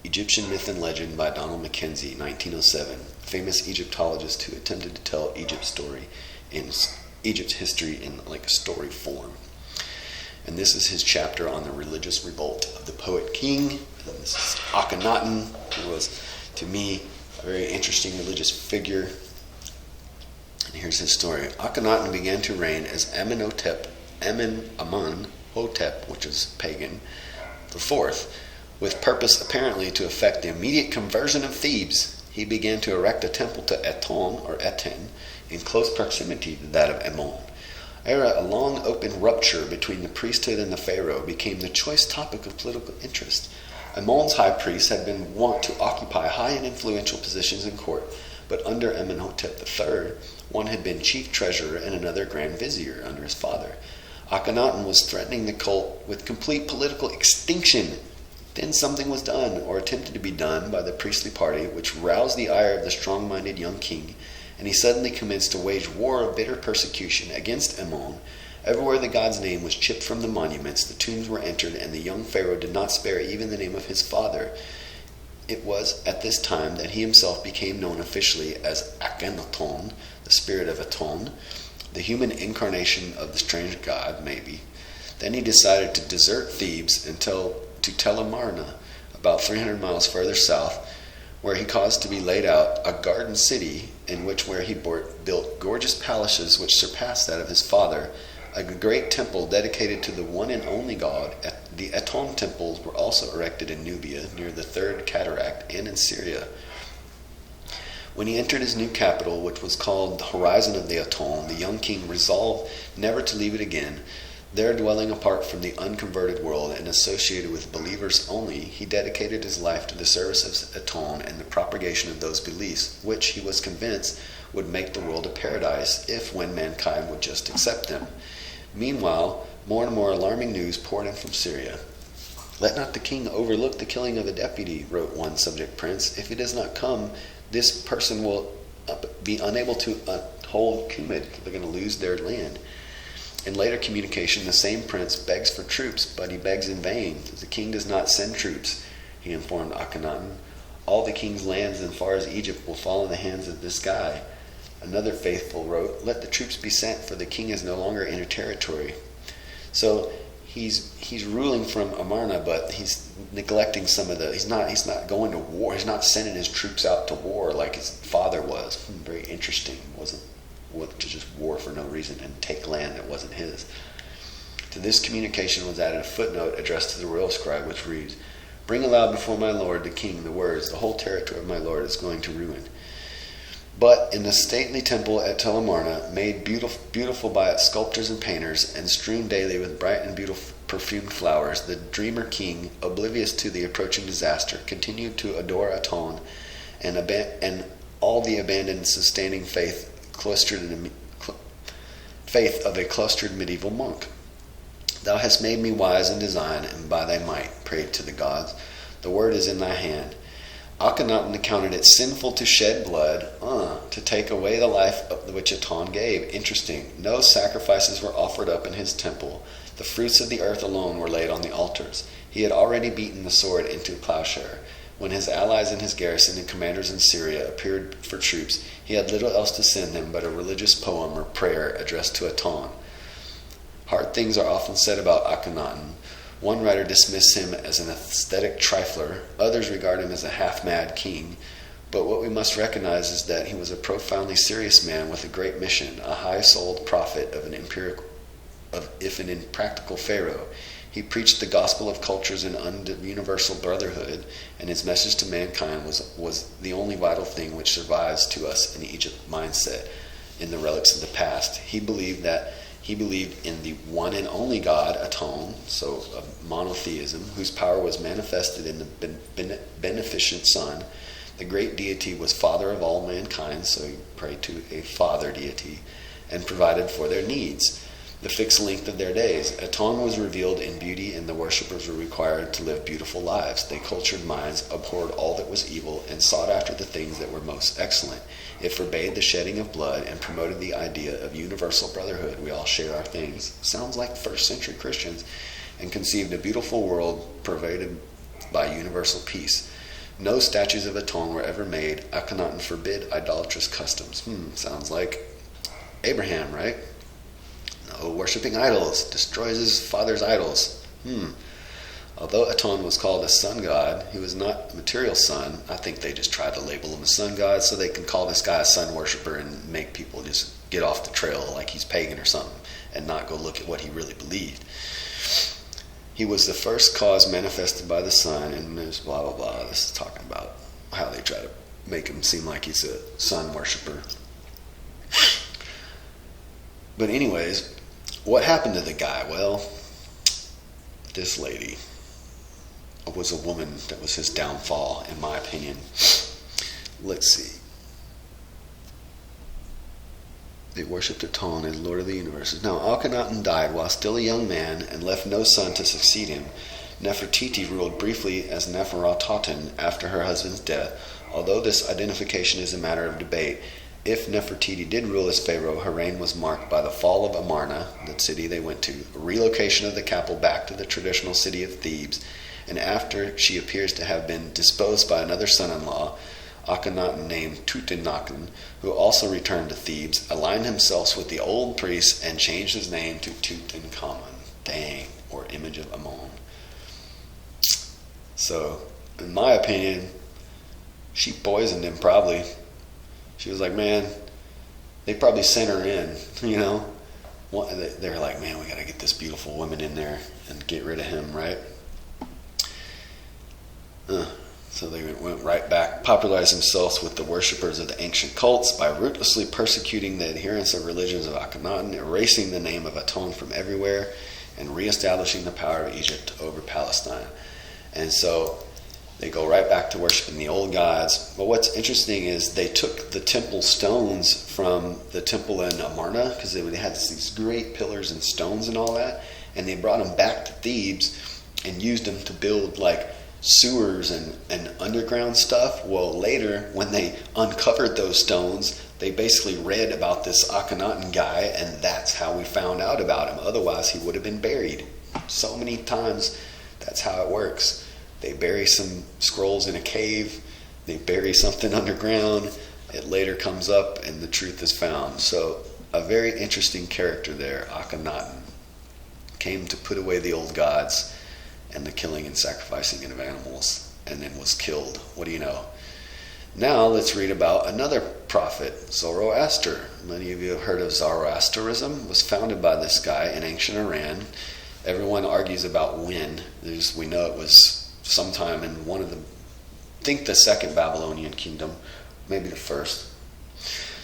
Egyptian Myth and Legend by Donald Mackenzie, 1907, famous Egyptologist who attempted to tell Egypt's history in like a story form. And this is his chapter on the religious revolt of the poet king. This is Akhenaten, who was, to me, a very interesting religious figure. And here's his story. Akhenaten began to reign as Amenhotep, which is pagan, the fourth, with purpose apparently to effect the immediate conversion of Thebes. He began to erect a temple to Aton, or Eten, in close proximity to that of Amon. A long open rupture between the priesthood and the pharaoh became the choice topic of political interest. Amon's high priests had been wont to occupy high and influential positions in court, but under Amenhotep III, one had been chief treasurer and another grand vizier under his father. Akhenaten was threatening the cult with complete political extinction. Then something was done, or attempted to be done, by the priestly party, which roused the ire of the strong-minded young king, and he suddenly commenced to wage war of bitter persecution against Amon. Everywhere the god's name was chipped from the monuments, the tombs were entered, and the young pharaoh did not spare even the name of his father. It was at this time that he himself became known officially as Akhenaton, the spirit of Aton, the human incarnation of the strange god, maybe. Then he decided to desert Thebes to Telemarna, about 300 miles further south, where he caused to be laid out a garden city where he built gorgeous palaces which surpassed that of his father, a great temple dedicated to the one and only God. The Aton temples were also erected in Nubia, near the Third Cataract, and in Syria. When he entered his new capital, which was called the Horizon of the Aton, the young king resolved never to leave it again. There, dwelling apart from the unconverted world and associated with believers only, he dedicated his life to the service of Aton and the propagation of those beliefs, which he was convinced would make the world a paradise if when mankind would just accept them. Meanwhile, more and more alarming news poured in from Syria. "Let not the king overlook the killing of a deputy," wrote one subject prince. "If it does not come, this person will be unable to hold Kumid. They're going to lose their land." In later communication, the same prince begs for troops, but he begs in vain. "The king does not send troops," he informed Akhenaten. "All the king's lands as far as Egypt will fall in the hands of this guy." Another faithful wrote, "Let the troops be sent, for the king is no longer in a territory." So he's ruling from Amarna, but he's neglecting some of he's not going to war. He's not sending his troops out to war like his father was. Very interesting. Wasn't to just war for no reason and take land that wasn't his. To this communication was added a footnote addressed to the royal scribe, which reads, "Bring aloud before my lord the king the words, the whole territory of my lord is going to ruin." But in the stately temple at Telemarna, made beautiful by its sculptors and painters, and strewn daily with bright and beautiful perfumed flowers, the dreamer king, oblivious to the approaching disaster, continued to adore Aton and all the abandoned sustaining faith of a clustered medieval monk. "Thou hast made me wise in design, and by thy might prayed to the gods. The word is in thy hand." Akhenaten accounted it sinful to shed blood, to take away the life which Aton gave. Interesting. No sacrifices were offered up in his temple. The fruits of the earth alone were laid on the altars. He had already beaten the sword into plowshare. When his allies in his garrison and commanders in Syria appeared for troops, he had little else to send them but a religious poem or prayer addressed to Aton. Hard things are often said about Akhenaten. One writer dismissed him as an aesthetic trifler. Others regard him as a half-mad king. But what we must recognize is that he was a profoundly serious man with a great mission, a high-souled prophet of an impractical pharaoh. He preached the gospel of cultures and universal brotherhood, and his message to mankind was the only vital thing which survives to us in the Egypt mindset, in the relics of the past. He believed in the one and only God, Aton, so of monotheism, whose power was manifested in the beneficent Son. The great deity was father of all mankind, so he prayed to a father deity, and provided for their needs, the fixed length of their days. Aton was revealed in beauty, and the worshippers were required to live beautiful lives. Their cultured minds abhorred all that was evil and sought after the things that were most excellent. It forbade the shedding of blood and promoted the idea of universal brotherhood. We all share our things. Sounds like first century Christians. And conceived a beautiful world pervaded by universal peace. No statues of Aton were ever made. Akhenaten forbid idolatrous customs. Sounds like Abraham, right? No worshipping idols. Destroys his father's idols. Although Aton was called a sun god, he was not a material sun. I think they just tried to label him a sun god so they can call this guy a sun worshiper and make people just get off the trail like he's pagan or something and not go look at what he really believed. He was the first cause manifested by the sun, and there's blah, blah, blah. This is talking about how they try to make him seem like he's a sun worshiper. But anyways, what happened to the guy? Well, this lady was a woman that was his downfall, in my opinion. Let's see. They worshipped Aton as Lord of the universes. Now Akhenaten died while still a young man and left no son to succeed him. Nefertiti ruled briefly as Nefertataten after her husband's death, although this identification is a matter of debate. If Nefertiti did rule as pharaoh, her reign was marked by the fall of Amarna, the city they went to, a relocation of the capital back to the traditional city of Thebes, and after she appears to have been disposed by another son-in-law, Akhenaten named Tutankhamun, who also returned to Thebes, aligned himself with the old priests and changed his name to Tutankhamun, dang, or image of Ammon. So, in my opinion, she poisoned him probably. She was like, man, they probably sent her in, you know. They're like, man, we got to get this beautiful woman in there and get rid of him, right? So they went right back, popularized themselves with the worshippers of the ancient cults by ruthlessly persecuting the adherents of religions of Akhenaten, erasing the name of Aton from everywhere, and reestablishing the power of Egypt over Palestine. And so they go right back to worshiping the old gods. But what's interesting is they took the temple stones from the temple in Amarna, because they had these great pillars and stones and all that, and they brought them back to Thebes and used them to build like sewers and underground stuff. Well, later, when they uncovered those stones, they basically read about this Akhenaten guy, and that's how we found out about him. Otherwise, he would have been buried. So many times, that's how it works. They bury some scrolls in a cave, they bury something underground, it later comes up, and the truth is found. So, a very interesting character there, Akhenaten. Came to put away the old gods and the killing and sacrificing of animals, and then was killed. What do you know? Now let's read about another prophet, Zoroaster. Many of you have heard of Zoroasterism. It was founded by this guy in ancient Iran. Everyone argues about when. We know it was sometime in the second Babylonian kingdom, maybe the first.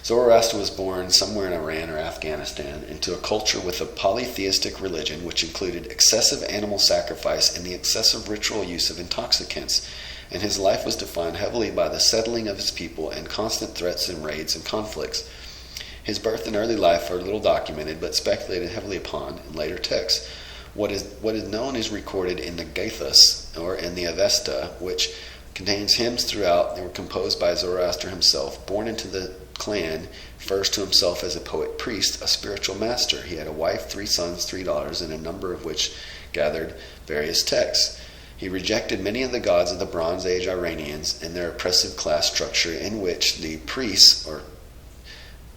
Zoroaster was born somewhere in Iran or Afghanistan into a culture with a polytheistic religion which included excessive animal sacrifice and the excessive ritual use of intoxicants, and his life was defined heavily by the settling of his people and constant threats and raids and conflicts. His birth and early life are little documented, but speculated heavily upon in later texts. What is known is recorded in the Gathas, or in the Avesta, which contains hymns throughout. They were composed by Zoroaster himself, born into the clan, refers to himself as a poet priest, a spiritual master. He had a wife, 3 sons, 3 daughters, and a number of which gathered various texts. He rejected many of the gods of the Bronze Age Iranians and their oppressive class structure in which the priests, or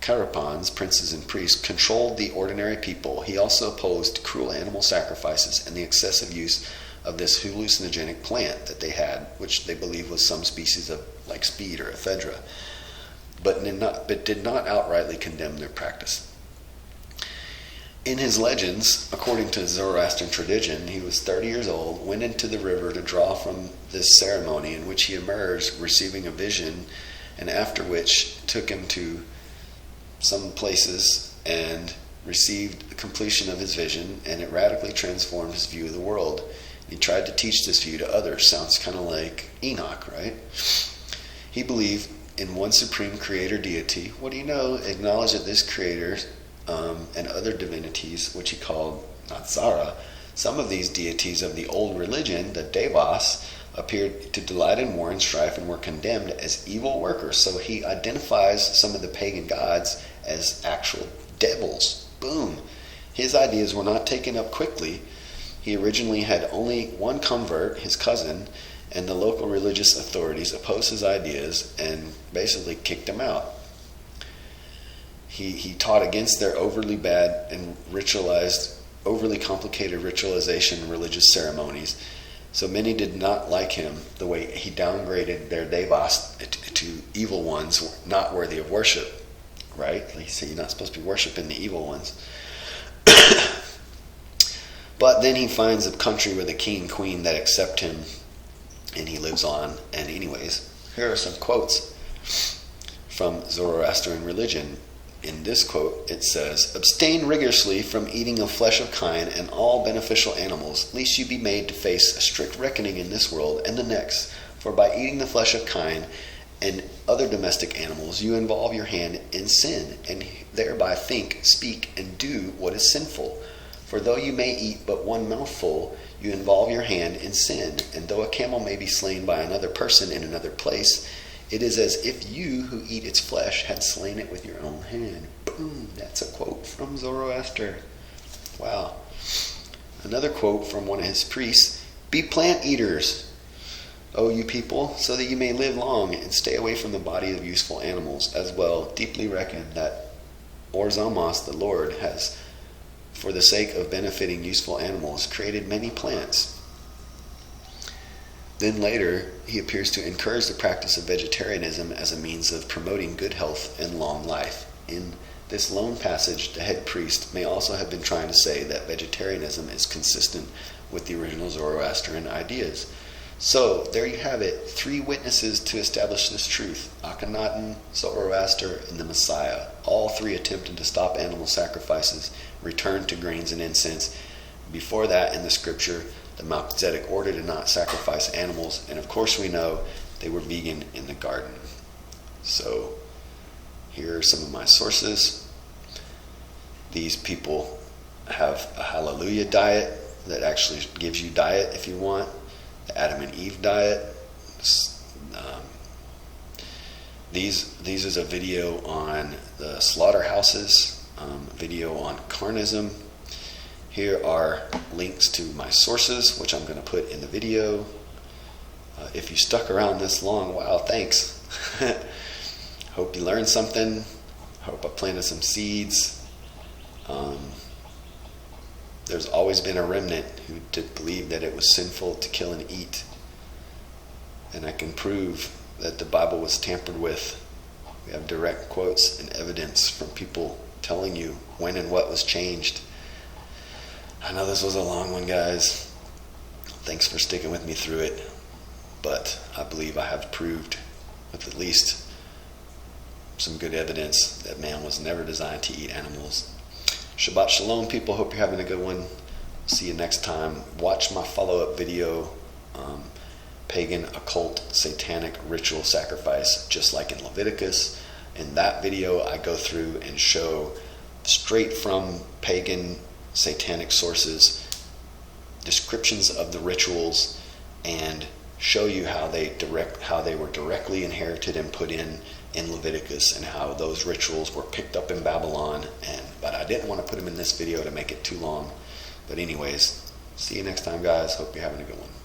Karapans, princes and priests, controlled the ordinary people. He also opposed cruel animal sacrifices and the excessive use of this hallucinogenic plant that they had, which they believed was some species of like speed or ephedra, but did not outrightly condemn their practice. In his legends, according to Zoroastrian tradition, he was 30 years old, went into the river to draw from this ceremony, in which he emerged, receiving a vision, and after which took him to some places and received the completion of his vision, and it radically transformed his view of the world. He tried to teach this view to others. Sounds kind of like Enoch, right? He believed in one supreme creator deity. What do you know? Acknowledged that this creator and other divinities, which he called Natsara, some of these deities of the old religion, the Devas, appeared to delight in war and strife and were condemned as evil workers. So he identifies some of the pagan gods as actual devils. Boom. His ideas were not taken up quickly. He originally had only one convert, his cousin, and the local religious authorities opposed his ideas and basically kicked him out. He taught against their overly bad and overly complicated ritualization and religious ceremonies, So many did not like him, the way he downgraded their devas to evil ones not worthy of worship. Right? He said you're not supposed to be worshiping the evil ones. But then he finds a country with a king and queen that accept him, and he lives on. And anyways, here are some quotes from Zoroastrian religion. In this quote, it says, "Abstain rigorously from eating of flesh of kine and all beneficial animals, lest you be made to face a strict reckoning in this world and the next. For by eating the flesh of kine and other domestic animals, you involve your hand in sin, and thereby think, speak, and do what is sinful. For though you may eat but one mouthful, you involve your hand in sin. And though a camel may be slain by another person in another place, it is as if you who eat its flesh had slain it with your own hand." Boom, that's a quote from Zoroaster. Wow. Another quote from one of his priests, "Be plant eaters, O you people, so that you may live long and stay away from the body of useful animals. As well, deeply reckon that Orzamos, the Lord, has, for the sake of benefiting useful animals, created many plants." Then later, he appears to encourage the practice of vegetarianism as a means of promoting good health and long life. In this lone passage, the head priest may also have been trying to say that vegetarianism is consistent with the original Zoroastrian ideas. So, there you have it, 3 witnesses to establish this truth: Akhenaten, Zoroaster, and the Messiah. All 3 attempted to stop animal sacrifices, return to grains and incense. Before that, in the scripture, the Melchizedek order did not sacrifice animals, and of course we know they were vegan in the garden. So, here are some of my sources. These people have a hallelujah diet that actually gives you diet if you want. The Adam and Eve diet. These is a video on the slaughterhouses, video on carnism. Here are links to my sources, which I'm going to put in the video. If you stuck around this long, wow, thanks. Hope you learned something. Hope I planted some seeds. There's always been a remnant who did believe that it was sinful to kill and eat. And I can prove that the Bible was tampered with. We have direct quotes and evidence from people telling you when and what was changed. I know this was a long one, guys. Thanks for sticking with me through it. But I believe I have proved with at least some good evidence that man was never designed to eat animals. Shabbat Shalom, people. Hope you're having a good one. See you next time. Watch my follow-up video, pagan, occult, satanic ritual sacrifice, just like in Leviticus. In that video, I go through and show straight from pagan, satanic sources descriptions of the rituals and show you how they were directly inherited and put in Leviticus, and how those rituals were picked up in Babylon. But I didn't want to put them in this video to make it too long. But anyways, see you next time, guys. Hope you're having a good one.